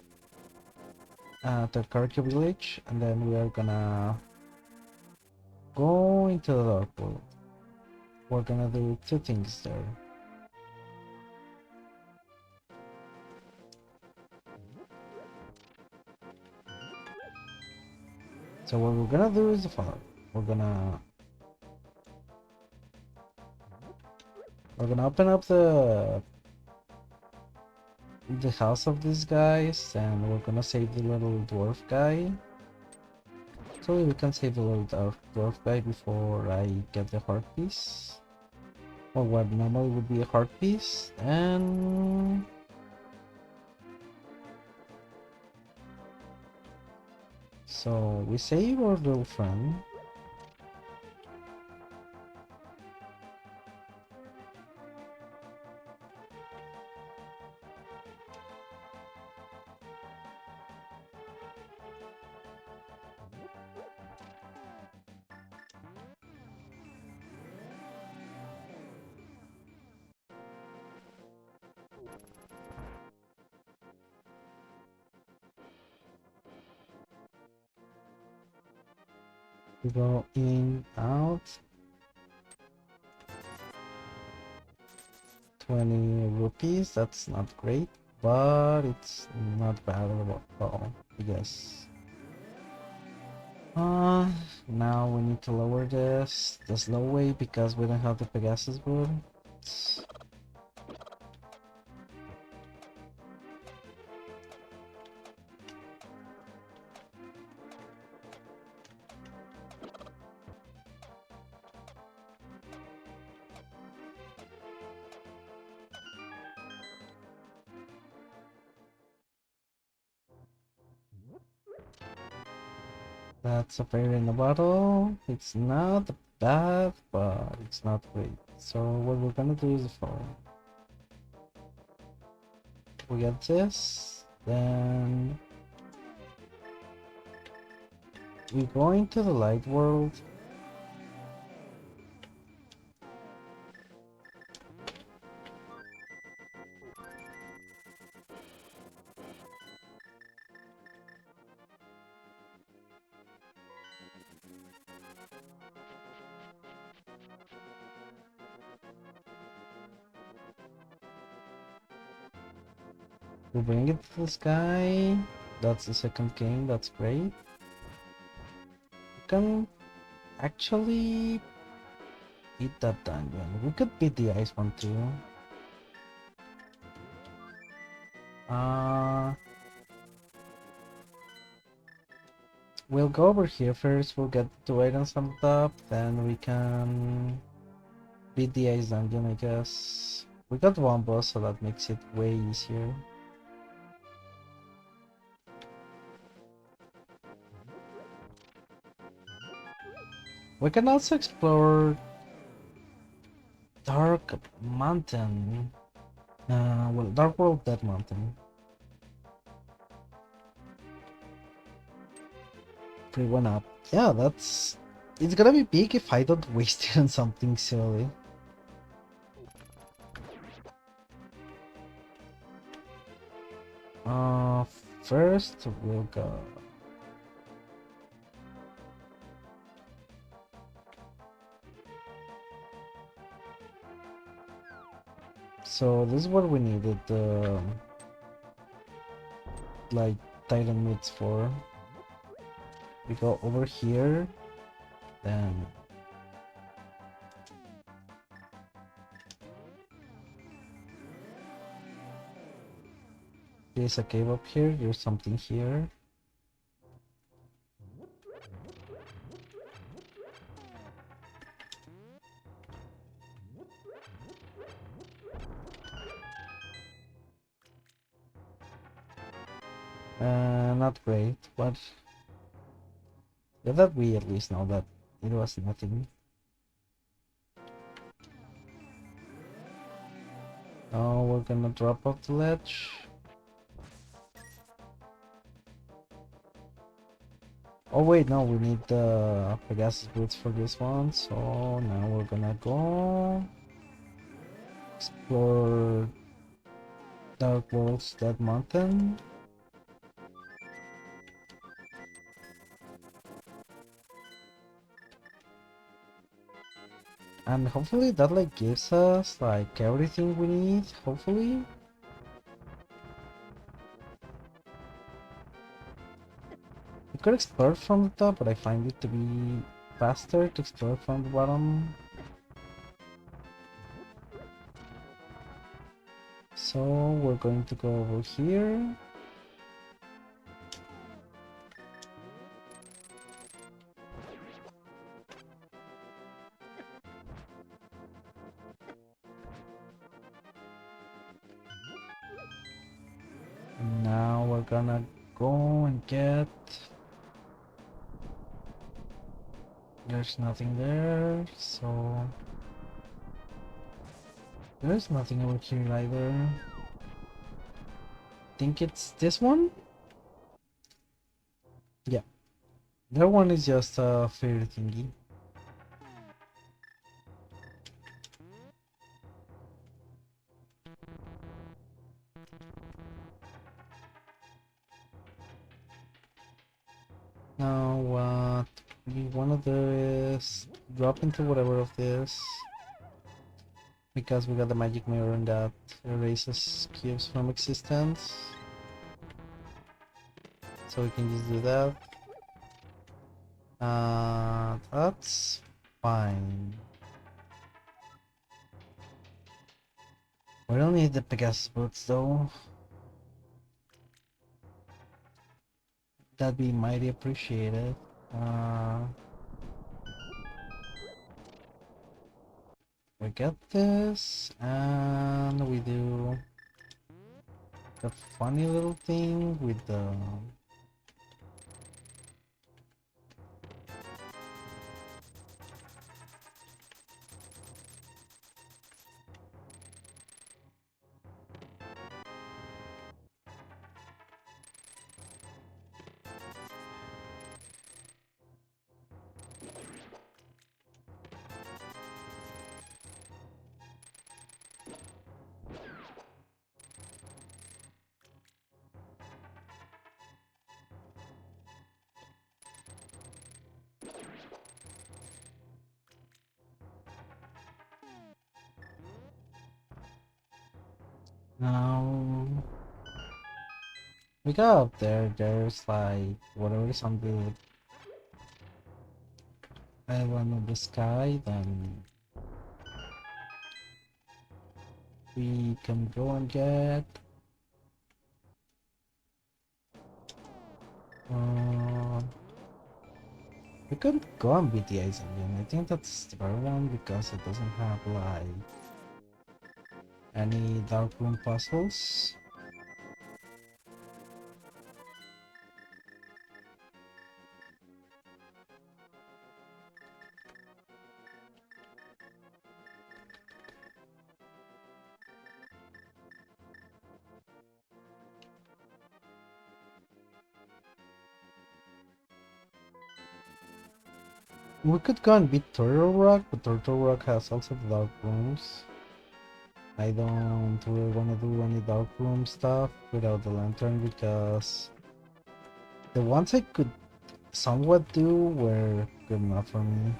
the Karaki village, and then we are gonna go into the dark world. We're gonna do two things there. So what we're gonna do is the following. We're gonna open up the house of these guys, and we're gonna save the little dwarf guy. So we can save the little dwarf guy before I get the heart piece. Or what normally would be a heart piece, and... So we save our little friend. We go in, out. 20 rupees, that's not great, but it's not bad at all, I guess. Now we need to lower this the slow way because we don't have the Pegasus boot. That's a fairy in a bottle. It's not bad, but it's not great. So what we're gonna do is the following. We get this, then we go into the light world. We bring it to the sky. That's the second game, that's great. We can actually beat that dungeon. We could beat the ice one too. Uh, we'll go over here first, we'll get the 2 items on the top, then we can beat the ice dungeon, I guess. We got one boss, so that makes it way easier. We can also explore Dark Mountain. Well, Dark World, Dead Mountain. Free one up. Yeah, that's... It's gonna be big if I don't waste it on something silly. Uh, First we'll go... So this is what we needed the... like, Titan meats for. We go over here, then... There's a cave up here, there's something here. Not great, but... Yeah, that we at least know that it was nothing. Now we're gonna drop off the ledge. Oh wait, no, we need the Pegasus boots for this one, so now we're gonna go explore Dark World's Dead Mountain. And hopefully that like gives us like everything we need, hopefully. We could explore from the top, but I find it to be faster to explore from the bottom. So we're going to go over here. Now we're gonna go and get... There's nothing there, so... There's nothing over here either. Think it's this one? Yeah. That one is just a fairy thingy. Now what we wanna do is drop into whatever of this, because we got the magic mirror and that erases cubes from existence. So we can just do that. That's fine. We don't need the Pegasus boots though. That'd be mighty appreciated. We get this, and we do the funny little thing with the... Now we go up there. There's like whatever is on the island of the sky. Then we can go and get. Uh, we could go and beat the ice again. I think that's the better one because it doesn't have like any dark room puzzles. We could go and beat Turtle Rock, but Turtle Rock has also the dark rooms. I don't really want to do any dark room stuff without the lantern because the ones I could somewhat do were good enough for me.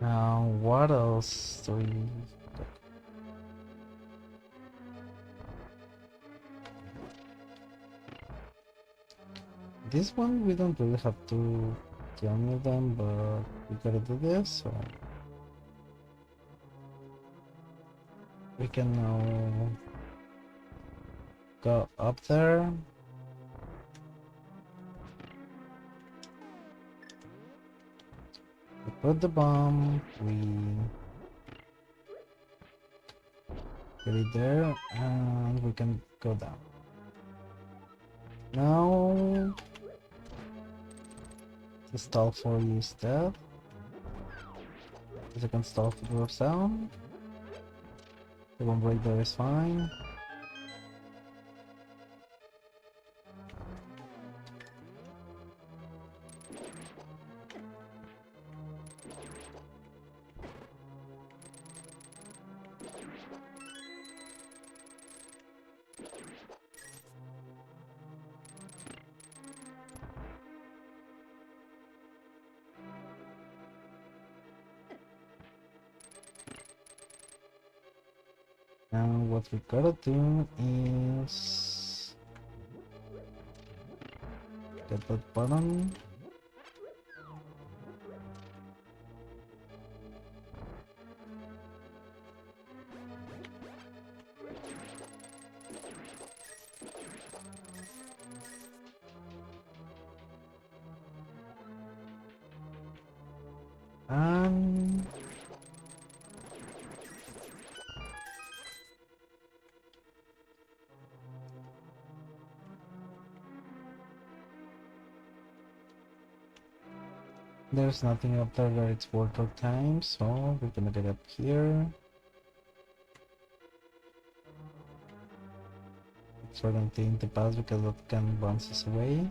Now, what else do we... This one we don't really have to do any of them, but we gotta do this, so... We can now go up there. We put the bomb, we get it there, and we can go down. Now, the stall for you is dead. The second stall for drops down. The one right there is fine. Now what we gotta do is get that button. And there's nothing up there that it's worth our time, so we're gonna get up here. For them to pass because that can bounce us away.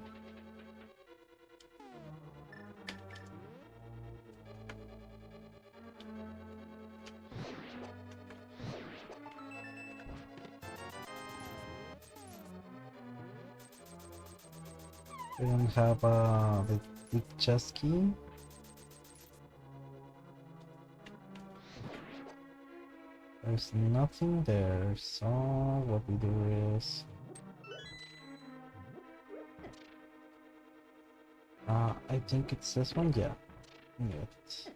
We don't have the big chest key. There's nothing there, so what we do is I think it's this one, yeah. Yes.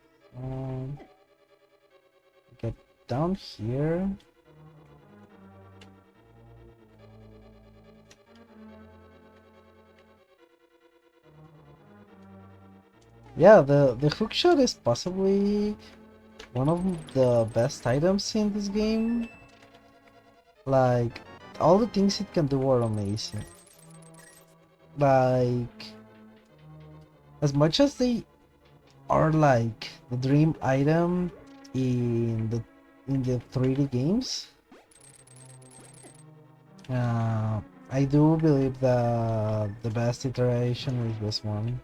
get down here. Yeah, the hook shot is possibly one of the best items in this game. Like, all the things it can do are amazing. Like, as much as they are like the dream item in the 3D games, I do believe that the best iteration is this one.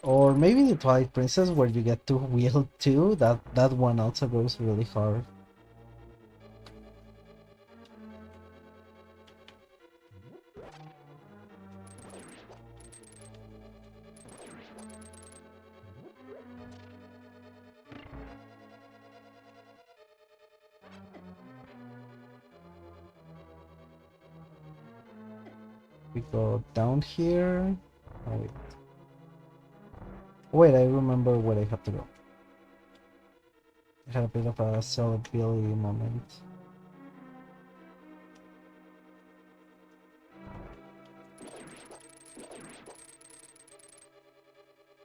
Or maybe the Twilight Princess, where you get to wield two. That one also goes really hard. We go down here. Oh, wait. Wait, I remember where I have to go. I had a bit of a solid Billy moment.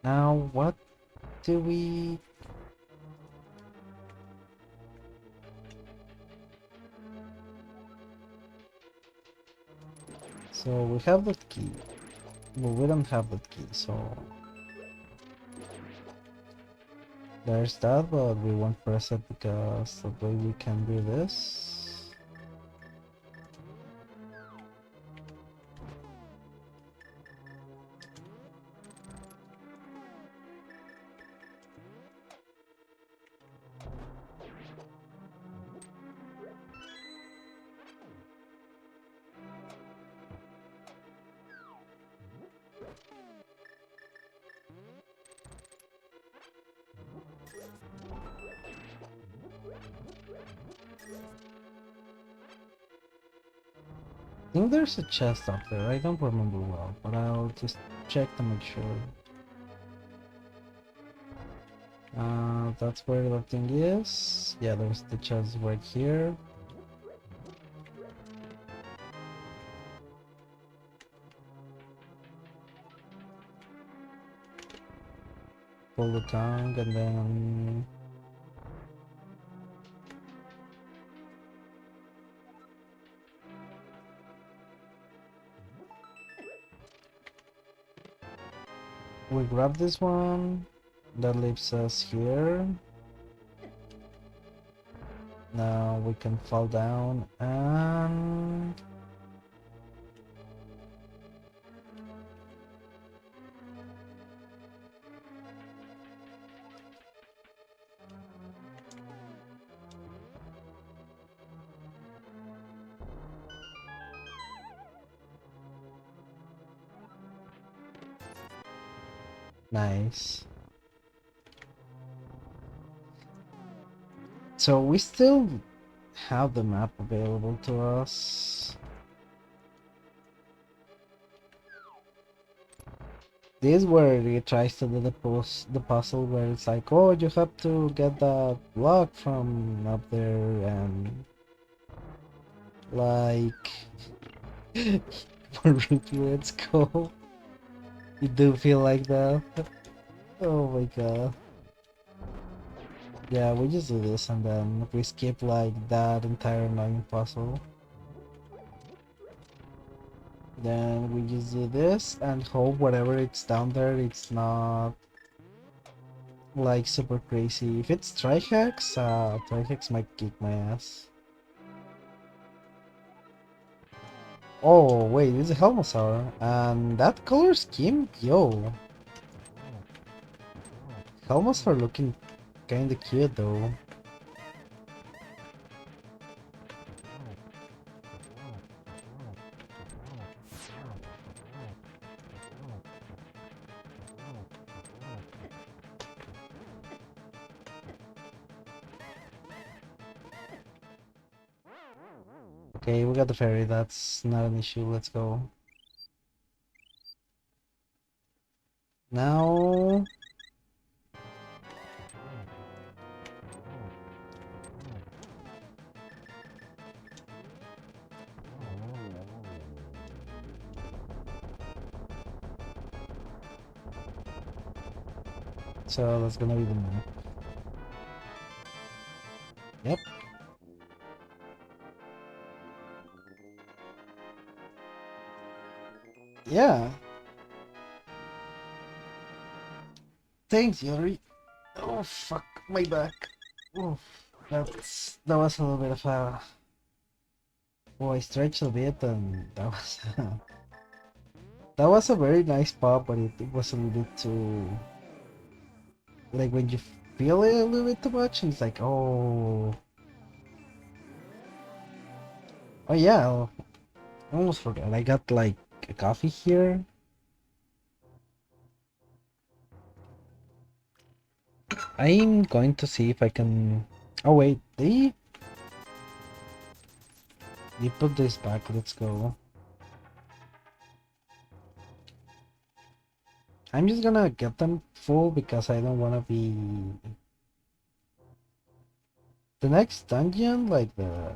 Now, what do we... So we have that key. Well, we don't have that key, so... There's that, but we won't press it because the way we can do this... I think there's a chest up there, I don't remember well, but I'll just check to make sure. That's where the thing is. Yeah, there's the chest right here. Pull the tongue and then... We grab this one. That leaves us here. Now we can fall down and... Nice. So we still have the map available to us. This is where it tries to do the puzzle where it's like, oh, you have to get that block from up there and... Like... Ruby, let's go. You do feel like that? Oh my god. Yeah, we just do this and then we skip like that entire annoying puzzle. Then we just do this and hope whatever it's down there it's not like super crazy. If it's Trihex, Trihex might kick my ass. Oh wait, it's a Helmosaur and that color scheme? Yo. Helmosaur looking kinda cute though. Okay, we got the ferry, that's not an issue, let's go. Now... So that's gonna be the move. Yep. Yeah. Thanks, Yuri. Oh fuck, my back. Oof. That was a little bit of a. Oh, I stretched a bit, and that was that was a very nice pop, but it was a little bit too. Like when you feel it a little bit too much, and it's like, oh, oh yeah, I almost forgot. I got like a coffee here. I'm going to see if I can. Oh wait, they put this back. Let's go. I'm just gonna get them full because I don't wanna be the next dungeon, like the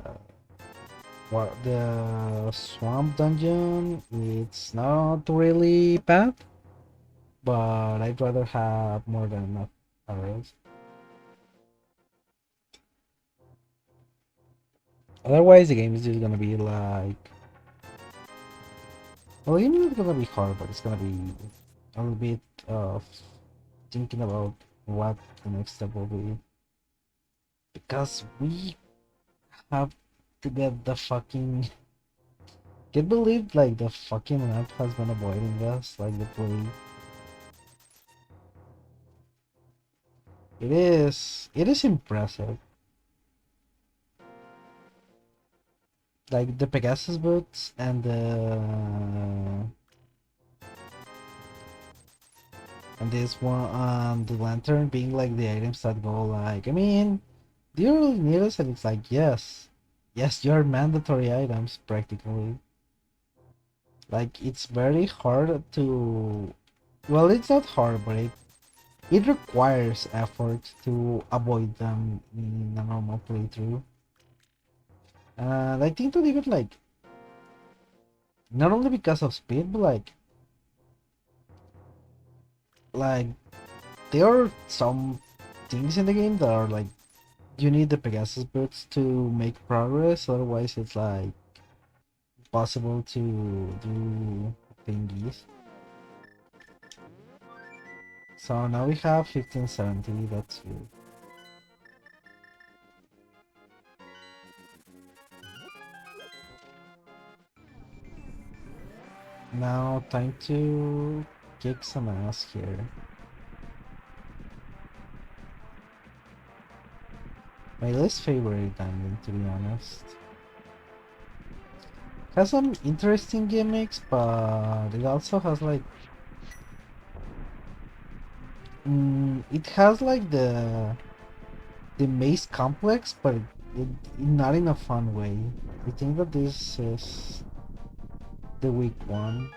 swamp dungeon. It's not really bad, but I'd rather have more than enough arrows. Otherwise, the game is just gonna be like, well, the game is gonna be hard, but it's gonna be a little bit of thinking about what the next step will be because we have to get the fucking. Can't believe like the fucking map has been avoiding us like the plague. It is impressive. Like the Pegasus boots and this one the lantern being like the items that go like, I mean, do you really need us? And it's like, yes. Yes, you're mandatory items practically. Like it's very hard to, well, it's not hard, but it requires effort to avoid them in a normal playthrough. And I think that even like not only because of speed, but like there are some things in the game that are like you need the Pegasus boots to make progress, otherwise it's like possible to do thingies. So now we have 1570, that's good. Now time to kick some ass here. My least favorite dungeon, to be honest. Has some interesting gimmicks, but it also has like it has like the maze complex, but not in a fun way. I think that this is the weak one.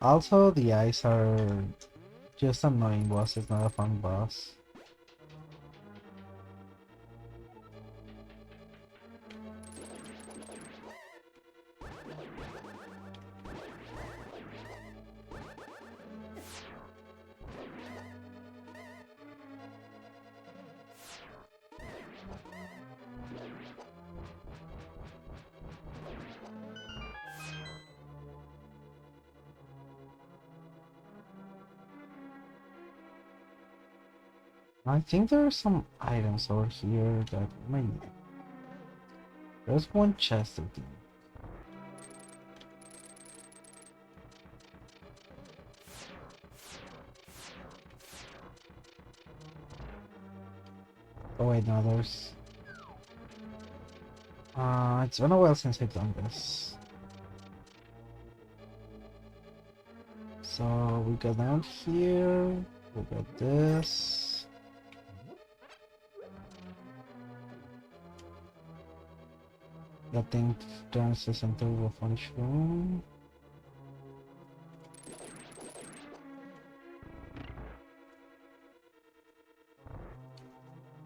Also, the eyes are just annoying boss. It's not a fun boss. I think there are some items over here that might. There's one chest, I think. Oh wait, no, there's. It's been a while since I've done this. So we go down here. We got this. That thing turns us into a furnished room.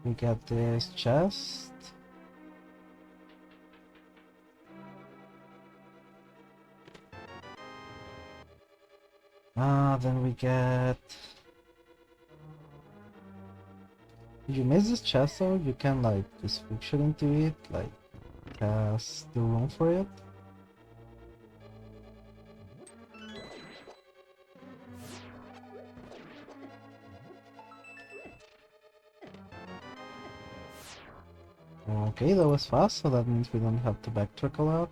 We got this chest. Then we get... If you miss this chest though, you can like just shoot into it, like has the room for it. Okay, that was fast, so that means we don't have to backtrack a lot.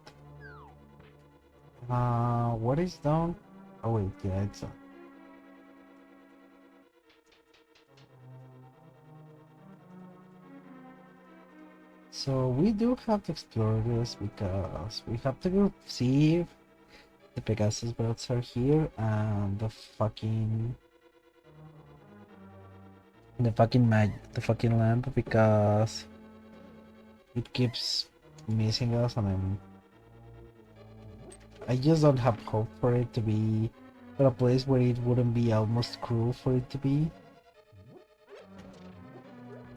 What is down? Oh wait, yeah, it's so we do have to explore this because we have to go see if the Pegasus birds are here and the fucking lamp because it keeps missing us and I just don't have hope for it to be a place where it wouldn't be almost cruel for it to be.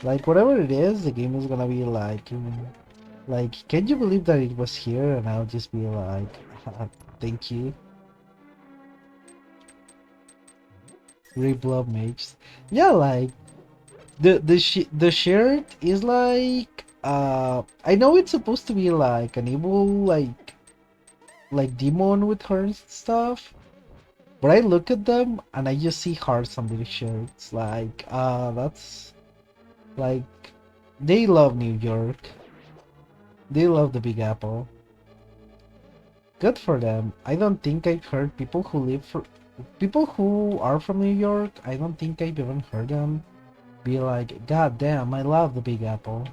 Like whatever it is, the game is gonna be like, can you believe that it was here? And I'll just be like, thank you. Reblob mages. Yeah, like the shirt is like I know it's supposed to be like an evil like demon with horns and stuff, but I look at them and I just see hearts on their shirts. Like that's like they love New York. They love the Big Apple. Good for them. I don't think I've heard people who are from New York. I don't think I've even heard them be like, God damn, I love the Big Apple.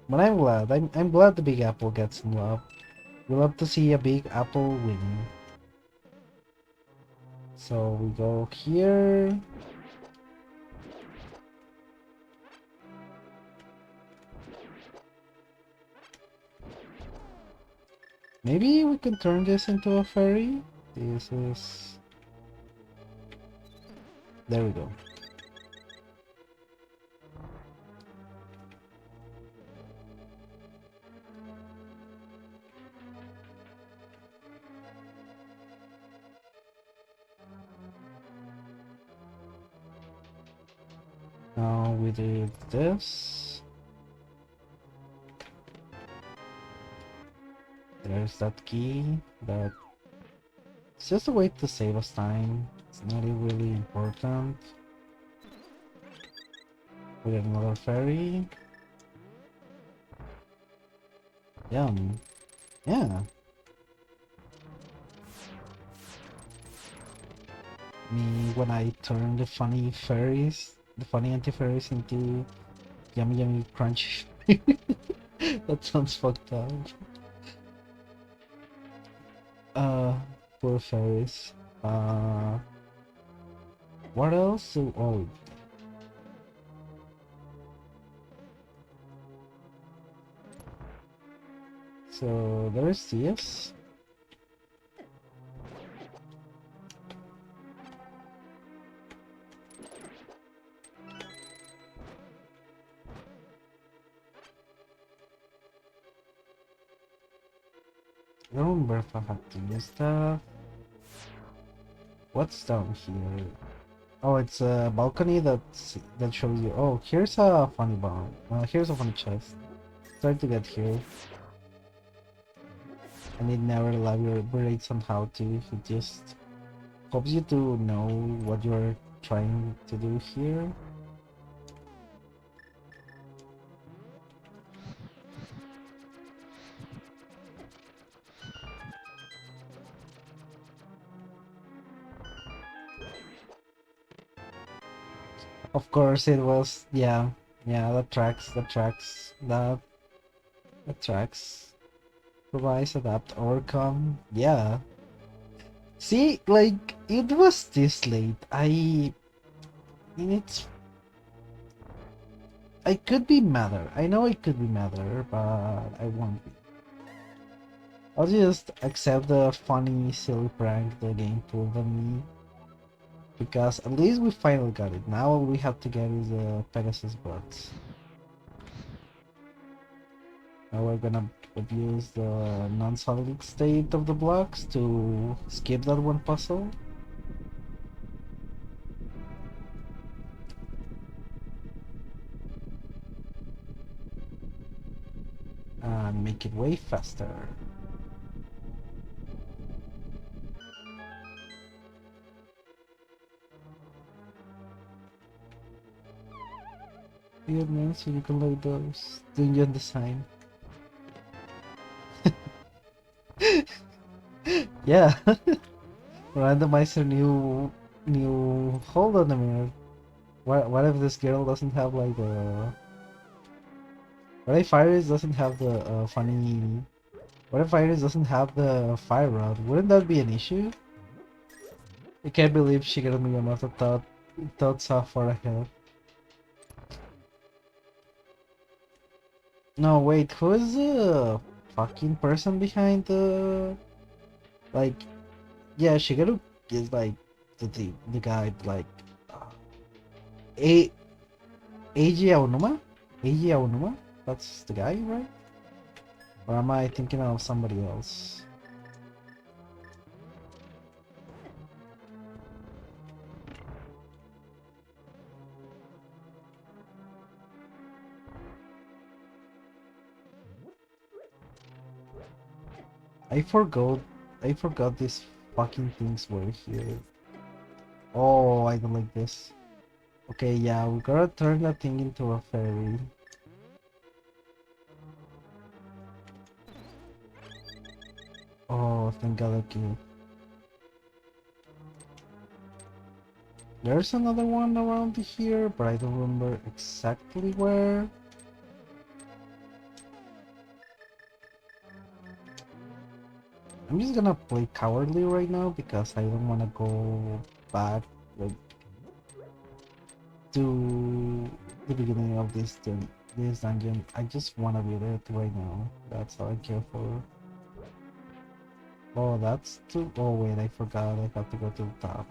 But I'm glad. I'm glad the Big Apple gets some love. We love to see a Big Apple win. So we go here. Maybe we can turn this into a ferry. This is... There we go. Now we did this. There's that key, but it's just a way to save us time. It's not really important. We get another ferry. Yum. Yeah. Me when I turn the funny fairies, the funny anti-fairies into yummy yummy crunch. That sounds fucked up. Uh, poor fairies. What else? Oh, so there's this. I don't remember if I have to use that. What's down here? Oh, it's a balcony that shows you. Oh, here's a funny bomb. Here's a funny chest. Try to get here. And it never elaborates on how to. It just helps you to know what you're trying to do here. Of course it was, yeah. Yeah, that tracks. That tracks. Revise, adapt, overcome. Yeah. See, like, it was this late. It's... I could be madder. I know I could be madder, but I won't be. I'll just accept the funny, silly prank the game pulled on me. Because at least we finally got it. Now all we have to get is the Pegasus bots. Now we're gonna abuse the non-solid state of the blocks to skip that one puzzle. And make it way faster. Yeah, man, so you can load those dungeon design. Yeah. Randomizer new hold on a minute. What if this girl doesn't have like the what if Iris doesn't have the funny what if Iris doesn't have the fire rod? Wouldn't that be an issue? I can't believe Shigeru Miyamoto thought so far ahead. No, wait, who is the fucking person behind the like? Yeah, Shigeru is like the guy like a Eiji Aonuma. Eiji Aonuma. That's the guy, right? Or am I thinking of somebody else? I forgot. I forgot these fucking things were here. Oh, I don't like this. Okay, yeah, we gotta turn that thing into a fairy. Oh, thank God, okay. There's another one around here, but I don't remember exactly where. I'm just gonna play cowardly right now because I don't wanna go back like to the beginning of this dungeon. I just wanna beat it right now. That's all I care for. Oh, that's too. Oh wait, I forgot. I have to go to the top.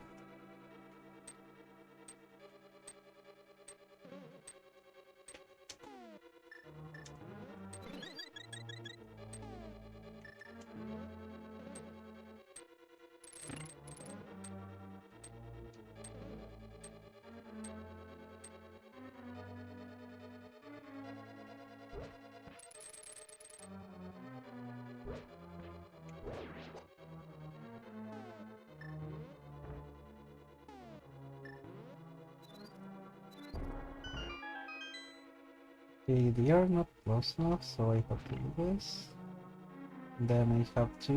Okay, they are not close enough, so I have to do this. Then I have to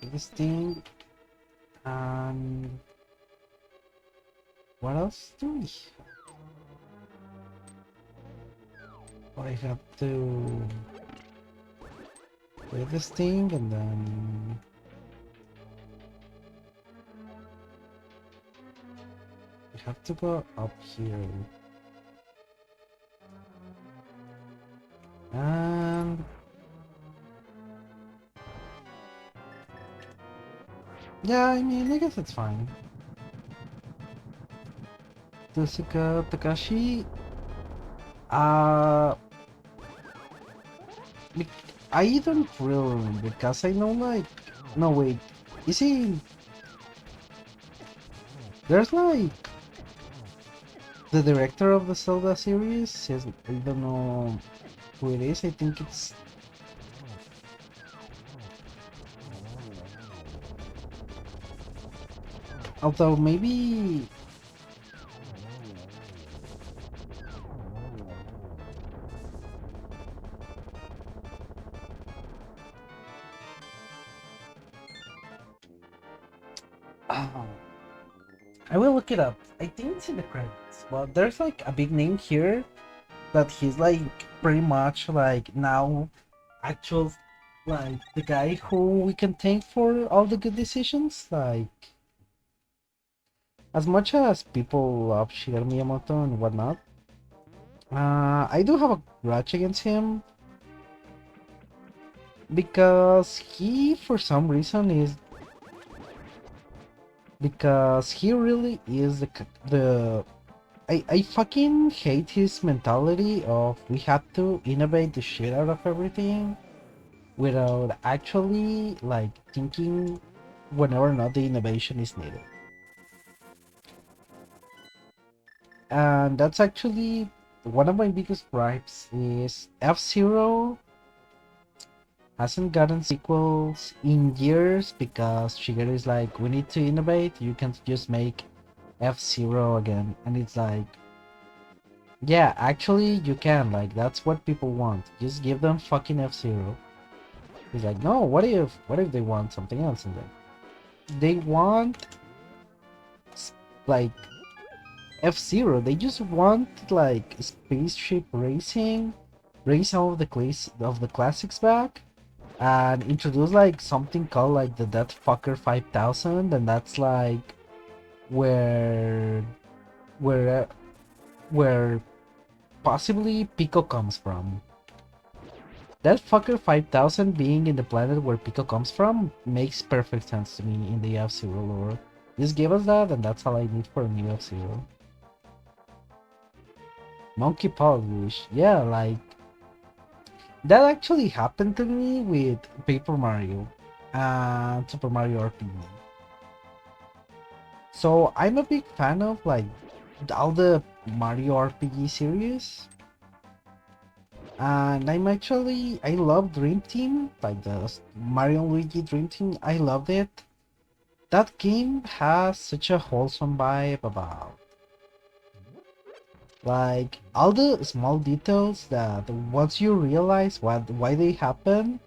do this thing. And what else do we have? I have to do this thing and then we have to go up here. And yeah, I mean, I guess it's fine. Tosuka Takashi. Uh, I don't really remember because I know like, no wait, is he? There's like the director of the Zelda series. I don't know who it is. I think it's. Although maybe. I will look it up. I think it's in the credits. But there's like a big name here that he's like pretty much like now actual like the guy who we can thank for all the good decisions. Like as much as people love Shigeru Miyamoto and whatnot, I do have a grudge against him because he for some reason is because he really is the I fucking hate his mentality of we have to innovate the shit out of everything without actually like thinking whenever or not the innovation is needed. And that's actually one of my biggest gripes is F-Zero hasn't gotten sequels in years because Shigeru is like, we need to innovate, you can't just make F-Zero again. And it's like, yeah, actually you can, like that's what people want. Just give them fucking F-Zero. He's like, no, what if they want something else? And they want like F-Zero. They just want like spaceship racing, bring some of the classics back, and introduce like something called like the Death Fucker 5000, and that's like where where where possibly Pico comes from. That fucker 5000 being in the planet where Pico comes from makes perfect sense to me in the F-Zero lore. Just give us that, and that's all I need for a new F-Zero. Monkey Paw Wish. Yeah, like that actually happened to me with Paper Mario and Super Mario RPG. So I'm a big fan of like all the Mario RPG series. And I love Dream Team, like the Mario and Luigi Dream Team. I loved it. That game has such a wholesome vibe about like all the small details that once you realize why they happen,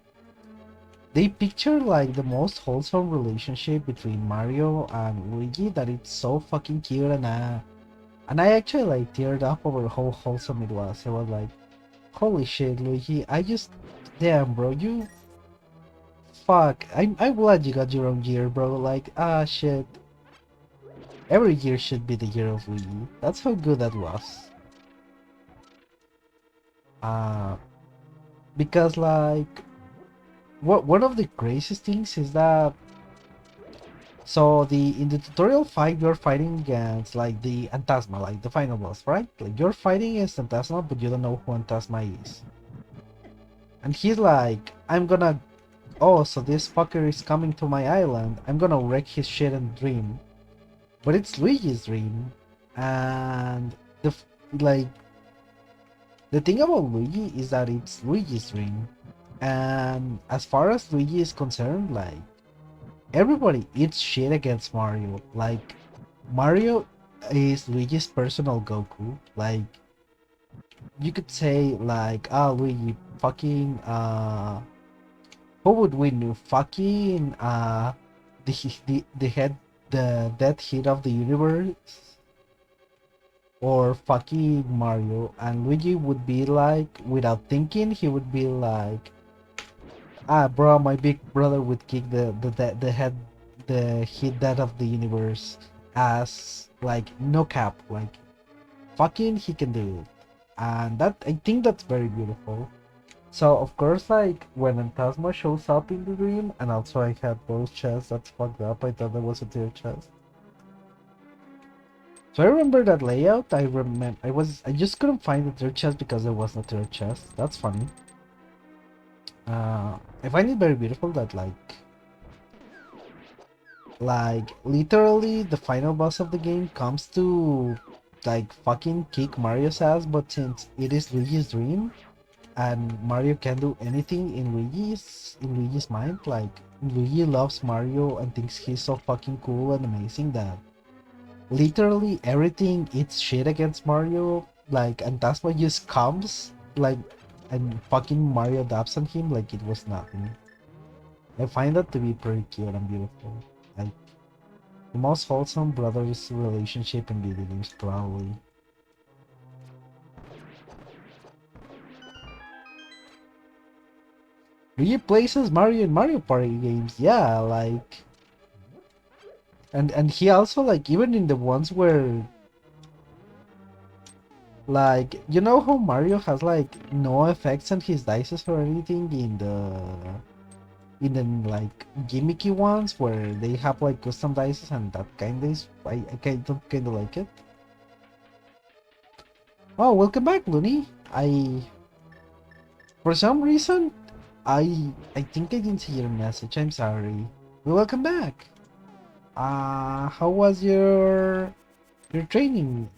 they picture like the most wholesome relationship between Mario and Luigi that it's so fucking cute, and I actually like teared up over how wholesome it was. I was like, holy shit, Luigi, damn bro, you fuck. I'm glad you got your own year, bro. Like, shit. Every year should be the year of Luigi. That's how good that was. Uh, because like, one of the craziest things is that so in the tutorial fight you're fighting against like the Antasma, like the final boss, right? Like you're fighting against Antasma, but you don't know who Antasma is. And he's like, I'm gonna, oh, so this fucker is coming to my island. I'm gonna wreck his shit and dream. But it's Luigi's dream, and like the thing about Luigi is that it's Luigi's dream, and as far as Luigi is concerned, like everybody eats shit against Mario. Like Mario is Luigi's personal Goku. Like you could say like, ah, Luigi, fucking who would win you? Fucking the dead hit of the universe, or fucking Mario. And Luigi would be like, without thinking, he would be like, ah, bro, my big brother would kick the hit that of the universe as like no cap, like fucking he can do it. And that, I think that's very beautiful. So of course, like when Phantasma shows up in the dream, and also I had both chests, that's fucked up. I thought that was a tier chest. So I remember that layout. I just couldn't find the third chest because there was no third chest. That's funny. I find it very beautiful that like literally the final boss of the game comes to like fucking kick Mario's ass, but since it is Luigi's dream and Mario can do anything in Luigi's mind, like Luigi loves Mario and thinks he's so fucking cool and amazing that literally everything eats shit against Mario, like, and that's why just comes, like, and fucking Mario dabs on him like it was nothing. I find that to be pretty cute and beautiful. Like, the most wholesome brothers relationship in video games, probably. Luigi plays as Mario in Mario Party games, yeah, like, and he also, like, even in the ones where, like, you know how Mario has like no effects on his dices or anything in the like gimmicky ones where they have like custom dices, and that kind of is, I kind of like it. Oh, welcome back, Looney. For some reason, I think I didn't see your message. I'm sorry. Well, welcome back. How was your training?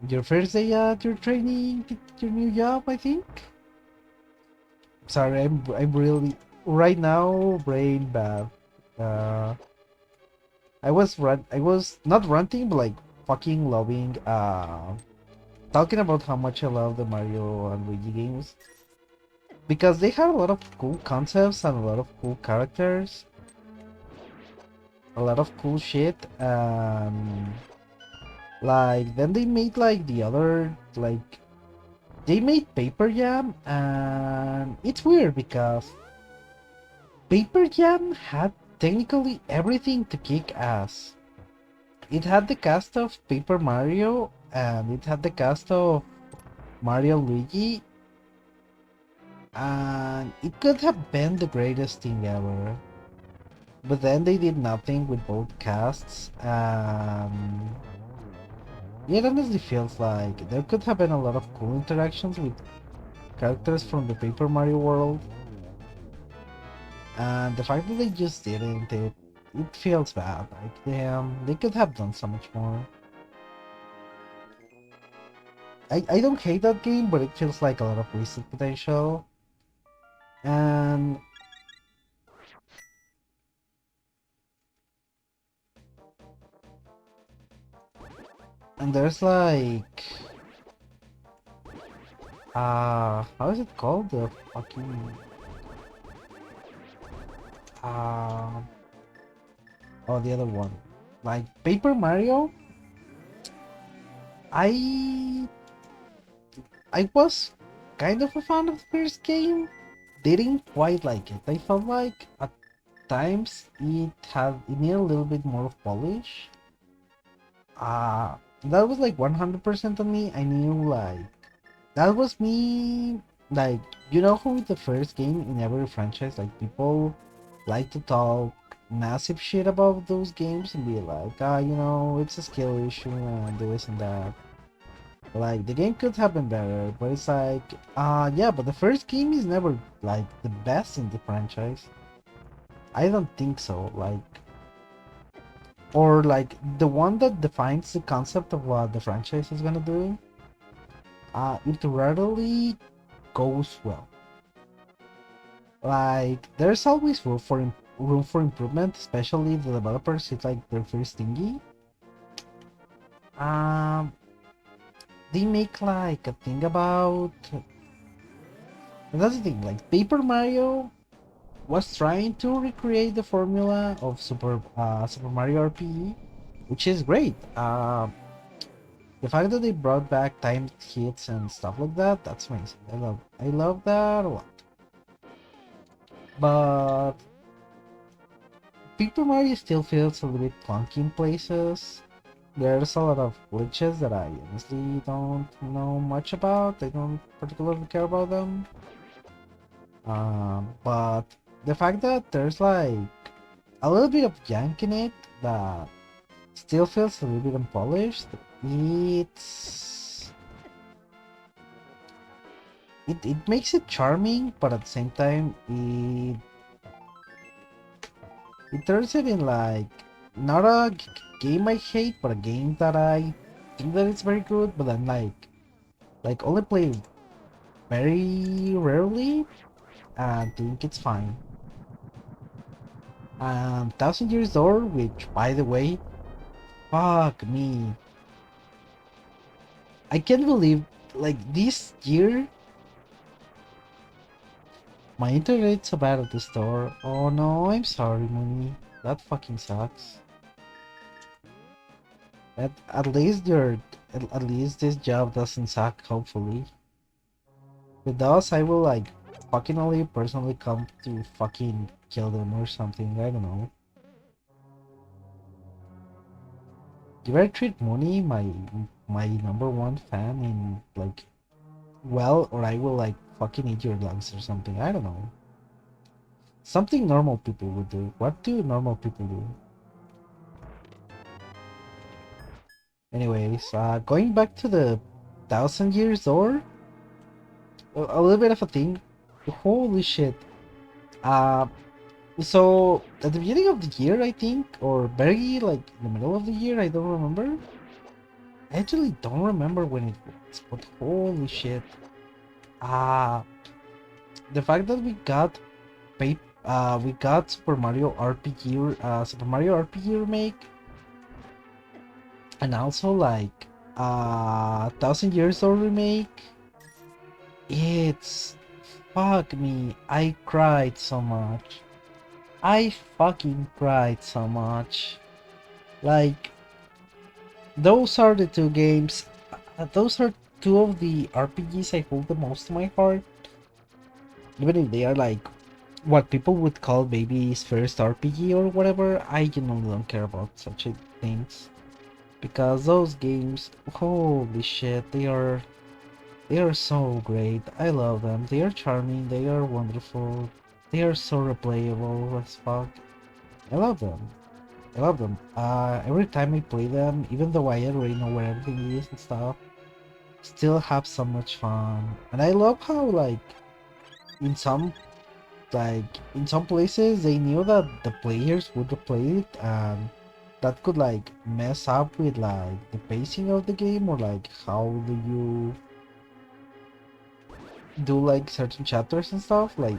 Your first day at your training, your new job, I think. Sorry, I'm really right now brain bad. Uh, I was not ranting, but like fucking loving. Talking about how much I love the Mario and Luigi games because they have a lot of cool concepts and a lot of cool characters, a lot of cool shit. Like then they made like the other like they made Paper Jam, and it's weird because Paper Jam had technically everything to kick ass. It had the cast of Paper Mario, and it had the cast of Mario Luigi, and it could have been the greatest thing ever. But then they did nothing with both casts. It honestly feels like there could have been a lot of cool interactions with characters from the Paper Mario world. And the fact that they just didn't, it feels bad. Like, damn, they could have done so much more. I don't hate that game, but it feels like a lot of wasted potential. And there's like how is it called? The fucking uh oh, the other one. Like Paper Mario, I I was kind of a fan of the first game. Didn't quite like it. I felt like at times it needed a little bit more of polish. That was like 100% on me. I knew like that was me. Like you know how with the first game in every franchise, like people like to talk massive shit about those games and be like, it's a skill issue and this and that. Like the game could have been better, but it's like, yeah, but the first game is never like the best in the franchise. I don't think so. Like, or like the one that defines the concept of what the franchise is gonna do. It rarely goes well. Like, there's always room for improvement, especially the developers. It's like their first thingy. Um, they make like a thing about. And that's the thing. Like Paper Mario was trying to recreate the formula of Super Mario RPG, which is great. The fact that they brought back timed hits and stuff like that, that's amazing. I love that a lot. But Paper Mario still feels a little bit clunky in places. There's a lot of glitches that I honestly don't know much about. I don't particularly care about them. But the fact that there's like a little bit of jank in it that still feels a little bit unpolished, it's it makes it charming, but at the same time it turns it in like not a game I hate, but a game that I think that it's very good, but then like only play very rarely and think it's fine. Thousand Years Door, which by the way, fuck me, I can't believe like this year my internet's so bad at the store. Oh no, I'm sorry, Mooney. That fucking sucks. At least at least this job doesn't suck, hopefully. If it does, I will like fucking only personally come to fucking kill them or something, I don't know. If I treat Mooney, my number one fan, in like well, or I will like fucking eat your lungs or something, I don't know. Something normal people would do. What do normal people do? Anyways, going back to the thousand years door. A little bit of a thing. Holy shit. Uh, so at the beginning of the year, I think, or very like in the middle of the year, I don't remember. I actually don't remember when it was, but holy shit. Uh, the fact that we got Super Mario RPG remake, and also like Thousand Years Old remake. It's fuck me. I cried so much. I fucking cried so much. Like those are the two games. Those are two of the RPGs I hold the most to my heart. Even if they are like what people would call baby's first RPG or whatever, I genuinely don't care about such things. Because those games, holy shit, they are so great. I love them. They are charming, they are wonderful, they are so replayable as fuck. I love them. I love them. Every time I play them, even though I already know where everything is and stuff, still have so much fun. And I love how in some in some places they knew that the players would play it, and that could like mess up with like the pacing of the game, or like how do you do like certain chapters and stuff, like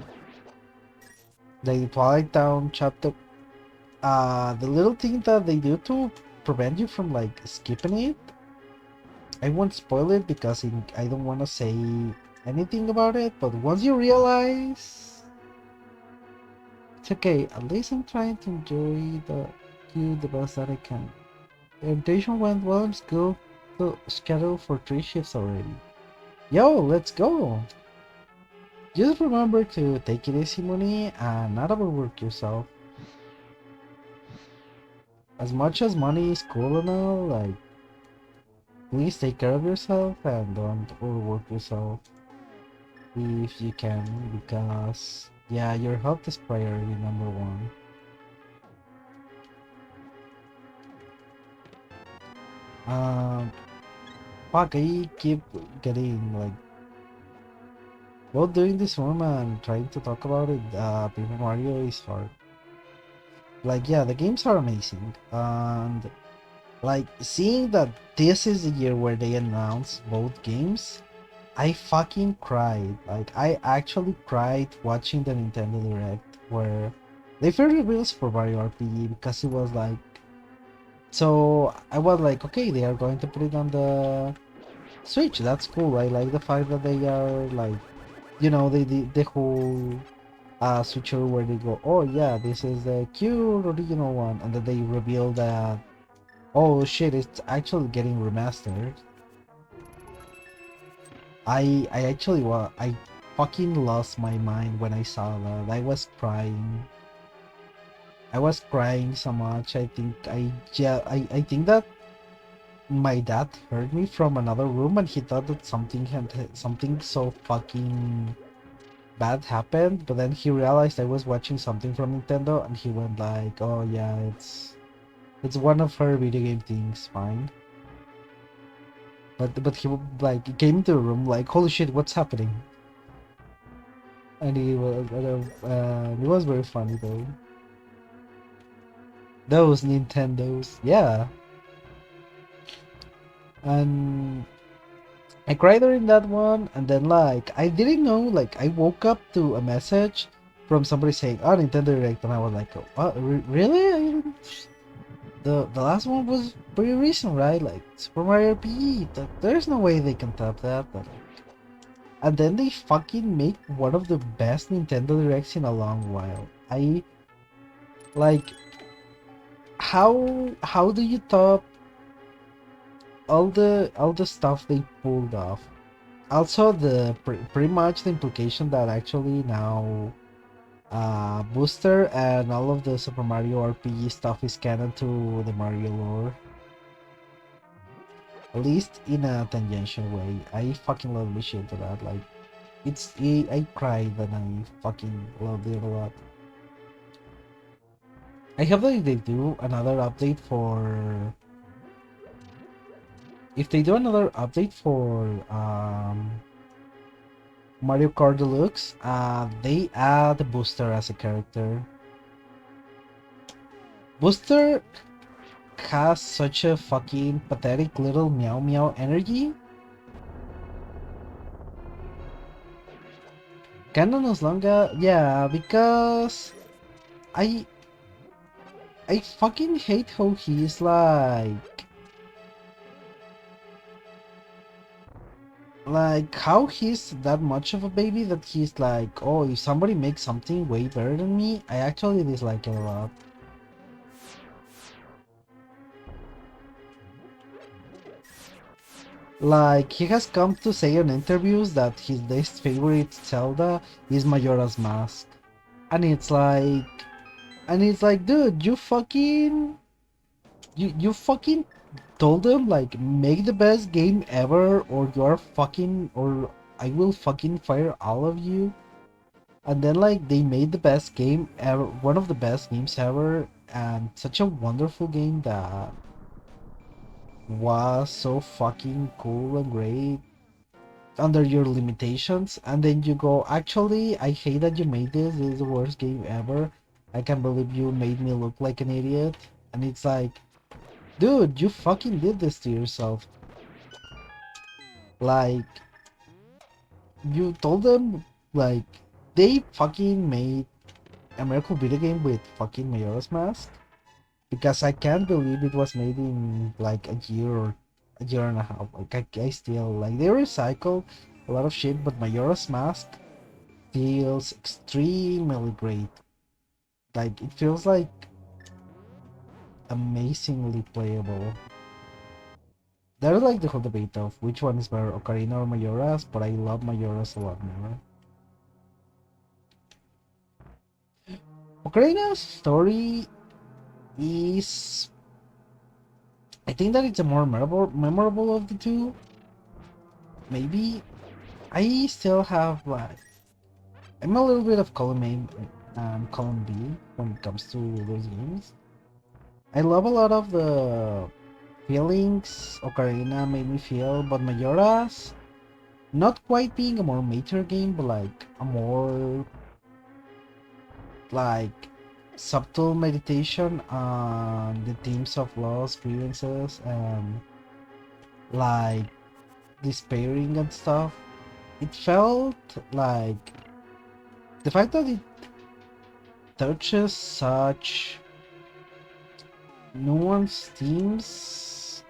the Twilight Town chapter. The little thing that they do to prevent you from like skipping it, I won't spoil it because I don't want to say anything about it, but once you realize, it's okay. At least I'm trying to enjoy the best that I can. The orientation went well in school, so scheduled for 3 shifts already. Yo, let's go! Just remember to take it easy, money, and not overwork yourself. As much as money is cool and all, like, please take care of yourself and don't overwork yourself if you can, because yeah, your health is priority number one. Um, fuck, I keep getting like both doing this room and trying to talk about it. Paper Mario is hard. Like, yeah, the games are amazing, and like seeing that this is the year where they announced both games, I fucking cried. Like, I actually cried watching the Nintendo Direct where they first revealed Super Mario RPG, because it was like, so I was like, okay, they are going to put it on the Switch. That's cool. I like the fact that they are like, they did the whole switcher where they go, oh yeah, this is the cute original one, and then they reveal that, oh shit, it's actually getting remastered. I actually I fucking lost my mind when I saw that. I was crying so much. I think I think that my dad heard me from another room, and he thought that something so fucking bad happened, but then he realized I was watching something from Nintendo, and he went like, "Oh yeah, it's one of her video game things, fine." But he like came into the room like, "Holy shit, what's happening?" And it was very funny though. Those Nintendos, yeah. And I cried during that one, and then like I didn't know, like I woke up to a message from somebody saying, "Oh, Nintendo Direct," and I was like, "What? Really? The last one was pretty recent, right? Like Super Mario RPG. There's no way they can top that." But and then they fucking make one of the best Nintendo Directs in a long while. I like how do you top all the stuff they pulled off? Also, the pretty much the implication that actually now Booster and all of the Super Mario RPG stuff is canon to the Mario lore, at least in a tangential way. I fucking love the shit to that. Like, I cried and I fucking loved it a lot. I hope that they do another update for if they do another update for Mario Kart Deluxe, they add Booster as a character. Booster has such a fucking pathetic little meow meow energy. Ganon is longer, yeah, because I I fucking hate how he's like how he's that much of a baby that he's like, oh, if somebody makes something way better than me, I actually dislike it a lot. Like, he has come to say in interviews that his least favorite Zelda is Majora's Mask. And it's like, dude, you fucking told them, like, make the best game ever, or you're fucking, or I will fucking fire all of you. And then, like, they made the best game ever, one of the best games ever, and such a wonderful game that was so fucking cool and great under your limitations, and then you go, actually, I hate that you made this is the worst game ever. I can't believe you made me look like an idiot. And it's like, dude, you fucking did this to yourself. Like, you told them, like, they fucking made a miracle video game with fucking Majora's Mask, because I can't believe it was made in like a year or a year and a half. Like, I still, like, they recycle a lot of shit, but Majora's Mask feels extremely great. Like, it feels like amazingly playable. There's like the whole debate of which one is better, Ocarina or Majora's, but I love Majora's a lot more. Ocarina's story is, I think that it's a more memorable of the two. Maybe. I still have like, I'm a little bit of column A and column B when it comes to those games. I love a lot of the feelings Ocarina made me feel, but Majora's, not quite being a more mature game, but like a more like subtle meditation on the themes of loss, experiences, and like despairing and stuff. It felt like the fact that it touches such nuanced themes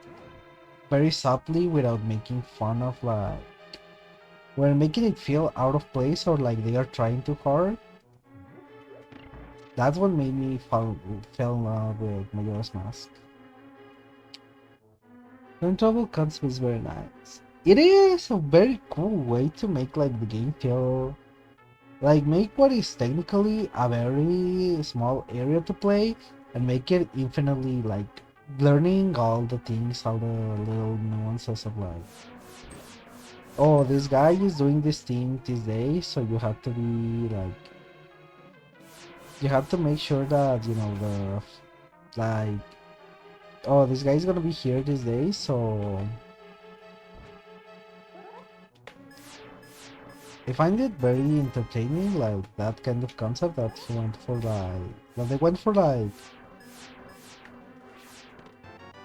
very subtly without making fun of, like, we're making it feel out of place or like they are trying too hard. That's what made me fell in love with Majora's Mask. Time travel concept is very nice. It is a very cool way to make like the game feel like, make what is technically a very small area to play and make it infinitely like learning all the things, all the little nuances of life. Oh, this guy is doing this thing this day, so you have to be like, you have to make sure that, you know, the, like, oh, this guy is gonna be here this day, so I find it very entertaining, like that kind of concept that he went for, that they went for,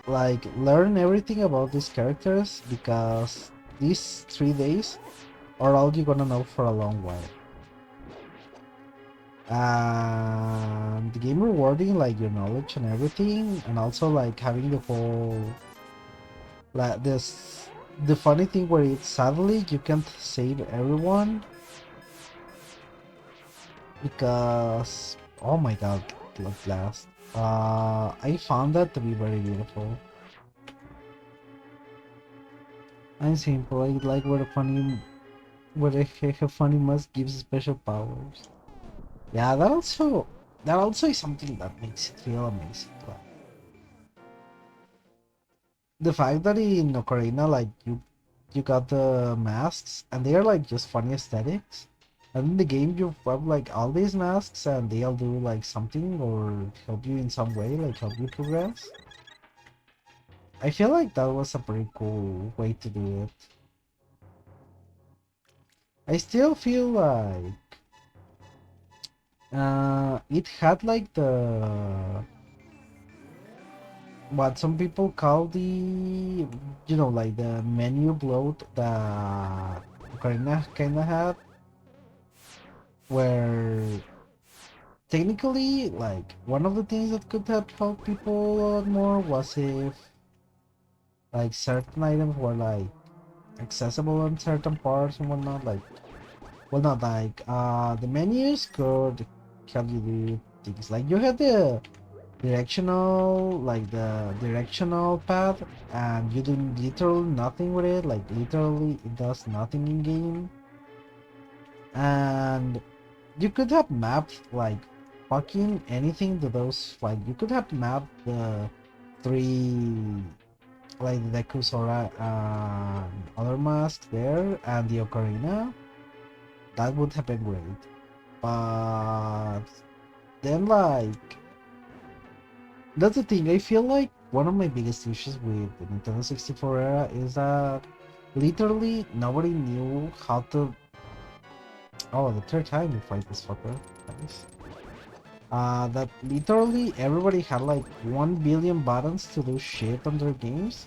like learn everything about these characters, because these 3 days are all you're gonna know for a long while. And the game rewarding like your knowledge and everything, and also like having the whole, like this, the funny thing where it's sadly you can't save everyone because, oh my god, Blood Blast. I found that to be very beautiful and simple. I like where a funny mask gives special powers. Yeah, that also is something that makes it feel amazing. Like, the fact that in Ocarina, like, you got the masks and they are like just funny aesthetics, and in the game you have like all these masks and they all do like something or help you in some way, like help you progress. I feel like that was a pretty cool way to do it. I still feel like it had like the what some people call the like the menu bloat that Ocarina kinda had, where technically like one of the things that could have helped people a lot more was if like certain items were like accessible on certain parts and whatnot, like well not like the menus could help you do things like you had the directional path and you do literally nothing with it, like literally it does nothing in game, and you could have mapped like fucking anything to those, like you could have mapped the three, like the Kusora other mask there and the Ocarina. That would have been great, but then like that's the thing. I feel like one of my biggest issues with the Nintendo 64 era is that literally nobody knew how to. Oh, the third time you fight this fucker. Nice. That literally everybody had like 1 billion buttons to do shit on their games,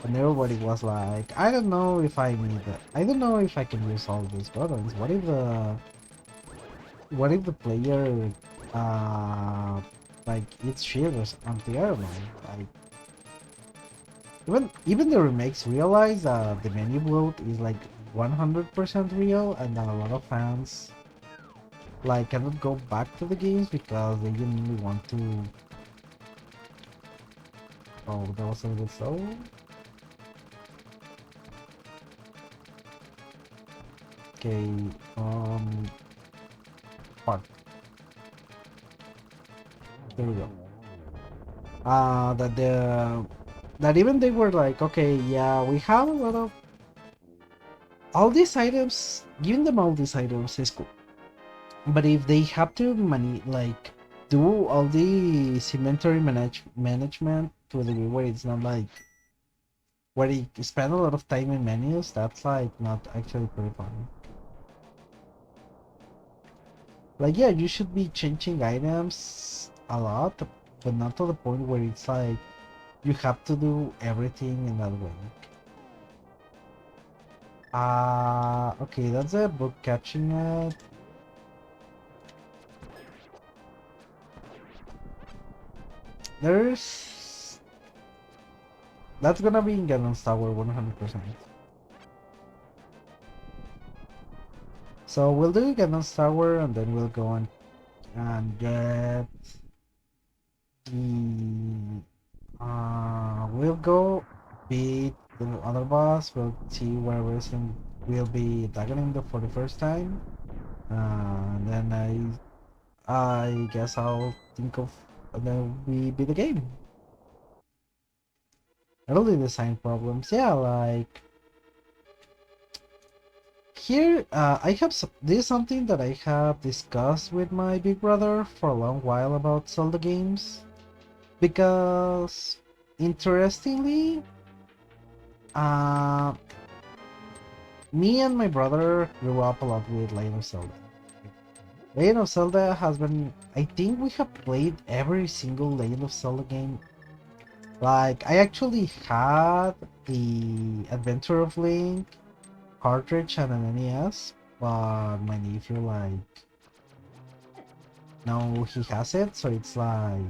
and everybody was like, I don't know if I need it. I don't know if I can use all these buttons. What if the player uh like eats shit or something? I don't know. Like even the remakes realize the menu bloat is like 100% real, and that a lot of fans like cannot go back to the games because they genuinely want to. Oh, that was a little slow. Okay, fuck. There we go. That even they were like, okay, yeah, we have a lot of all these items. Giving them all these items is cool, but if they have to like do all the inventory management to a degree where it's not like where you spend a lot of time in menus, that's like not actually pretty fun. Like yeah, you should be changing items a lot, but not to the point where it's like you have to do everything in that way. Okay, that's a book catching it. There's that's gonna be in Ganon's Tower 100%. So we'll do Ganon's Tower and then we'll go on and get the we'll go beat the other boss. We'll see where everything will be tackling for the first time. Then I guess I'll think of then we beat the game. Early design problems, yeah, like here I have this is something that I have discussed with my big brother for a long while about Zelda games, because interestingly uh me and my brother grew up a lot with Legend of Zelda. Legend of Zelda has been, I think we have played every single Legend of Zelda game. Like I actually had the Adventure of Link cartridge and an NES, but my nephew like no, he has it, so it's like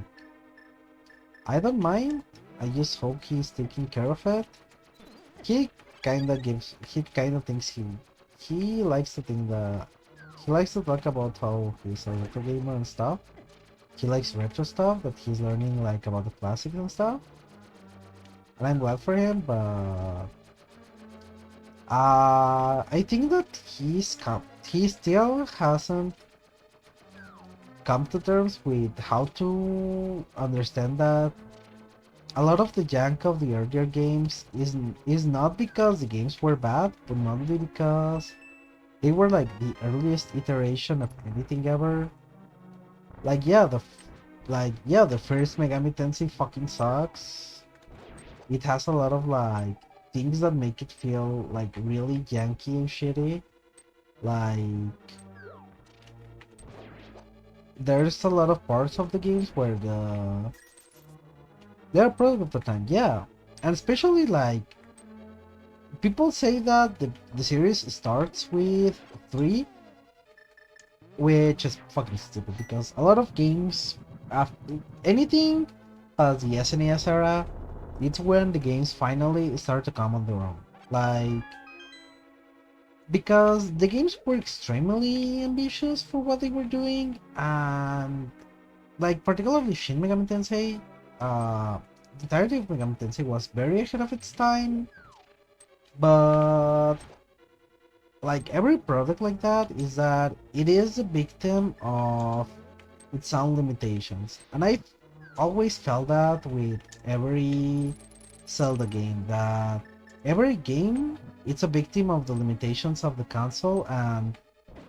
I don't mind. I just hope he's taking care of it. He he kinda thinks he likes to think that he likes to talk about how he's a retro gamer and stuff. He likes retro stuff, that he's learning like about the classics and stuff. And I'm glad for him, but I think that he still hasn't come to terms with how to understand that a lot of the jank of the earlier games is not because the games were bad, but mostly because they were like the earliest iteration of anything ever. Like yeah, the first Megami Tensei fucking sucks. it has a lot of like things that make it feel like really janky and shitty. Like there's a lot of parts of the games where they're a product of the time, yeah. And especially like people say that the series starts with 3, which is fucking stupid because a lot of games after anything the SNES era, it's when the games finally start to come on their own. Like because the games were extremely ambitious for what they were doing, and like particularly Shin Megami Tensei, the entirety of Megami Tensei was very ahead of its time, but like every product like that is that it is a victim of its own limitations, and I always felt that with every Zelda game, that every game it's a victim of the limitations of the console and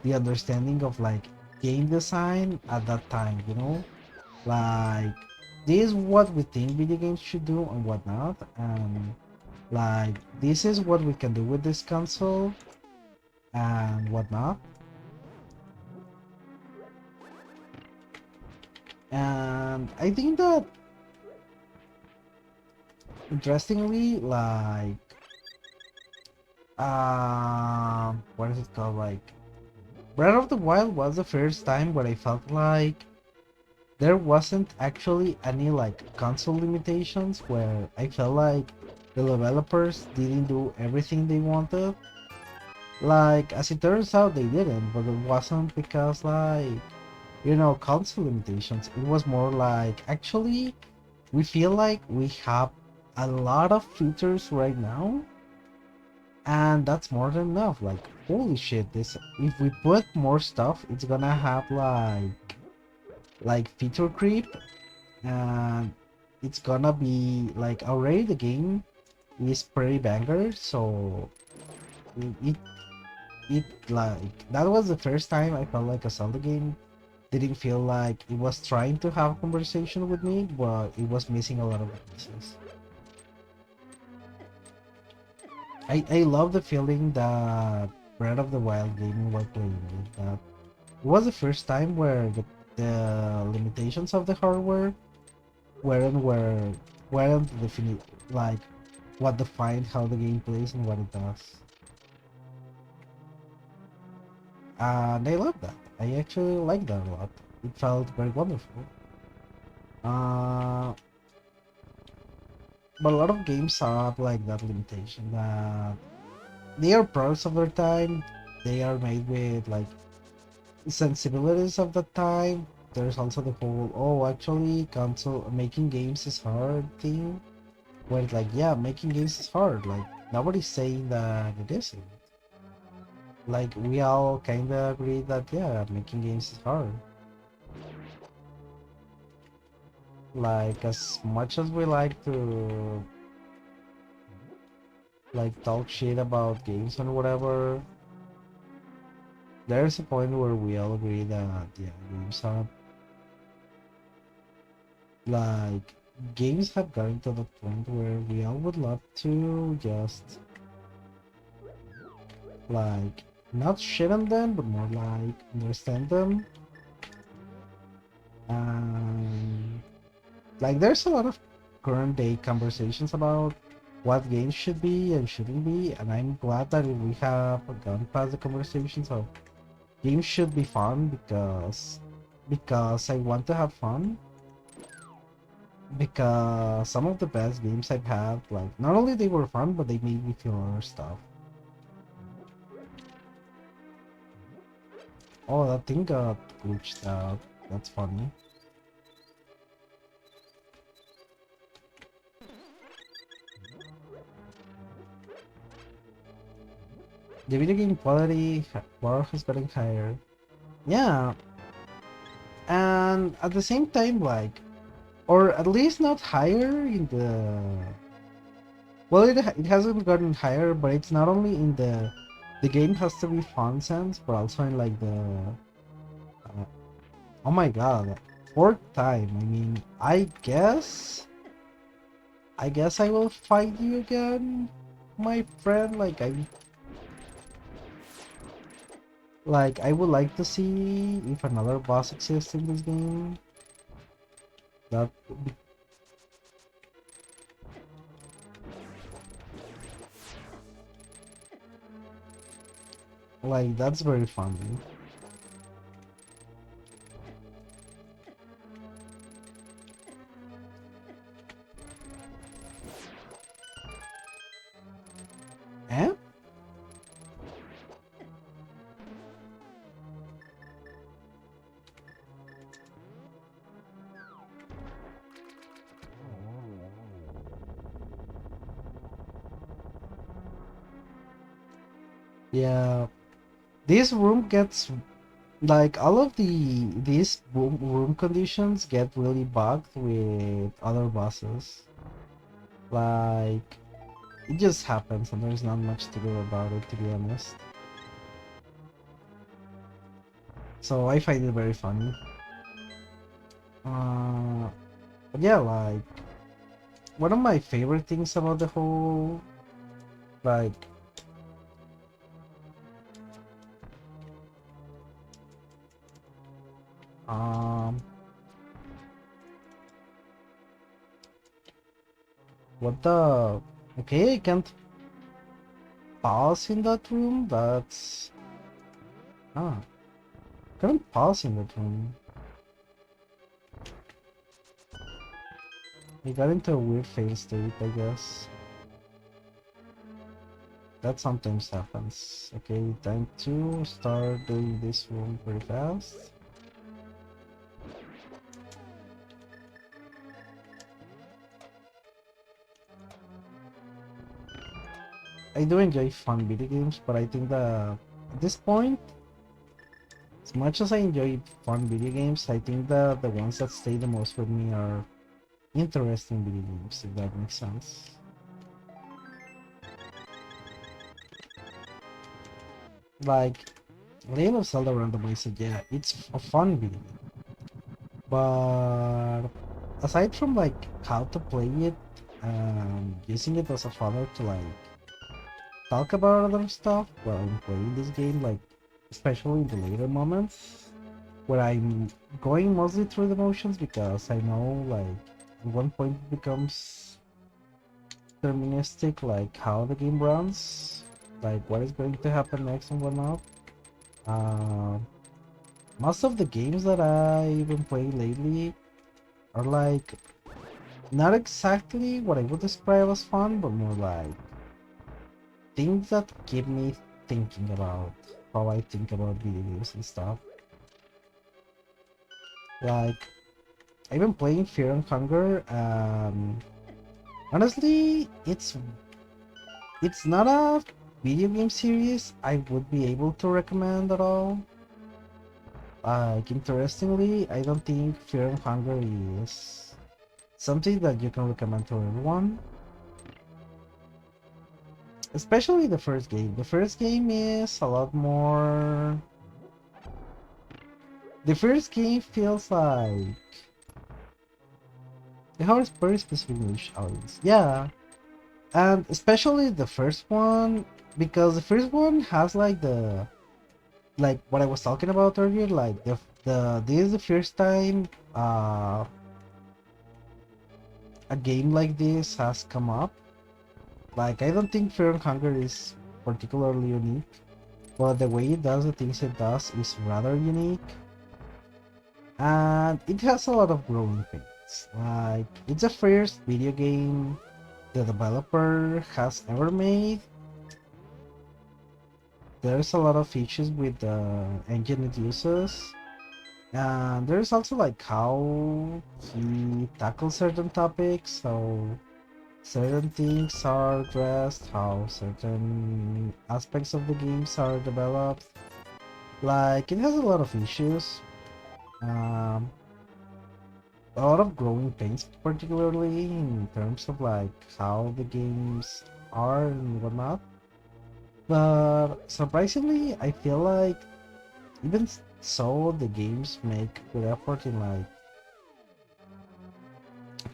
the understanding of like game design at that time, you know? Like this is what we think video games should do and what not, and like this is what we can do with this console and whatnot. And I think that interestingly, like what is it called? Like Breath of the Wild was the first time where I felt like there wasn't actually any like console limitations, where I felt like the developers didn't do everything they wanted. Like as it turns out they didn't, but it wasn't because like console limitations. It was more like actually we feel like we have a lot of features right now, and that's more than enough. Like holy shit, this if we put more stuff it's gonna have like feature creep, and it's gonna be like already the game is pretty banger. So it it like that was the first time I felt like a Zelda game didn't feel like it was trying to have a conversation with me, but it was missing a lot of pieces. I love the feeling that Breath of the Wild game were playing with. That it was the first time where the limitations of the hardware weren't definite, like what defined how the game plays and what it does. And I love that. I actually like that a lot. It felt very wonderful. Uh, but a lot of games have like that limitation that they are products of their time. They are made with like sensibilities of the time. There's also the whole actually console making games is hard thing, where it's like yeah, making games is hard. Like nobody's saying that it isn't. Like we all kind of agree that yeah, making games is hard. Like as much as we like to like talk shit about games and whatever, there's a point where we all agree that yeah, like games have gotten to the point where we all would love to just like not shit on them, but more like understand them. And like there's a lot of current day conversations about what games should be and shouldn't be, and I'm glad that we have gone past the conversations of games should be fun because I want to have fun, because some of the best games I've had, like not only they were fun but they made me feel other stuff. Oh, that thing got glitched out. That's funny. The video game quality bar has gotten higher. Yeah, and at the same time, like, or at least not higher in the. Well, it hasn't gotten higher, but it's not only in the game has to be fun sense, but also in like the. Uh, oh my god, fourth time. I mean, I guess I guess I will fight you again, my friend. I would like to see if another boss exists in this game. That would be that's very funny. Eh? Yeah. This room gets all of these room conditions get really bugged with other bosses. Like it just happens and there's not much to do about it, to be honest. So I find it very funny. But yeah, one of my favorite things about the whole like um what the okay, I can't pause in that room. That's ah, can't pause in that room. We got into a weird fail state, I guess. That sometimes happens. Okay, time to start doing this room pretty fast. I do enjoy fun video games, but I think that at this point, as much as I enjoy fun video games, I think that the ones that stay the most with me are interesting video games, if that makes sense. Like, Legend of Zelda Randomizer, yeah, it's a fun video game. But aside from how to play it and using it as a fodder to talk about other stuff while I'm playing this game, especially in the later moments where I'm going mostly through the motions because I know at one point it becomes deterministic how the game runs, what is going to happen next and whatnot. Uh, Most of the games that I've been playing lately are not exactly what I would describe as fun, but more things that keep me thinking about how I think about video games and stuff. Like, I've been playing Fear and Hunger. Honestly, it's not a video game series I would be able to recommend at all. Interestingly, I don't think Fear and Hunger is something that you can recommend to everyone. Especially the first game. The first game is a lot more. The first game feels like it has a very specific niche audience. Yeah, and especially the first one because the first one has what I was talking about earlier. This is the first time a game like this has come up. I don't think Fear and Hunger is particularly unique, but the way it does the things it does is rather unique. And it has a lot of growing pains. It's the first video game the developer has ever made. There's a lot of issues with the engine it uses. And there's also how he tackles certain topics, how certain things are addressed, how certain aspects of the games are developed. It has a lot of issues. Um, a lot of growing pains, particularly in terms of how the games are and whatnot. But surprisingly, I feel even so, the games make good effort in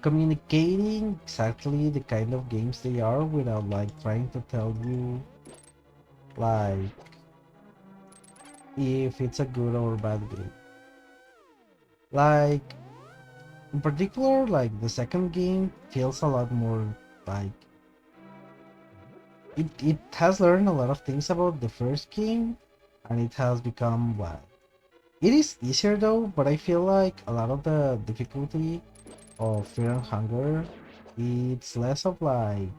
communicating exactly the kind of games they are without like trying to tell you like if it's a good or bad game. Like in particular, like the second game feels a lot more like it has learned a lot of things about the first game, and it has become like it is easier though, but I feel like a lot of the difficulty of Fear and Hunger, it's less of like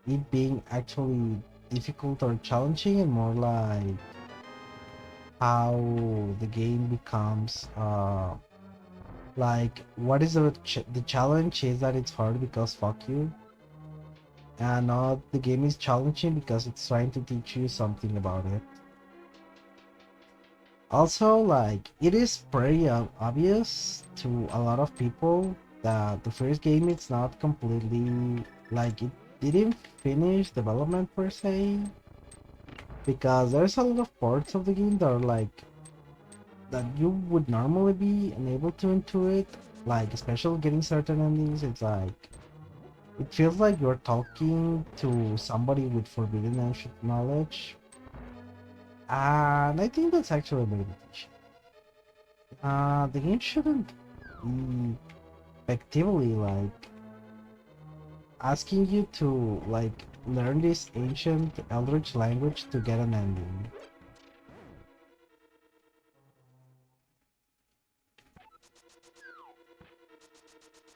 it being actually difficult or challenging and more like how the game becomes like what is the challenge is that it's hard because fuck you, and not the game is challenging because it's trying to teach you something about it. Also, like it is pretty obvious to a lot of people that the first game is not completely like it didn't finish development per se, because there's a lot of parts of the game that are like that you would normally be unable to intuit, like especially getting certain endings. It's like it feels like you're talking to somebody with forbidden ancient knowledge, and I think that's actually a limitation. The game shouldn't be effectively like asking you to like learn this ancient eldritch language to get an ending.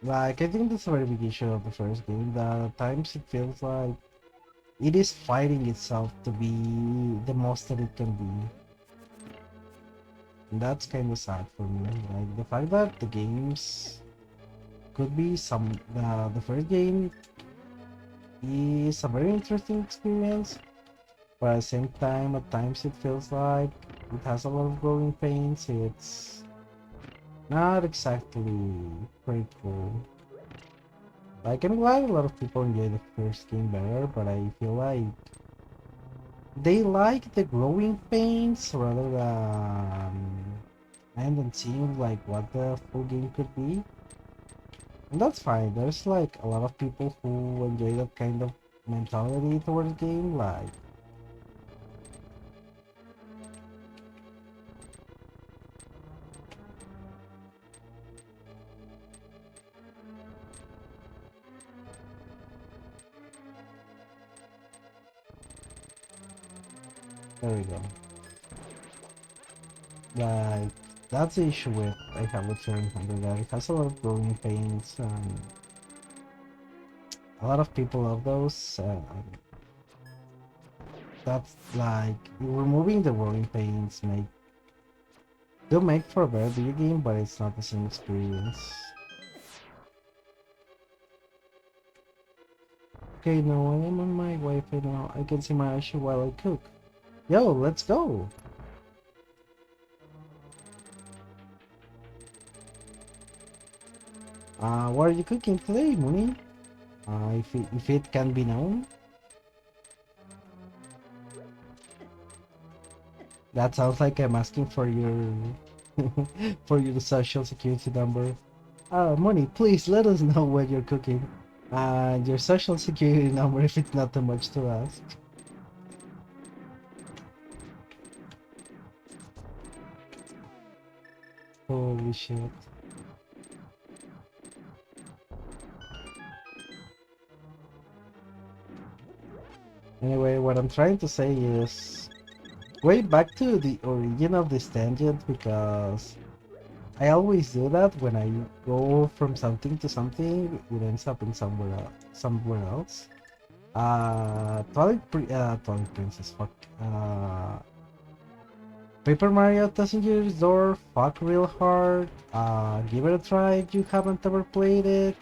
Like I think that's a very big issue of the first game, that at times it feels like it is fighting itself to be the most that it can be. And that's kind of sad for me. Like the fact that the games could be the first game is a very interesting experience, but at the same time, at times it feels like it has a lot of growing pains. It's not exactly pretty cool. Like I'm glad a lot of people enjoy the first game better, but I feel like they like the growing pains rather than and then seeing like what the full game could be. And that's fine. There's like a lot of people who enjoy that kind of mentality towards the game. Like there we go. Like that's the issue with I have with Sharing Hunter, that it has a lot of growing pains and a lot of people love those. That's like removing the growing pains do make for a better video game, but it's not the same experience. Okay, no, I am on my Wi-Fi now. I can see my Ashi while I cook. Yo, let's go! What are you cooking today, Mooney? If it can be known. That sounds like I'm asking for your for your social security number. Mooney, please let us know what you're cooking. And your social security number if it's not too much to ask. Holy shit. Anyway, what I'm trying to say is going back to the origin of this tangent, because I always do that when I go from something to something, it ends up in somewhere else. Twilight Princess, fuck. Paper Mario Thousand Years Door, fuck real hard. Give it a try if you haven't ever played it.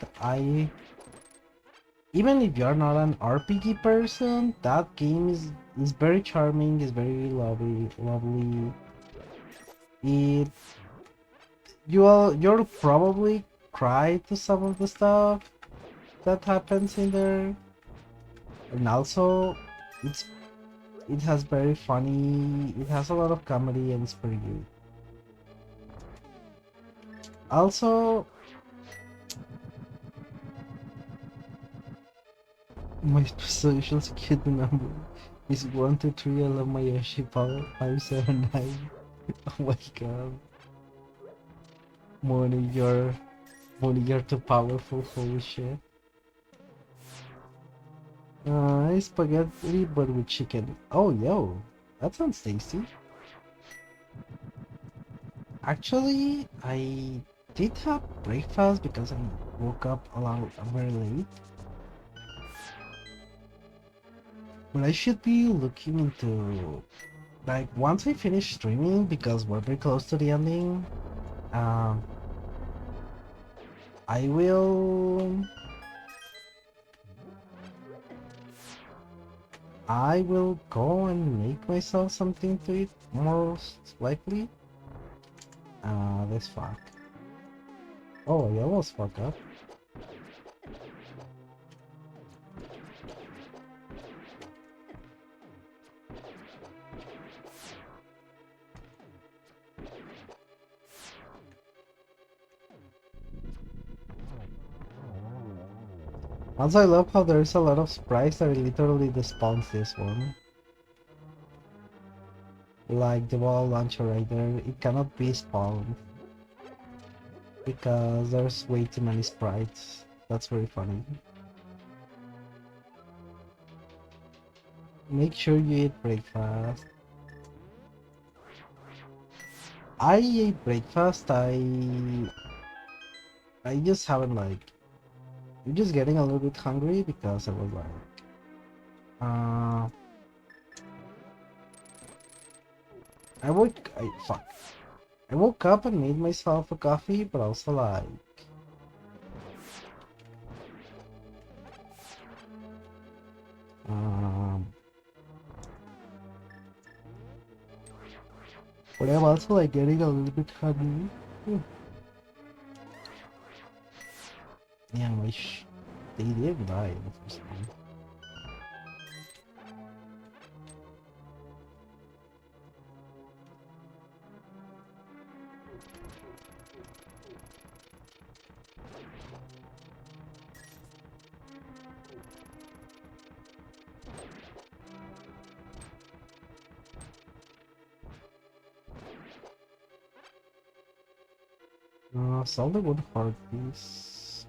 Even if you're not an RPG person, that game is very charming, is very lovely. It you'll probably cry to some of the stuff that happens in there, and also it's it has very funny. It has a lot of comedy and it's pretty good. Also, My social security number is 123. I love my Yoshi Power 579. Oh my god. Money, you're too powerful. Holy shit. Spaghetti but with chicken. Oh, yo, that sounds tasty. Actually, I did have breakfast because I woke up a lot very late. But I should be looking into, like, once I finish streaming, because we're very close to the ending, um, I will go and make myself something to eat, most likely. This fuck. Oh, I almost fucked up. Also, I love how there's a lot of sprites that literally despawns this one. Like the wall launcher right there, it cannot be spawned because there's way too many sprites. That's very funny. Make sure you eat breakfast. I ate breakfast. I just haven't like. I'm just getting a little bit hungry because I was like, uh, fuck. I woke up and made myself a coffee, but also like, um, but I'm also like getting a little bit hungry. Yeah, they did die in the first one. Solve the wood hard piece.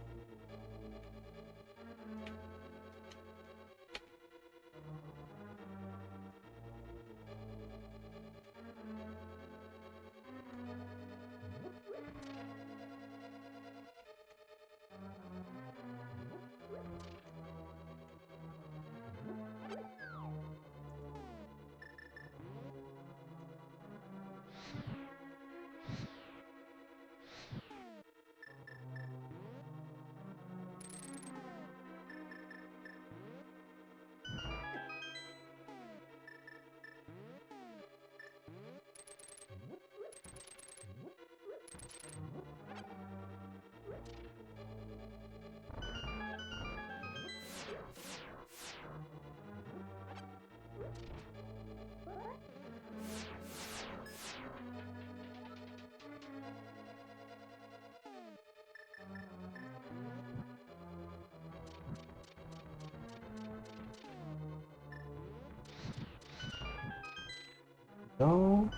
So,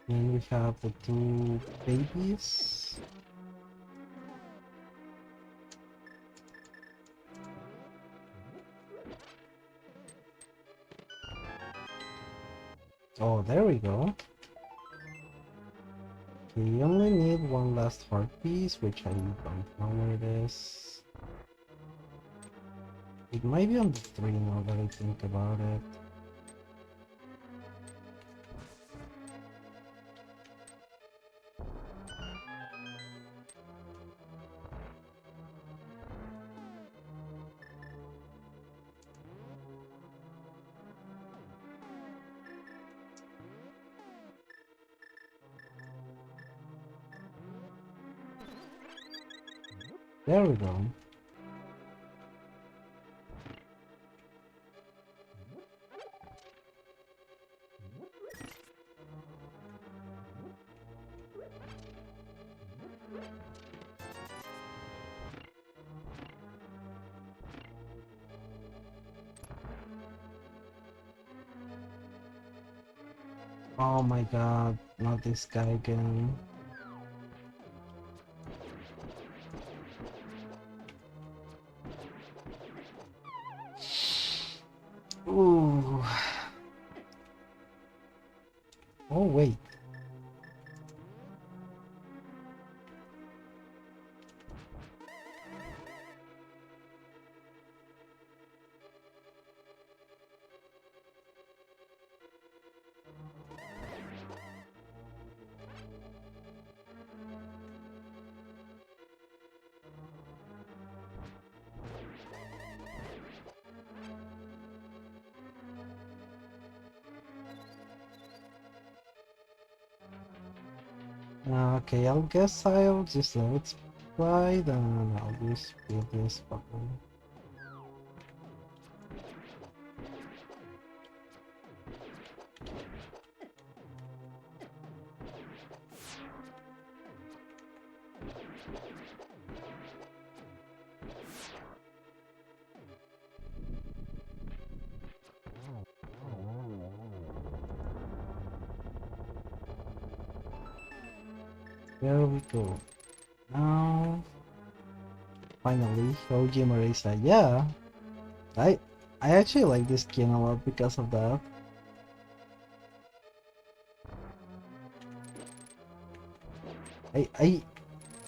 and we have the two babies. Oh, there we go. We only need one last heart piece, which I don't know where it is. It might be on the 3 now that I think about it. There we go. Oh my god, not this guy again. Ooh. Oh wait. Okay, I'll guess I'll just let it slide and I'll just build this button. There we go. Now, finally, OG Marisa. Yeah, I I actually like this skin a lot because of that. I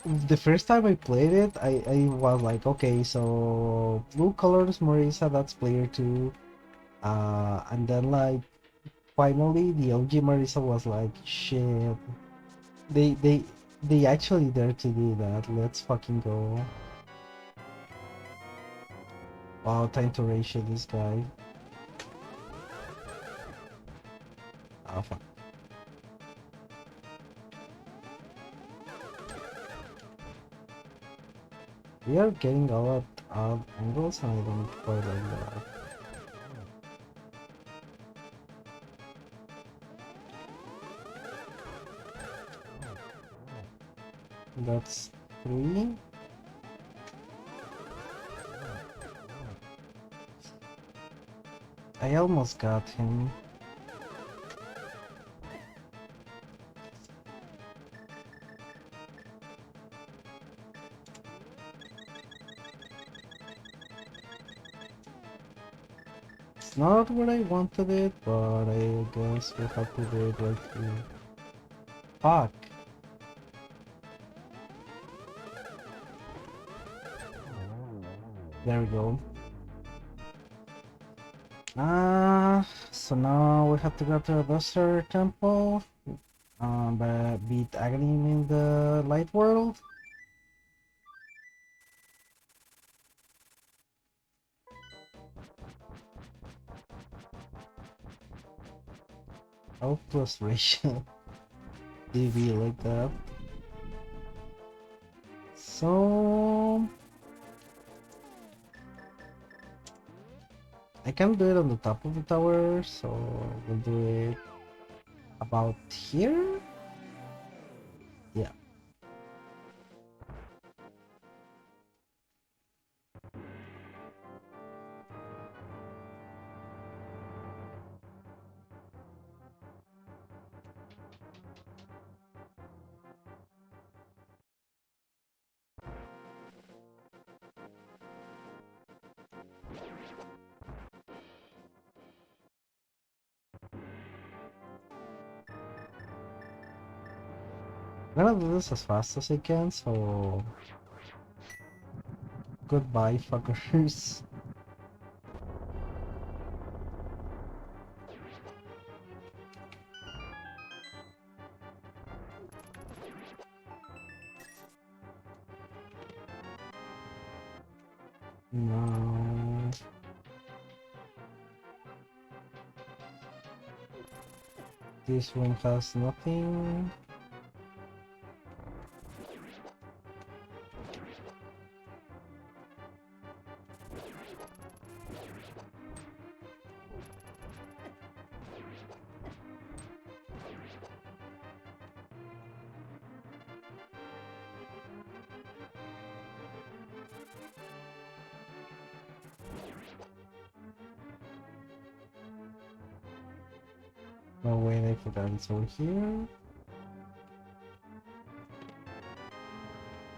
the first time I played it, I was like, okay, so blue colors Marisa, that's player 2. And then like finally the OG Marisa was like, shit, they they they actually dare to do that. Let's fucking go. Wow, time to ratio this guy. Ah, fuck. We are getting a lot of angles and I don't quite like that. That's 3. I almost got him. It's not what I wanted it, but I guess we have to do it right here. Fuck. There we go. So now we have to go to the Buster Temple, but beat Aghanim in the Light World. Oh, plus ratio. DB like that. So I can do it on the top of the tower, so we'll do it about here. Yeah. I'm gonna do this as fast as I can, so goodbye, fuckers. No. This one has nothing. No, wait, I forgot it's over here.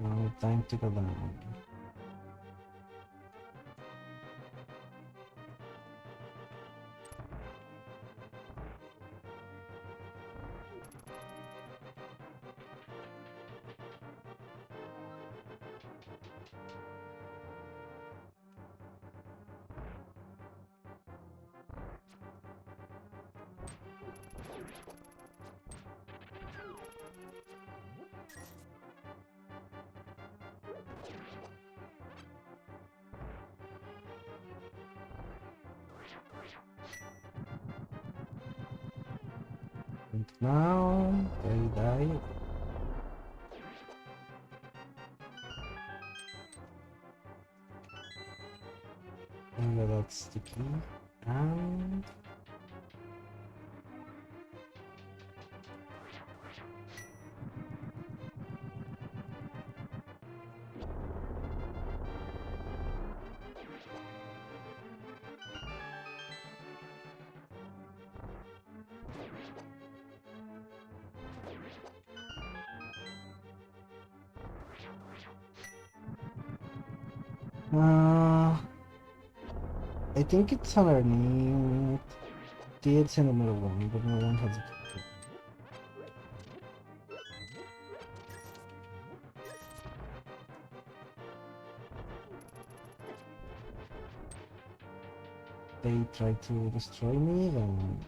Now time to go down. And now they die. And that's the key. And I think it's underneath. It's in the middle one, but no one has it. They try to destroy me, then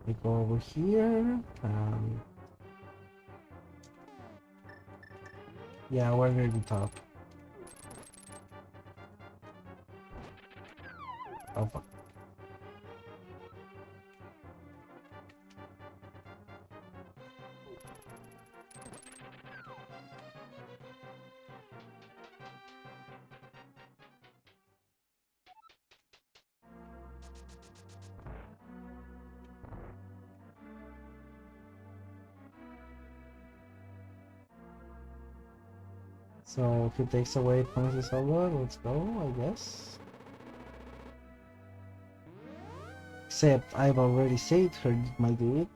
I go over here, and yeah, we're near the top. Oh fuck. So if it takes away points over, let's go, I guess. Except I've already said her might do it.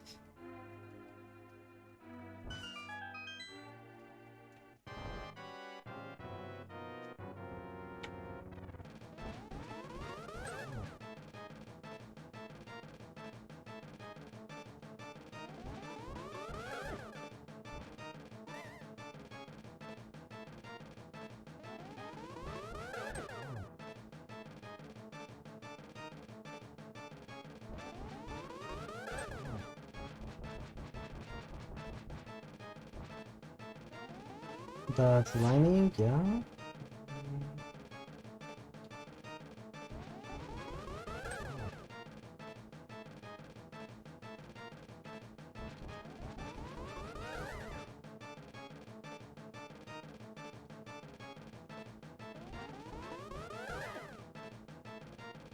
That's lining, yeah.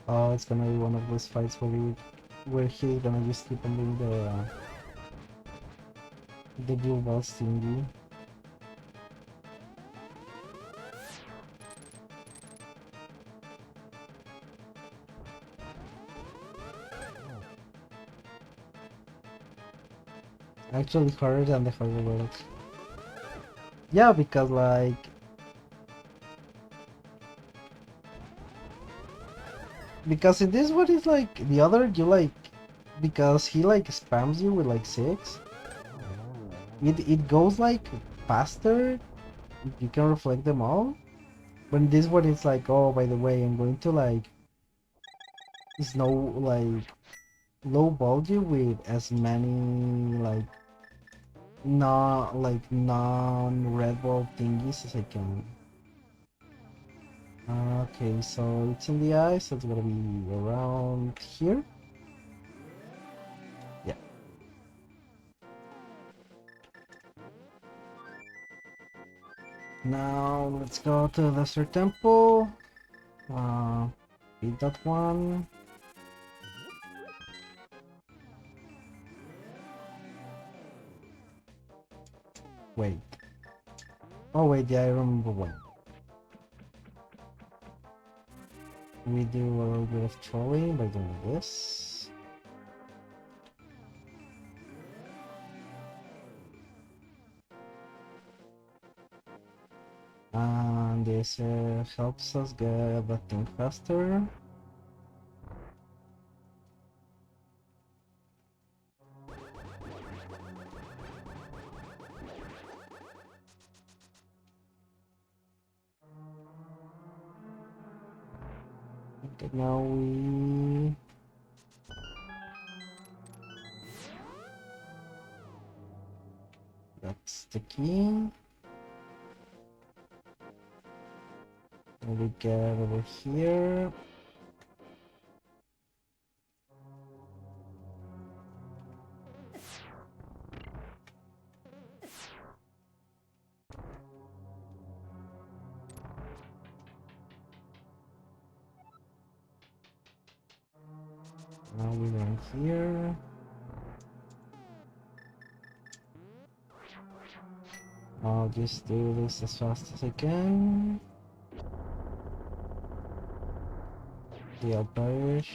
Oh, it's gonna be one of those fights where he's gonna just keep on doing the dual boss thingy. Actually harder than the harder world. Yeah, because because in this one it's like the other you because he spams you with 6. It goes faster. You can reflect them all. But in this one it's oh, by the way, I'm going to snow low ball you with as many not non red ball thingies as I can. Okay, so it's in the eye, so it's gonna be around here. Yeah. Now let's go to the Desert Temple. Beat that one. Wait. Oh wait, yeah, I remember one. We do a little bit of trolling by doing this. And this helps us get the thing faster. Okay, now we... That's the key. And we get over here. Now we're in here. I'll just do this as fast as I can. They'll perish.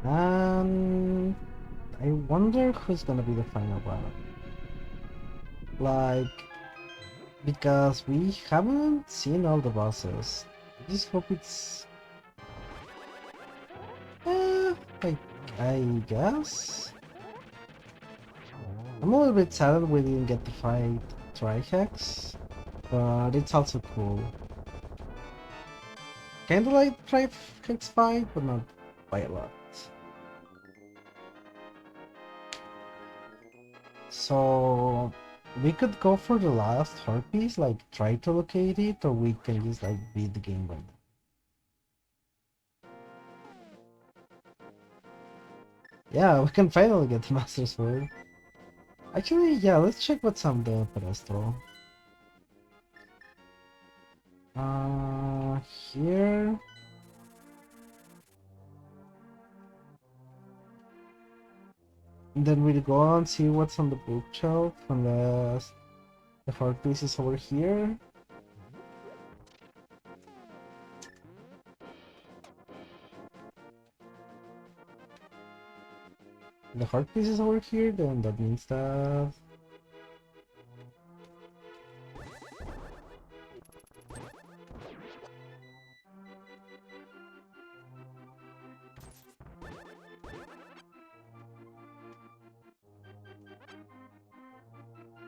And I wonder who's gonna be the final battle. Like, because we haven't seen all the bosses. I just hope it's... I, I guess? I'm a little bit sad that we didn't get to fight Trihex, but it's also cool. Kinda like Trihex fight, but not by a lot. So we could go for the last heart piece, like try to locate it, or we can just like beat the game right now. Yeah, we can finally get the Master Sword. Actually, yeah, let's check what's on the pedestal. Here. And then we'll go and see what's on the bookshelf, unless the heart piece is over here. The heart piece is over here, then that means that...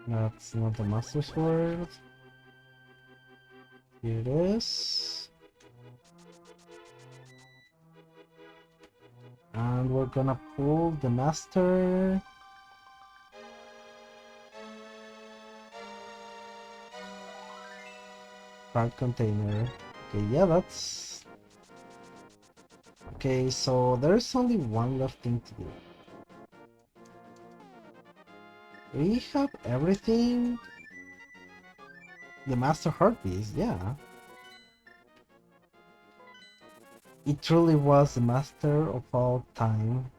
That's not the Master Sword. Here it is. And we're gonna pull the Master. Card container. Okay, yeah, that's... Okay, so there's only one left thing to do. We have everything. The Master Heart Piece, yeah. It truly was the master of all time.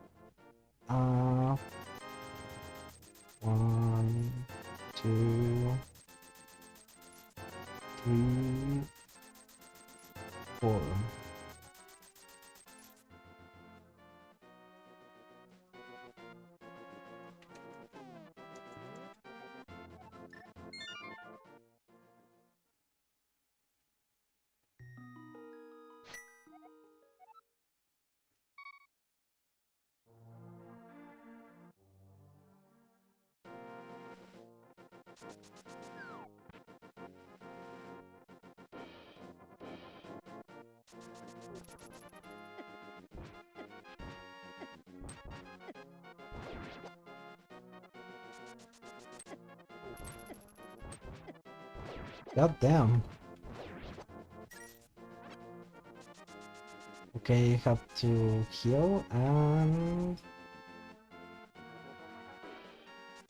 One, two, three, four. God damn. Okay, have to heal, and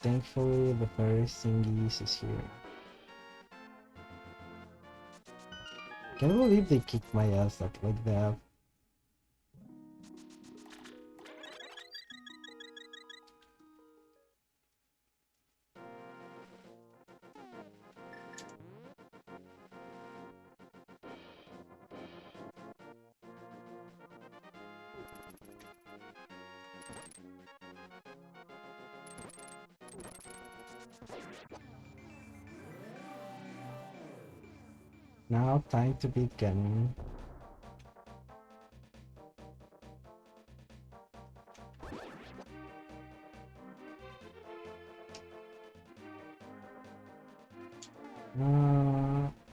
thankfully the first thingy is here. Can't believe they kicked my ass like that. Now time to beat Ganon.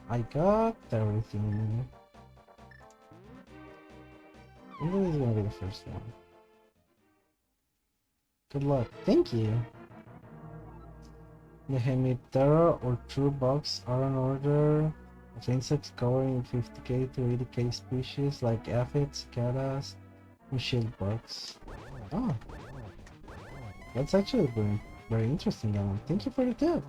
I got everything. I think this is gonna be the first one. Good luck. Thank you. The Hemiptera or True Bugs are an order of insects covering 50k to 80k species like aphids, cicadas, and shield bugs. Oh, that's actually very interesting, Ganon. Thank you for the tip.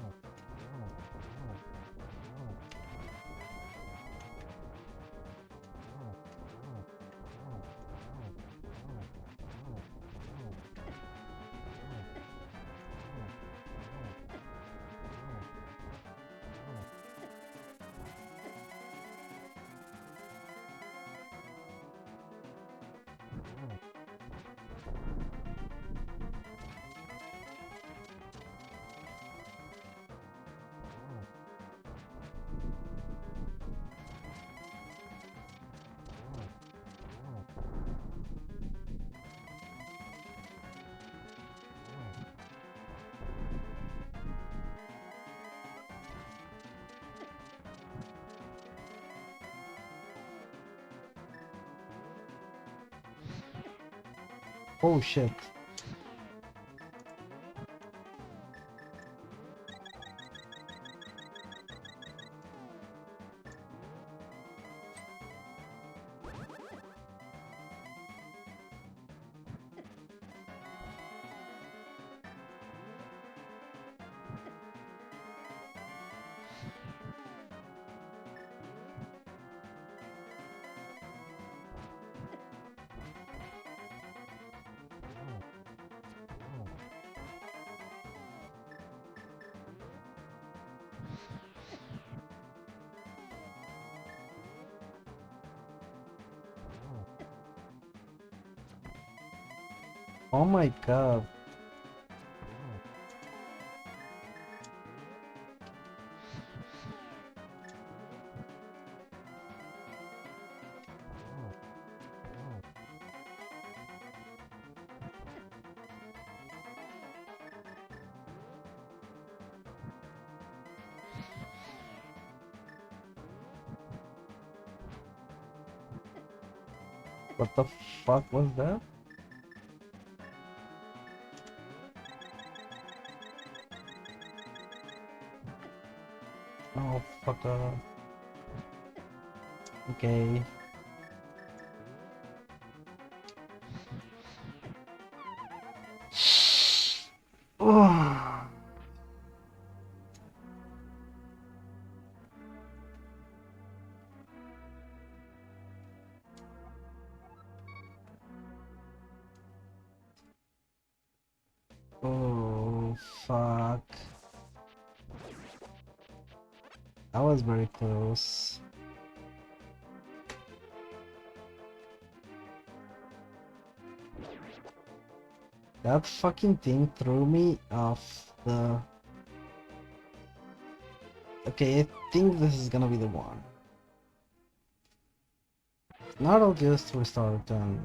Oh shit. Oh my god. What the fuck was that? Oh fuck off. Okay. Oh. Oh fuck. That was very close. That fucking thing threw me off the... Okay, I think this is gonna be the one. If not, I'll just restart and...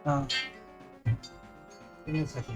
Uh, Give me a second.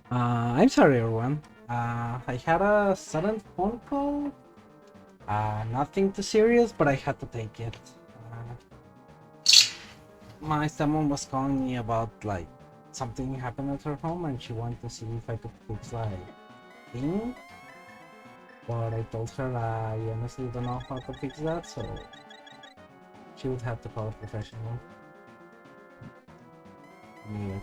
I'm sorry, everyone. I had a sudden phone call. Nothing too serious, but I had to take it. My stepmom was calling me about like something happened at her home, and she wanted to see if I could fix like thing. But I told her I honestly don't know how to fix that, so she would have to call a professional. Mute.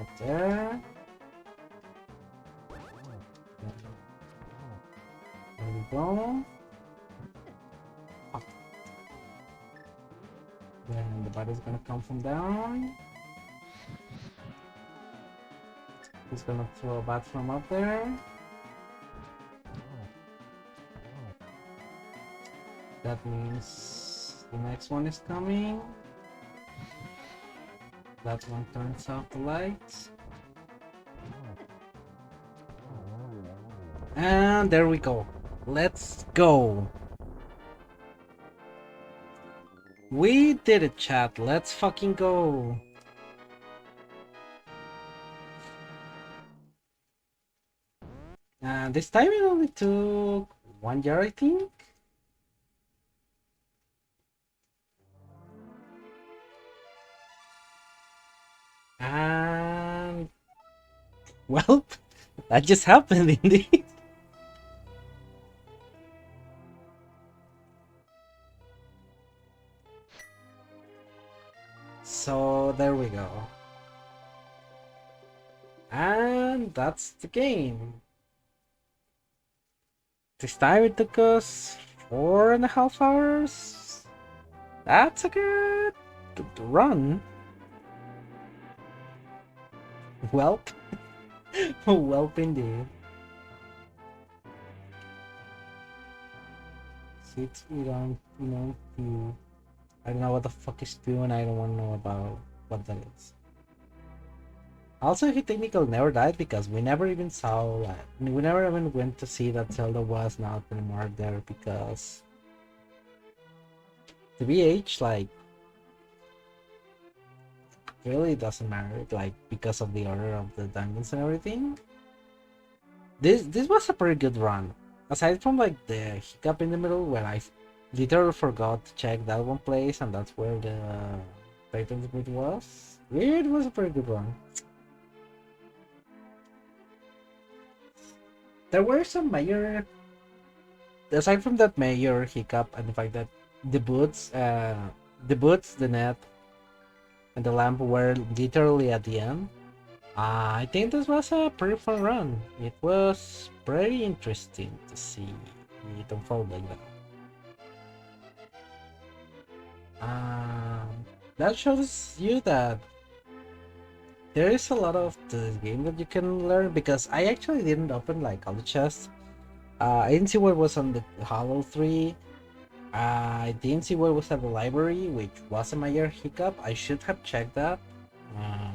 Up there. There we go. Up. Then the body's gonna come from down. He's gonna throw a bat from up there. That means the next one is coming. That one turns off the lights. And there we go. Let's go. We did it, chat. Let's fucking go. And this time it only took 1 year, I think. And well, that just happened indeed. So there we go. And that's the game. This time it took us 4.5 hours. That's a good run. Welp. Welp indeed. 6 we don't do. I don't know what the fuck is doing. I don't want to know about what that is. Also, he technically never died because we never even saw, like, we never even went to see that Zelda was not anymore there because the BH, like, really doesn't matter, like, because of the order of the dungeons and everything. This was a pretty good run. Aside from, like, the hiccup in the middle where I literally forgot to check that one place and that's where the Titan's Meat was. It was a pretty good run. There were some major, aside from that major hiccup and the fact that the boots, the net, and the lamp were literally at the end. I think this was a pretty fun run. It was pretty interesting to see it unfold like that. That shows you that there is a lot of this game that you can learn because I actually didn't open like all the chests. I didn't see what was on the Hollow 3. I didn't see what was at the library, which was a major hiccup. I should have checked that. Um,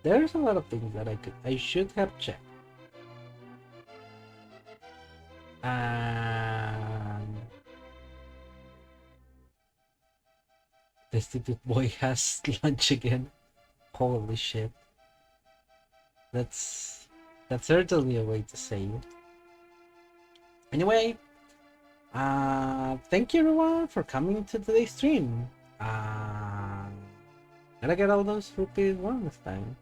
there's a lot of things that I should have checked. And the stupid boy has lunch again. Holy shit. That's certainly a way to say it. Anyway, thank you everyone for coming to today's stream. Gotta get all those rupees won this time.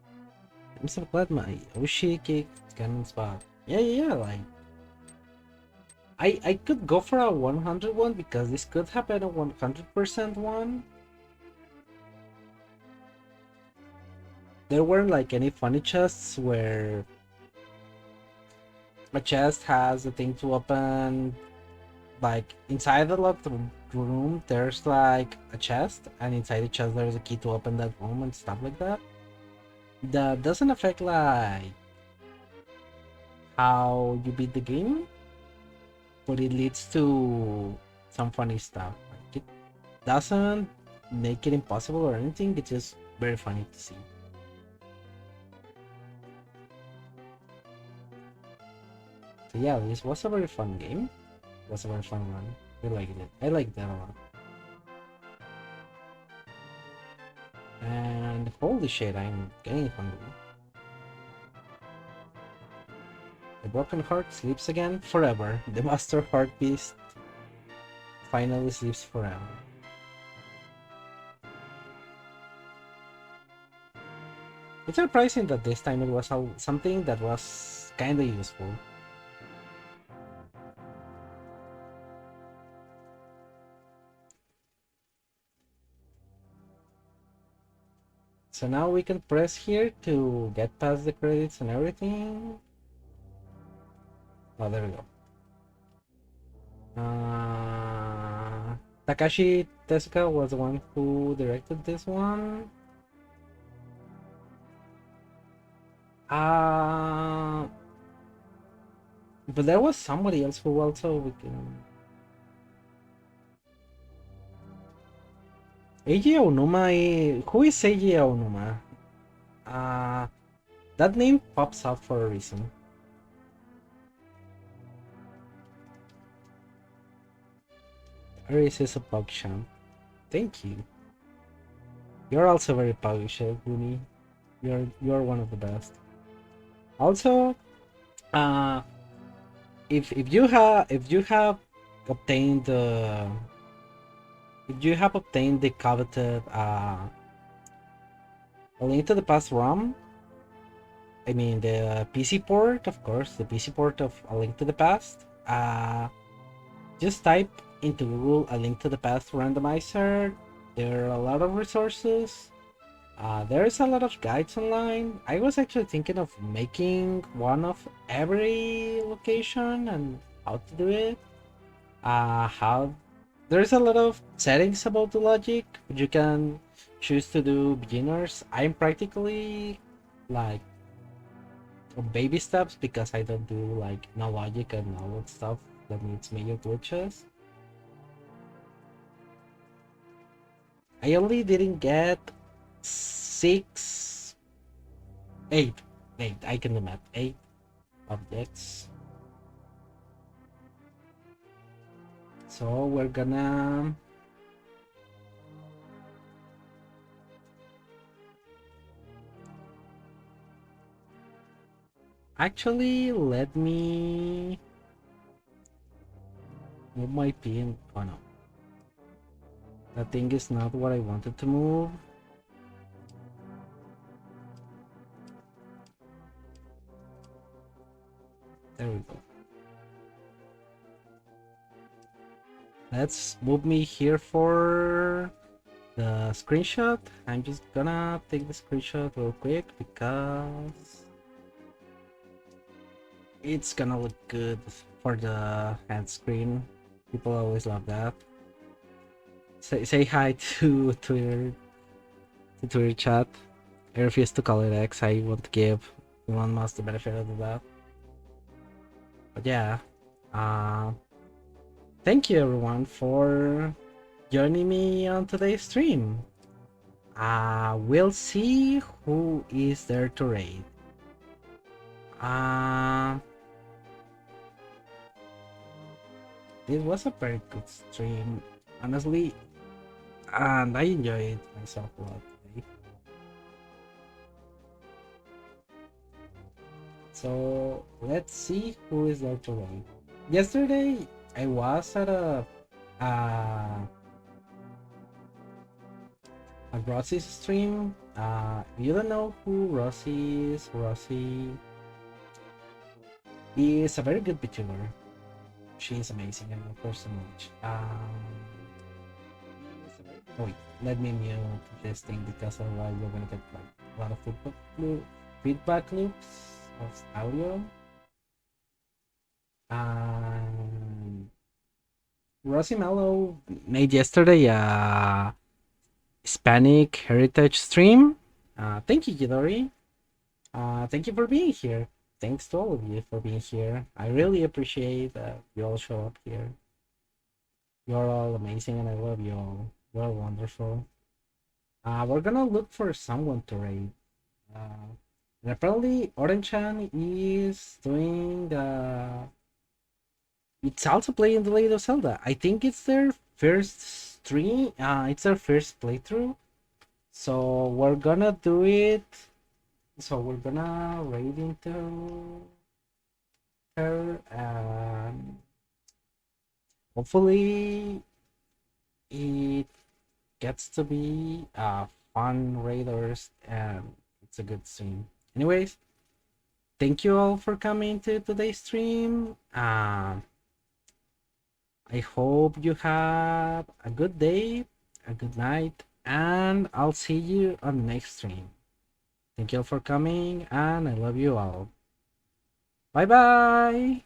I'm so glad my Oshi kicked Ganon spot. Yeah, like I could go for a 100 one because this could have been a 100% one. There weren't like any funny chests where a chest has a thing to open, like inside the locked room there's like a chest and inside the chest there's a key to open that room and stuff like that. That doesn't affect like how you beat the game, but it leads to some funny stuff. Like, it doesn't make it impossible or anything, it's just very funny to see. So yeah, this was a very fun game. It was a very fun run. I liked it. I liked that a lot. And holy shit, I'm getting hungry. The broken heart sleeps again forever. The master heart beast finally sleeps forever. It's surprising that this time it was something that was kinda useful. So now we can press here to get past the credits and everything. Oh, there we go. Takashi Tezuka was the one who directed this one. But there was somebody else who also we can. Eiji Aonuma. Who is Eiji Aonuma? That name pops up for a reason. Aries is a PogChamp. Thank you. You're also very PogChamp, Guni. You're one of the best. Also, if you have obtained the coveted A Link to the Past ROM, I mean the PC port, of course, the PC port of A Link to the Past, just type into Google A Link to the Past randomizer. There are a lot of resources. There's a lot of guides online. I was actually thinking of making one of every location and how to do it. There's a lot of settings about the logic. You can choose to do beginners. I'm practically like baby steps because I don't do like no logic and all that stuff that needs major glitches. I only didn't get 6, 8. 8. I can do math. 8 objects. So we're gonna actually let me move my pin. Oh no, that thing is not what I wanted to move. There we go. Let's move me here for the screenshot. I'm just gonna take the screenshot real quick because it's gonna look good for the end screen. People always love that. Say hi to Twitter chat. I refuse to call it X. I want to give Elon Musk the benefit of the doubt. But yeah, uh, thank you everyone for joining me on today's stream. We'll see who is there to raid. This was a very good stream, honestly, and I enjoyed myself a lot today. So let's see who is there to raid. Yesterday I was at Rossi's stream. If you don't know who Rossi is, Rossi is a very good VTuber. She is amazing. I love her so much. Oh wait, let me mute this thing because otherwise you're gonna get like a lot of feedback loops of audio. Rossi Mello made yesterday a Hispanic heritage stream. Thank you, Yidori. Thank you for being here. Thanks to all of you for being here. I really appreciate that you all show up here. You're all amazing and I love you all. You're wonderful. We're gonna look for someone to raid. And apparently Oren-chan is doing it's also playing The Legend of Zelda. I think it's their first stream. It's their first playthrough. So we're gonna do it. So we're gonna raid into her and hopefully it gets to be fun raiders and it's a good stream. Anyways, thank you all for coming to today's stream. I hope you have a good day, a good night, and I'll see you on the next stream. Thank you all for coming, and I love you all. Bye bye!